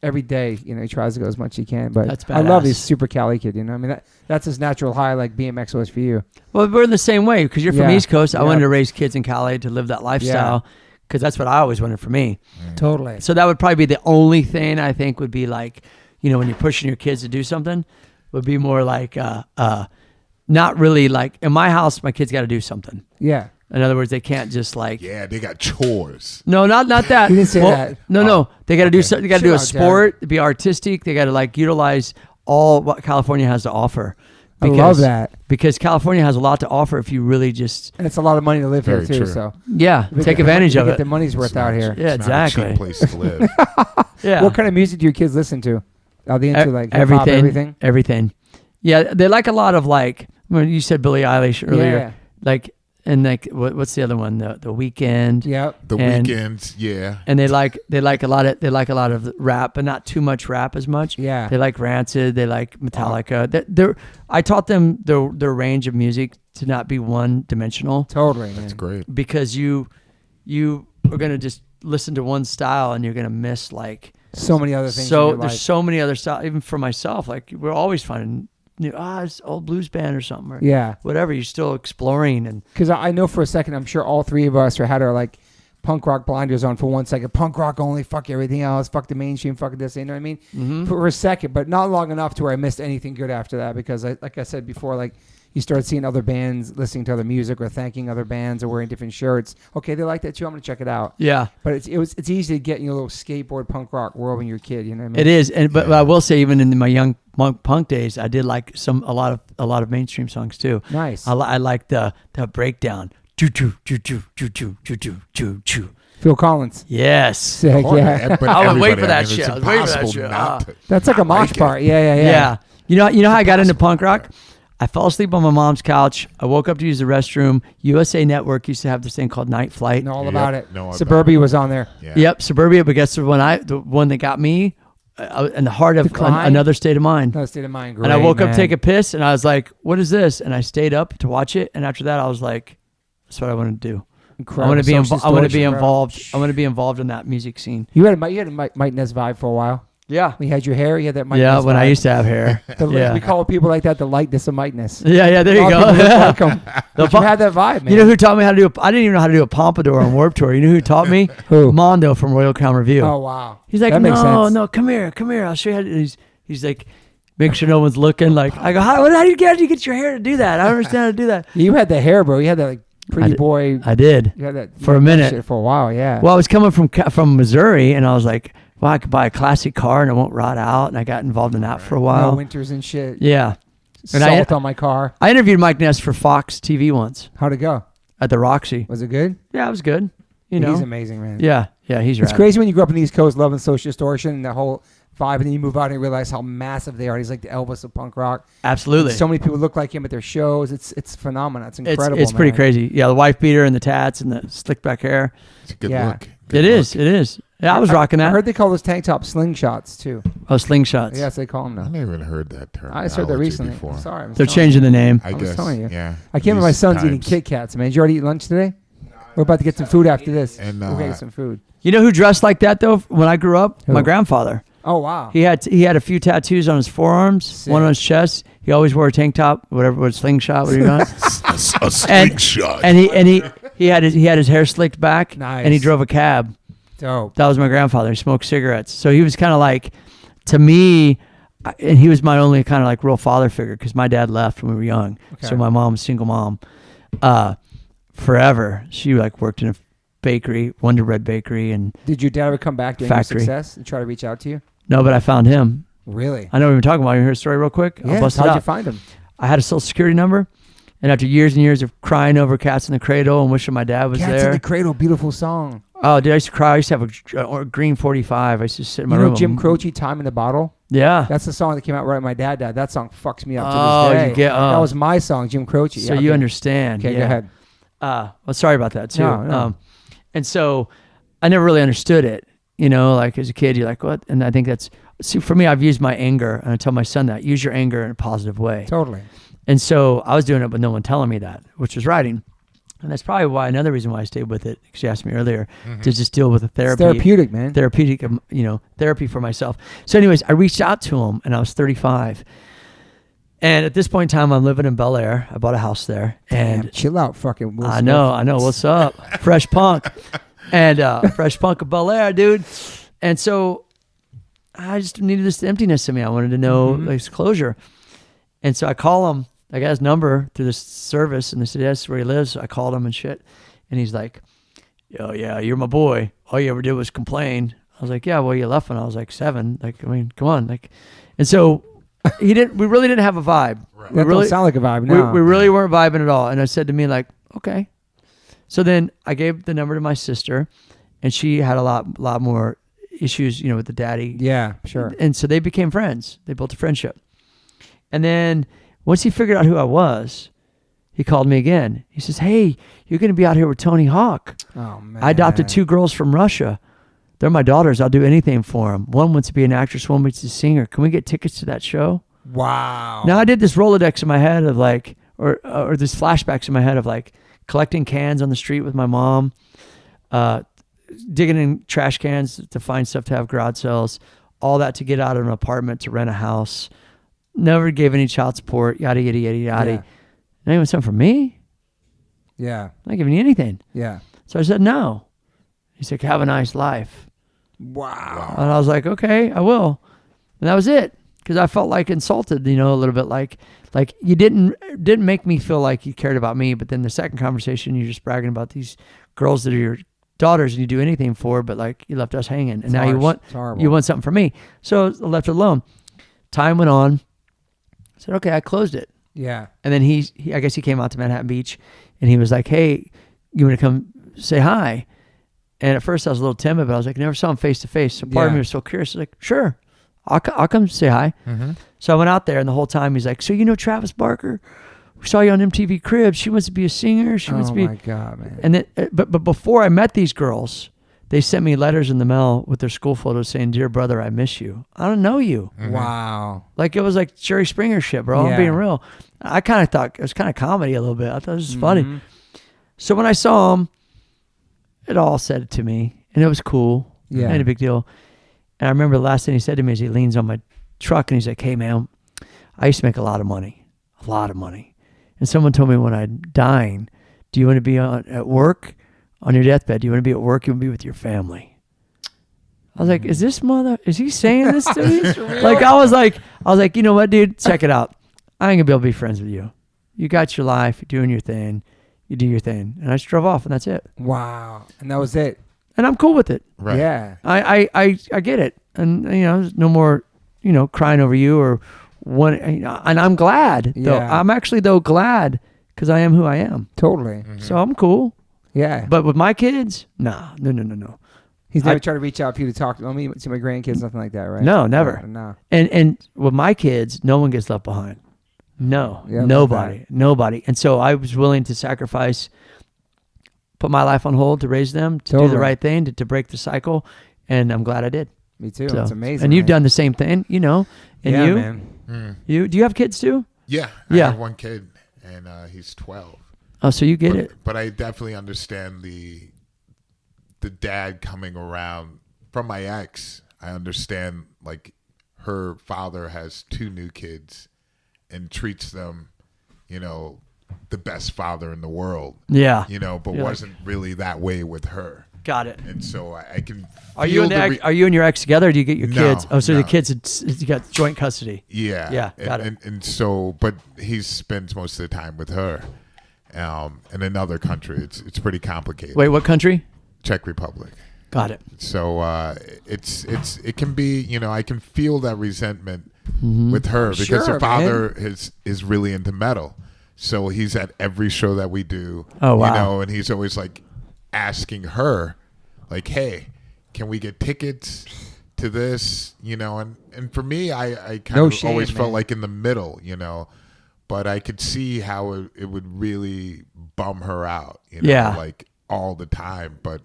every day, you know, he tries to go as much as he can. But that's badass. I love this super Cali kid, you know. I mean, that's his natural high, like BMX was for you. Well, we're in the same way because you're from East Coast. I wanted to raise kids in Cali to live that lifestyle because that's what I always wanted for me. Totally. So that would probably be the only thing I think would be like, you know, when you're pushing your kids to do something, would be more like, not really like in my house, my kids got to do something. Yeah. In other words, they can't just like. Yeah, they got chores. No, not that. You didn't say that. No. They got to do something. They got to do a sport, be artistic. They got to like utilize all what California has to offer. I love that. Because California has a lot to offer if you really just. And it's a lot of money to live here too. True. So take advantage of it. Get the money's worth out here. Yeah, exactly. Not a cheap place to live. Yeah. What kind of music do your kids listen to? Are they into like hip-hop, everything? Everything. Yeah, they like a lot of like. When you said Billie Eilish earlier, like. And like, what's the other one? The Weeknd. Yeah. The Weeknd. Yeah. And they like a lot of rap, but not too much rap as much. Yeah. They like Rancid. They like Metallica. I taught them their range of music to not be one dimensional. Totally. That's great. Because you are gonna just listen to one style and you're gonna miss like so many other things. So there's so many other styles. Even for myself, like we're always finding. It's an old blues band or something. Or whatever. You're still exploring. And because I know for a second, I'm sure all three of us had our like punk rock blinders on for 1 second. Punk rock only, fuck everything else, fuck the mainstream, fuck this, you know what I mean? Mm-hmm. For a second, but not long enough to where I missed anything good after that because like I said before, like you start seeing other bands listening to other music or thanking other bands or wearing different shirts. Okay, they like that too. I'm gonna check it out. Yeah, but it's easy to get in your little skateboard punk rock world when you're a kid. You know what I mean? It is, but I will say, even in my young punk days, I did like a lot of mainstream songs too. Nice. I like the breakdown. Choo choo choo choo choo choo choo choo choo choo. Phil Collins. Yes. Sick, yeah. I would wait for that shit. I was waiting for that shit. That's like a mosh part. Yeah. You know how I got into punk rock? I fell asleep on my mom's couch. I woke up to use the restroom. USA Network used to have this thing called Night Flight. Know all about it. Suburbia was on there. Yeah. Yep, Suburbia. But guess the one that got me in the heart of Another State of Mind. Another State of Mind. Great, and I woke up to take a piss, and I was like, "What is this?" And I stayed up to watch it. And after that, I was like, "That's what I want to do. Incredible. I want to be involved. I want to be involved in that music scene." You had a Mike Ness vibe for a while. Yeah. When you had your hair, you had that Mike Ness when vibe. I used to have hair. We call people like that the lightness of Mike Ness. Yeah, there you go. Like you had that vibe, man. You know who taught me how to do I didn't even know how to do a pompadour on Warped Tour. You know who taught me? Who? Mondo from Royal Crown Review. Oh, wow. He's like, no, come here. I'll show you how to do. He's like, make sure no one's looking. Like, I go, how did you get your hair to do that? I don't understand how to do that. You had the hair, bro. You had that like pretty boy. I did. You had that for a minute. Shit for a while, yeah. Well, I was coming from Missouri, and I was like, well, I could buy a classic car and it won't rot out. And I got involved in that for a while. No winters and shit. Yeah. And Salt on my car. I interviewed Mike Ness for Fox TV once How'd it go? at the Roxy. Was it good? Yeah, it was good. You know, He's amazing, man. yeah, he's right. It's crazy when you grow up in the East Coast loving Social Distortion and the whole vibe, and then you move out and you realize how massive they are. He's like the Elvis of punk rock. Absolutely. So many people look like him at their shows. It's phenomenal. It's incredible. It's pretty man. crazy. Yeah, the wife beater and the tats and the slick back hair. It's a good Yeah. look. Good It is. Yeah, I was rocking that. I heard they call those tank tops slingshots too. Oh, slingshots. Yes, they call them I now. never even heard that term. I just heard that recently. Before. I'm sorry. I'm They're telling changing the name. I I was guess. telling you. Yeah. I can't believe my These son's eating times. Kit Kats, man. Did you already eat lunch today? We're about to get some food after this. And, We'll get some food. You know who dressed like that though? When I grew up, Who? my grandfather. Oh wow. He had a few tattoos on his forearms, Sick. one on his chest. He always wore a tank top, whatever was slingshot, what do you got? A slingshot. and he had his hair slicked back, Nice. and he drove a cab. Dope. That was my grandfather. He smoked cigarettes, so he was kind of like, to me, and he was my only kind of like real father figure because my dad left when we were young. Okay. So my mom's single mom, forever. She like worked in a bakery, Wonder Bread Bakery, and Did your dad ever come back during your Factory. success and try to reach out to you? no, but I found him. Really? I know what we're talking about. You hear a story real quick? Yeah. I'll bust it How'd you out. find him? I had a social security number, and after years and years of crying over Cats in the Cradle and wishing my dad was Cats there. in the Cradle, beautiful song. Oh, dude, I used to cry. I used to have a green 45. I used to sit in my You know room. Jim Croce, Time in the Bottle? Yeah. That's the song that came out right when my dad died. That song fucks me up Oh, to this day. you get- That oh. was my song, Jim Croce. So Yeah, you okay. understand. Okay, yeah. go ahead. Well, sorry about that too. No. And so I never really understood it. You know, like as a kid, you're like, what? And I think for me, I've used my anger, and I tell my son that, use your anger in a positive way. Totally. And so I was doing it with no one telling me that, which was writing. And that's probably another reason why I stayed with it, because you asked me earlier, to just deal with the It's therapy. therapeutic, man. Therapeutic, therapy for myself. So anyways, I reached out to him, and I was 35. And at this point in time, I'm living in Bel Air. I bought a house there. Damn, And chill out, fucking Will I Smith. know. What's up? Fresh punk. And fresh punk of Bel Air, dude. And so I just needed this emptiness in me. I wanted to know this closure. And so I call him. I got his number through this service, and they said, yes, where he lives. So I called him and shit. And he's like, oh, yeah, you're my boy. All you ever did was complain. I was like, yeah, well, you left when I was like 7. Like, I mean, come on. Like, and so we really didn't have a vibe. Right. That don't sound like a vibe now. We really weren't vibing at all. And I said to me, like, okay. So then I gave the number to my sister, and she had a lot more issues, with the daddy. Yeah, sure. And so they became friends. They built a friendship. And then once he figured out who I was, he called me again. He says, hey, you're going to be out here with Tony Hawk. Oh, man. I adopted 2 girls from Russia. They're my daughters. I'll do anything for them. One wants to be an actress, one wants to be a singer. Can we get tickets to that show? Wow. Now I did this Rolodex in my head of like, or this flashbacks in my head of like collecting cans on the street with my mom, digging in trash cans to find stuff to have garage sales, all that to get out of an apartment to rent a house. Never gave any child support, yada, yada, yada, yada. Yeah. Now you want something from me? Yeah. I'm not giving you anything. Yeah. So I said, no. He's like, have a nice life. Wow. And I was like, okay, I will. And that was it. Because I felt like insulted, a little bit like you didn't make me feel like you cared about me. But then the second conversation, you're just bragging about these girls that are your daughters and you do anything for, but like you left us hanging. And It's now harsh. It's horrible. you want something from me. So I left it alone. Time went on. I said, okay, I closed it. Yeah. And then he I guess he came out to Manhattan Beach and he was like, hey, you want to come say hi? And at first I was a little timid, but I was like, never saw him face to face. So part of Yeah. me was so curious. I was like, sure, I'll come say hi. Mm-hmm. So I went out there and the whole time he's like, so you know Travis Barker? We saw you on MTV Cribs. She wants to be a singer. She wants Oh to be. my God, man. And then, but before I met these girls, they sent me letters in the mail with their school photos saying, dear brother, I miss you. I don't know you. Mm-hmm. Wow. Like it was like Jerry Springer shit, bro. Yeah. I'm being real. I kind of thought it was kind of comedy a little bit. I thought this was funny. Mhm. So when I saw him, it all said it to me, and it was cool. Yeah. Ain't a big deal. And I remember the last thing he said to me is he leans on my truck and he's like, hey, man, I used to make a lot of money. And someone told me when I'm dying, do you want to be at work on your deathbed? Do you want to be at work? You want to be with your family? I was like, is he saying this to me? Like, I was like, you know what, dude? Check it out. I ain't gonna be able to be friends with you. You got your life. You're doing your thing. You do your thing. And I just drove off and that's it. Wow. And that was it. and I'm cool with it. Right. Yeah. I get it, and there's no more crying over you or one. And I'm glad though. Yeah. I'm actually glad because I am who I am. Totally. So I'm cool. Yeah. But with my kids, no. He's never tried to reach out for you to talk to me, to my grandkids, nothing like that, right? No, never. No. And with my kids, no one gets left behind. No, Yeah, nobody. And so I was willing to sacrifice, put my life on hold to raise them, to do the right thing, to break the cycle. And I'm glad I did. Me too. So, it's amazing. And you've man. done the same thing, And yeah, you, man. do you have kids too? Yeah. I Yeah. have one kid, and he's 12. Oh, so you get it. But I definitely understand the dad coming around from my ex. I understand, like, her father has 2 new kids and treats them, the best father in the world. Yeah. But You're wasn't really that way with her. Got it. And so I can Are you and your ex together, or do you get your No, kids? Oh, so the no. kids, you got joint custody. Yeah. Yeah, got it. And so, but he spends most of the time with her. In another country, it's pretty complicated. Wait, what country? Czech Republic. Got it. So it can be, I can feel that resentment with her because Sure, her father man. is really into metal. So he's at every show that we do. Oh, wow. And he's always like asking her, like, hey, can we get tickets to this? And for me, I kind No of shame, always man. felt like in the middle, but I could see how it would really bum her out, Yeah. like all the time. But,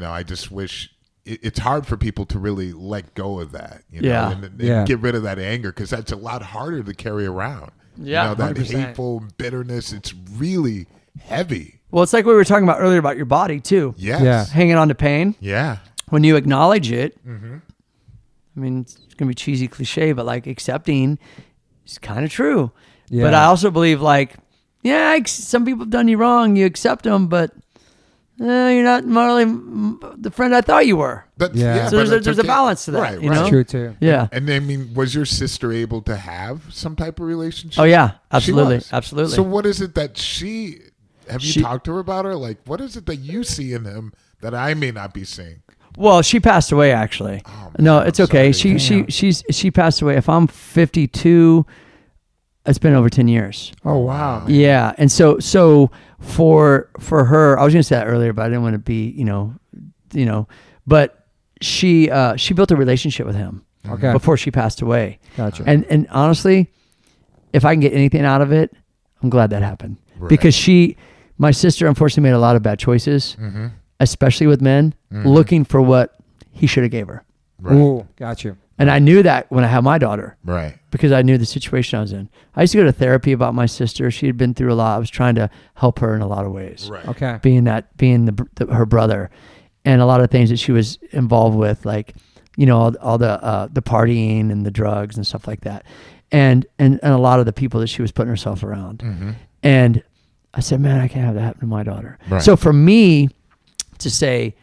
I just wish it's hard for people to really let go of that, Yeah. and Yeah. get rid of that anger, because that's a lot harder to carry around. Yeah, that 100%. hateful bitterness, it's really heavy. Well, it's like we were talking about earlier about your body too. Yes. Yeah. Hanging on to pain. Yeah. When you acknowledge it, Mm-hmm. I mean, it's going to be cheesy cliche, but like accepting is kind of true. Yeah. But I also believe some people have done you wrong. You accept them, but you're not really the friend I thought you were. But, Yeah. So but there's that's a okay. balance to that, Right, you right. know? That's true too. Yeah. And I mean, was your sister able to have some type of relationship? Oh yeah, She absolutely, was. absolutely. So what is it that have you She- talked to her about her? Like, what is it that you see in him that I may not be seeing? Well, she passed away actually. Oh, No, man, it's I'm okay. sorry. She passed away. If I'm 52, it's been over 10 years. Oh wow. man. Yeah, and so for her, I was gonna say that earlier, but I didn't want to be, But she built a relationship with him Okay. before she passed away, Gotcha. and honestly, if I can get anything out of it, I'm glad that happened Right. because my sister unfortunately made a lot of bad choices, Mm-hmm. especially with men, looking for what he should have gave her, Right. Ooh, got you. and I knew that when I had my daughter. Right. Because I knew the situation I was in. I used to go to therapy about my sister. She had been through a lot. I was trying to help her in a lot of ways. Right. Okay. Being her brother, and a lot of things that she was involved with, like all the partying and the drugs and stuff like that, and a lot of the people that she was putting herself around. Mm-hmm. And I said, man, I can't have that happen to my daughter. Right. So for me to say,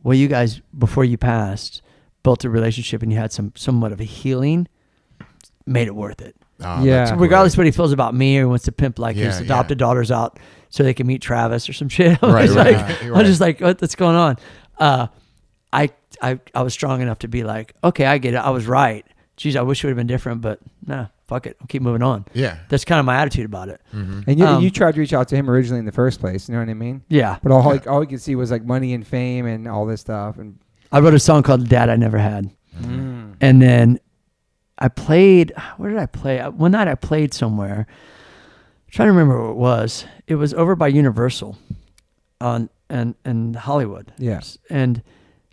well, you guys before you passed built a relationship and you had somewhat of a healing, made it worth it. Oh, Yeah. that's So great. regardless of what he feels about me or wants to pimp like his Yeah, adopted daughters out so they can meet Travis or some shit. I Right, was right, like, right. I'm just like, what's going on? I was strong enough to be like, okay, I get it. I was right. Geez, I wish it would have been different, but nah, fuck it. I'll keep moving on. Yeah. That's kind of my attitude about it. Mm-hmm. And you tried to reach out to him originally in the first place. You know what I mean? Yeah. But all you could see was like money and fame and all this stuff. And I wrote a song called Dad I Never Had. Mm. And then I played, where did I play? One night I played somewhere. I'm trying to remember what it was. It was over by Universal in Hollywood. Yes. And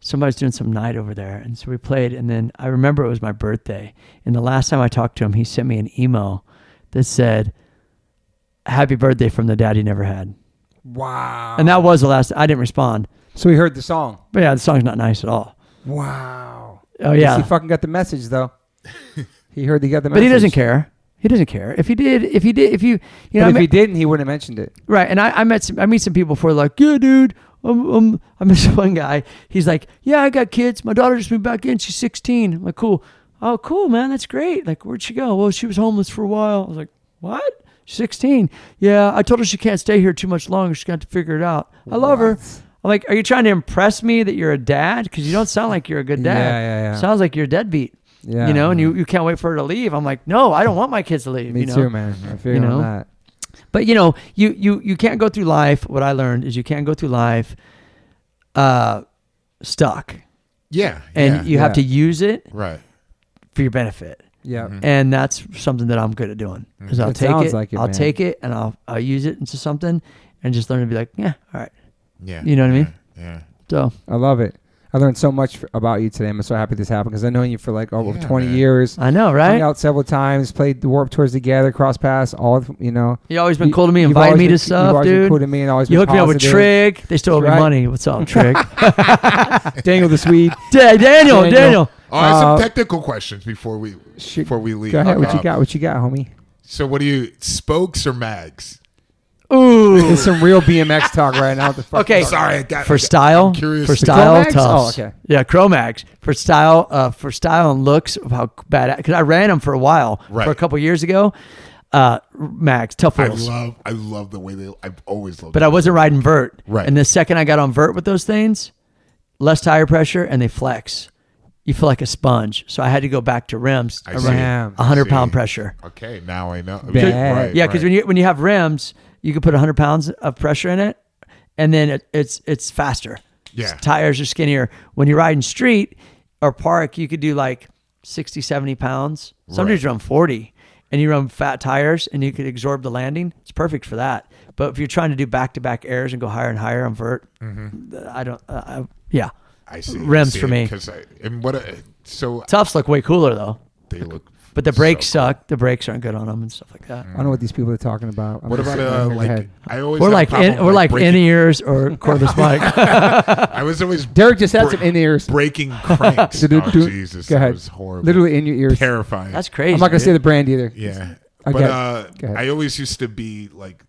somebody's doing some night over there. And so we played. And then I remember it was my birthday. And the last time I talked to him, he sent me an email that said, happy birthday from the dad he never had. Wow. And that was the last, I didn't respond. So he heard the song. But yeah, the song's not nice at all. Wow. Oh yeah. He fucking got the message though. He got the message. But he doesn't care. He doesn't care. If you, But if he didn't, he wouldn't have mentioned it. right. And I meet some people before like, yeah, dude, I met this one guy. He's like, yeah, I got kids. My daughter just moved back in. She's 16. I'm like, cool. Oh, cool, man. That's great. Like, where'd she go? Well, she was homeless for a while. I was like, what? She's 16. Yeah, I told her she can't stay here too much longer. She's got to figure it out. I love her. I'm like, are you trying to impress me that you're a dad? Because you don't sound like you're a good dad. Yeah. Sounds like you're a deadbeat. Yeah. You know, and you can't wait for her to leave. I'm like, no, I don't want my kids to leave. Me too, man. I feel on that. But you know, you can't go through life. What I learned is you can't go through life stuck. Yeah. And you have to use it right for your benefit. Yeah. And that's something that I'm good at doing. Because I'll take it and I'll use it into something and just learn to be like, yeah, all right. Yeah. You know what I mean? Yeah. So I love it. I learned so much about you today. I'm so happy this happened because I've known you for like over 20 years. I know, right? Hung out several times, played the Warped Tours together, cross paths, you know. You always been cool to me, inviting me to stuff, you've always dude. Been cool to me and always you been hooked me up with Trig. They still owe me money. What's up, Trig? Daniel the Swede. Daniel. Oh, I have some technical questions before we leave. Go ahead. What you got, homie? So what do you, spokes or mags? Ooh. There's some real BMX talk right now. Okay. Sorry, for style. I'm curious. For style, tough. Oh, okay. Yeah, Chromags. For style and looks of how bad, because I ran them for a while, for a couple years ago. Mags, tough wheels. I love the way I've always loved. But I wasn't riding vert. Right. And the second I got on vert with those things, less tire pressure and they flex. You feel like a sponge. So I had to go back to rims around 100-pound pressure. Okay, now I know. Right, yeah, because when you have rims, you can put 100 pounds of pressure in it, and then it's faster. Yeah. Tires are skinnier. When you're riding street or park, you could do like 60, 70 pounds. Some dudes run 40, and you run fat tires, and you could absorb the landing. It's perfect for that. But if you're trying to do back-to-back airs and go higher and higher on vert, I don't. I see. Rims for me. Toughs look way cooler though. They look. But the brakes suck. The brakes aren't good on them and stuff like that. I don't know what these people are talking about. What about like? I always. We're like in ears or cordless mic. I was always. Derek just had some in ears. Breaking cranks. Oh, Jesus, go ahead. That was horrible. Literally in your ears. Terrifying. That's crazy. I'm not gonna say the brand either. Yeah. But I always used to be like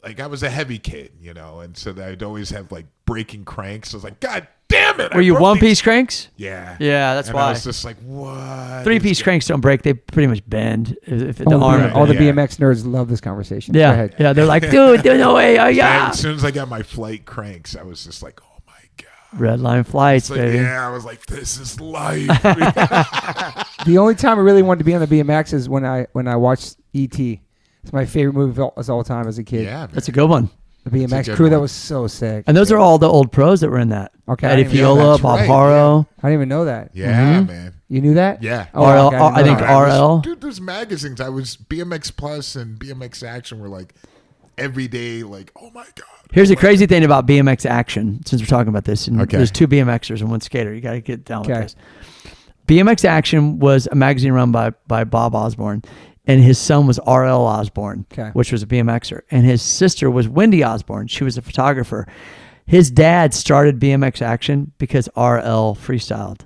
I was a heavy kid, you know, and so I'd always have like breaking cranks. I was like, God damn it! Were you one-piece cranks? Yeah. Yeah, that's why. I was just like, what? Three-piece cranks don't break; they pretty much bend. If the arm. All the BMX nerds love this conversation. Yeah, Go ahead. yeah. They're like, dude, there's no way. Oh yeah. As soon as I got my flight cranks, I was just like, oh my God. Red line flights, like, baby. Yeah, I was like, this is life. The only time I really wanted to be on the BMX is when I watched E.T. It's my favorite movie of all time as a kid. Yeah, man. That's a good one. The BMX crew, that was so sick. And those are all the old pros that were in that. Okay. Eddie Fiola, Bob Haro. I didn't even know that. Yeah, man. You knew that? Yeah. Oh, RL, I think RL. Dude, those magazines, I was BMX Plus and BMX Action were like every day, like, oh my God. Here's the crazy thing about BMX Action, since we're talking about this. And Okay. There's two BMXers and one skater. You got to get down with this. BMX Action was a magazine run by Bob Osborne. And his son was R.L. Osborne, which was a BMXer. And his sister was Wendy Osborne. She was a photographer. His dad started BMX Action because R.L. freestyled.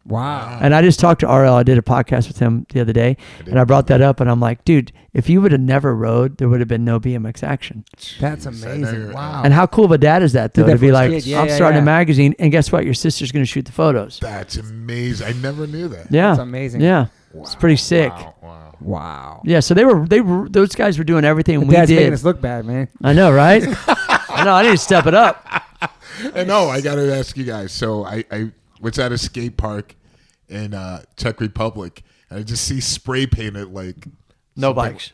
Wow. And I just talked to R.L. I did a podcast with him the other day. And I brought that up. And I'm like, dude, if you would have never rode, there would have been no BMX Action. That's amazing. Wow. And how cool of a dad is that, though? To be like, I'm starting a magazine. And guess what? Your sister's going to shoot the photos. That's amazing. I never knew that. Yeah. That's amazing. Yeah. Wow. It's pretty sick. Wow. Yeah, so they were those guys were doing everything we Dad's did. making us look bad, man. I know, right? I know. I need to step it up. And no, I got to ask you guys. So I was at a skate park in Czech Republic, and I just see spray painted like bikes,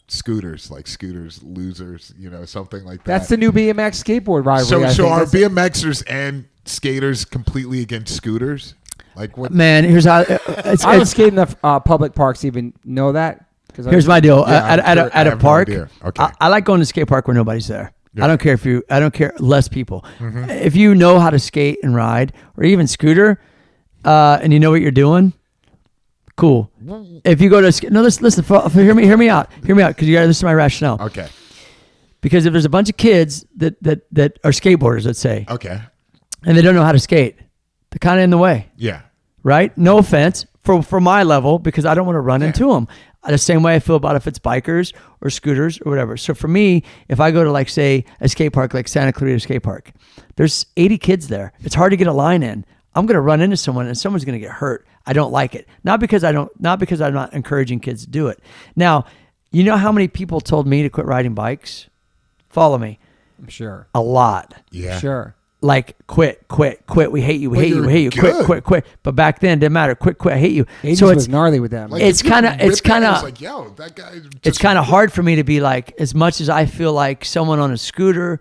scooters, losers, you know, something like that. That's the new BMX skateboard rivalry. So are BMXers and skaters completely against scooters? Like what? Man, here's how I don't skate in the public parks to even know that. Here's my deal. Yeah, at a park, no okay. I like going to skate park where nobody's there. Yeah. I don't care less people. Mm-hmm. If you know how to skate and ride, or even scooter, and you know what you're doing, cool. If you go to listen, hear me out, because you got to listen to my rationale. Okay. Because if there's a bunch of kids that are skateboarders, let's say, okay, and they don't know how to skate, they're kind of in the way. Yeah. Right? No offense for my level, because I don't want to run into them. The same way I feel about if it's bikers or scooters or whatever. So for me, if I go to like say a skate park like Santa Clarita Skate Park, there's 80 kids there. It's hard to get a line in. I'm going to run into someone and someone's going to get hurt. I don't like it. Not because I'm not encouraging kids to do it. Now, you know how many people told me to quit riding bikes? Follow me. I'm sure. A lot. Yeah. Sure. like quit. We hate you. We hate you. We you're hate you. good. Quit. But back then, didn't matter. Quit. I hate you. Ages So was gnarly with that. Like, Man. it's if you kinda- rip it's it, kinda- like, yo, that guy. it's kind of hard for me to be like, as much as I feel like someone on a scooter.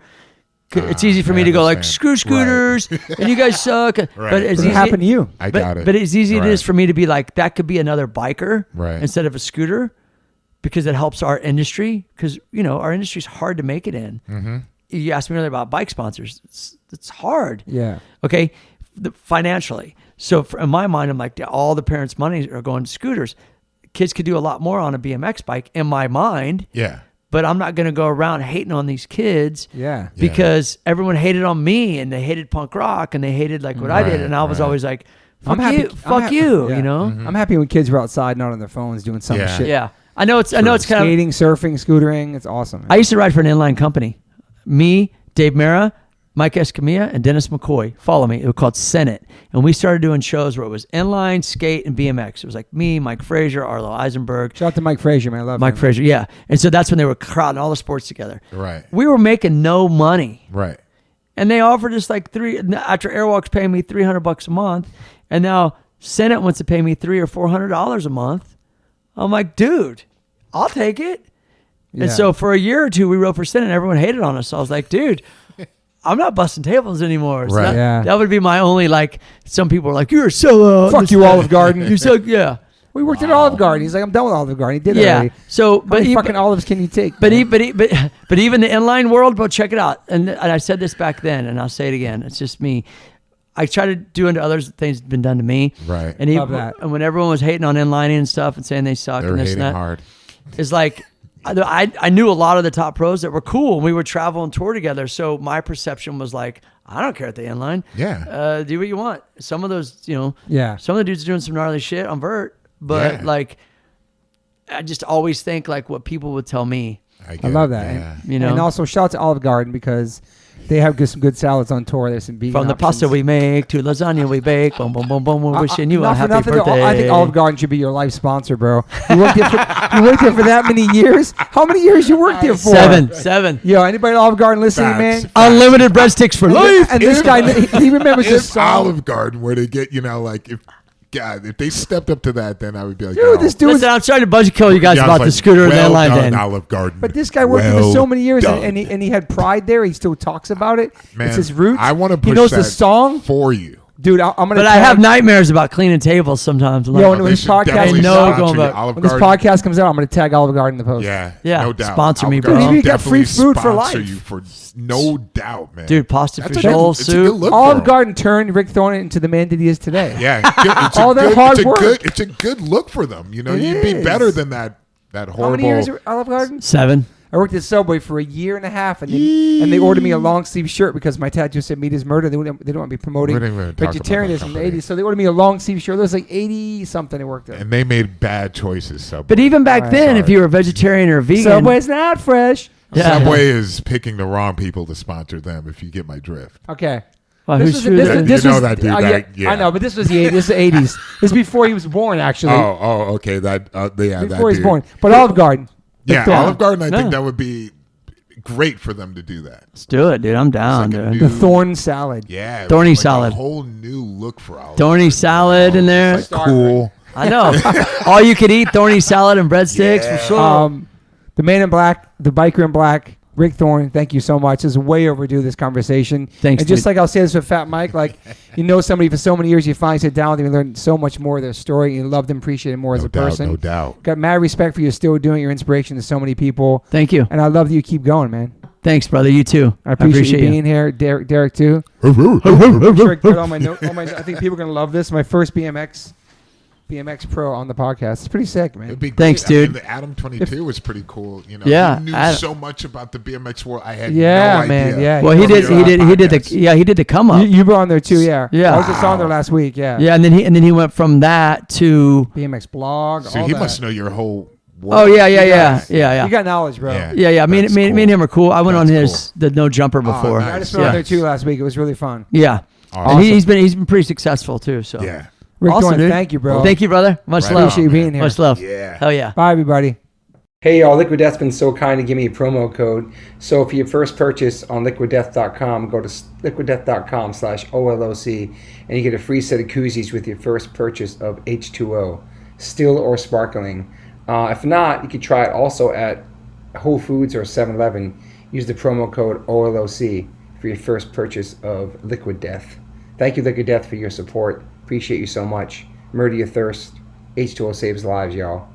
It's easy for me to go like, screw scooters, and you guys suck. But it's It easy. happened to you. I got it. But as easy it Right. is for me to be like, that could be another biker Right. instead of a scooter, because it helps our industry. Because our industry's hard to make it in. Mm-hmm. You asked me earlier about bike sponsors. It's hard. Yeah. Okay, financially. So in my mind, I'm like, all the parents' money are going to scooters. Kids could do a lot more on a BMX bike in my mind. Yeah. But I'm not going to go around hating on these kids. Yeah. Because everyone hated on me, and they hated punk rock, and they hated like what I did, and I was always like, I'm fuck happy- you, I'm fuck happy- you, yeah. you know? Mm-hmm. I'm happy when kids were outside, not on their phones, doing some Yeah. shit. Yeah. I know it's kind of. Skating, surfing, scootering. It's awesome. Man. I used to ride for an inline company. Me, Dave Mara, Mike Escamilla, and Dennis McCoy. Follow me. It was called Senate. And we started doing shows where it was inline, skate, and BMX. It was like me, Mike Frazier, Arlo Eisenberg. Shout out to Mike Frazier, man. I love Mike him. Frazier, yeah. And so that's when they were crowding all the sports together. Right. We were making no money. Right. And they offered us like after Airwalk's paying me $300 a month. And now Senate wants to pay me $300 or $400 a month. I'm like, dude, I'll take it. Yeah. And so for a year or two, we wrote for Senate, and everyone hated on us. So I was like, dude, I'm not busting tables anymore. So Right. that would be my only, like, some people are like, you're a sellout. Fuck you, Olive Garden. You suck, yeah. We worked at Olive Garden. He's like, I'm done with Olive Garden. He did it Yeah. already. So, How but many fucking olives can you take? But, man? but even the inline world, bro, check it out. And I said this back then, and I'll say it again. It's just me. I try to do unto others things that have been done to me. Right. And Love that. and when everyone was hating on inlining and stuff and saying they suck They're and this hating and that, hard. it's like I knew a lot of the top pros that were cool, and we would travel and tour together. So my perception was like, I don't care at the inline. Yeah. Do what you want. Some of those, Yeah. some of the dudes are doing some gnarly shit on vert, but Yeah. like, I just always think like what people would tell me. I get love it. that. Yeah. You know? And also shout out to Olive Garden because they have some good salads on tour. There's some vegan From the options. pasta we make to lasagna we bake, boom, boom, boom, boom. We're wishing you a Not for happy nothing, birthday. I think Olive Garden should be your life sponsor, bro. You worked there for that many years? How many years you worked there for? Seven. Yo, anybody at Olive Garden listening, man? Facts. Unlimited breadsticks for life. And this guy, he remembers this If song. Olive Garden were to get, like, if they stepped up to that, then I would be like, Dude, this dude was Listen, I'm trying to budget kill you guys Yeah, I about was the like, scooter and the well inline done, then. Olive Garden. But this guy worked there for so many years, and he had pride there. He still talks about it. Man, It's his roots. I want to push He knows that the song. for you. Dude, I'm going to But I have nightmares about cleaning tables sometimes. I'm Yo, like, when They this should podcast- definitely I know sponsor going you, back- Olive When this Garden. podcast comes out, I'm going to tag Olive Garden in the post. Yeah, Yeah, no doubt. sponsor me, Olive bro. Garden Dude, you get free definitely food for sponsor life. You for no doubt, man. dude, pasta That's a fagioli good- it's a good soup. look for Olive him. Garden turned Rick Thorne into the man that he is today. Yeah, it's All that hard work. It's a good look for them. It You'd be is. better than that horrible. How many years at Olive Garden? 7. I worked at Subway for a year and a half, and they ordered me a long sleeve shirt because my tattoo said "Meat is Murder." They don't want to be promoting We didn't even talk about vegetarianism in that the company. '80s, so they ordered me a long sleeve shirt. There was like 80 something. I worked at. And they made bad choices. Subway. But even back Alright, then, sorry. if you were a vegetarian or a vegan, Subway's not fresh. Yeah. Subway is picking the wrong people to sponsor them. If you get my drift. Okay. Well, This who's was- true this there? was- this You know was- that dude, yeah. I know, but this was the 80s. This is the 80s. This is before he was born, actually. Okay. That that before he was dude. born. But Olive Garden. Yeah, Rick Thorne. Olive Garden. I No. think that would be great for them to do that. Let's do it, dude. I'm down, It's like a dude. new- The Thorne salad. Yeah, it was Thorny like salad. A whole new look for Olive. Thorny salad in there. It's like cool. I know. All you could eat thorny salad and breadsticks for sure. The man in black, the biker in black, Rick Thorne, thank you so much. It's way overdue, this conversation. Thanks, And just dude. like I'll say this with Fat Mike, like you know somebody for so many years, you finally sit down with them and learn so much more of their story. You love them, appreciate them more as No a doubt, person. no doubt. Got mad respect for you still doing your inspiration to so many people. Thank you. And I love that you keep going, man. Thanks, brother. You too. I appreciate you being here. Derek too. I'm sure I put all my notes. I think people are going to love this. My first BMX Pro on the podcast. It's pretty sick, man. It'd be great. Thanks, dude. The Adam 22 was pretty cool. Yeah, he knew Adam- so much about the BMX world. I had Yeah, no man, idea. yeah. Well, he From did. your He did podcast. he did the come up. You were on there too, yeah. Yeah. I was just on there last week, yeah. Yeah, and then he went from that to. BMX blog. So all he that. must know your whole world. Oh yeah. You got knowledge, bro. Yeah. Me That's and cool. him are cool. I went on That's his the no jumper Oh, before. nice. I just went on Yeah. there too last week. It was really fun. Yeah. Awesome. And he's been pretty successful too. So Yeah. Rick awesome, Thorne, dude. thank you, bro. Thank you, brother. Much Right love. Appreciate you being here. Much love. Yeah. Hell yeah. Bye, everybody. Hey y'all, Liquid Death's been so kind to give me a promo code. So for your first purchase on liquiddeath.com, go to liquiddeath.com/OLOC and you get a free set of koozies with your first purchase of H2O, still or sparkling. If not, you can try it also at Whole Foods or 7-Eleven. Use the promo code OLOC for your first purchase of Liquid Death. Thank you, Liquid Death, for your support. Appreciate you so much. Murder your thirst. H2O saves lives, y'all.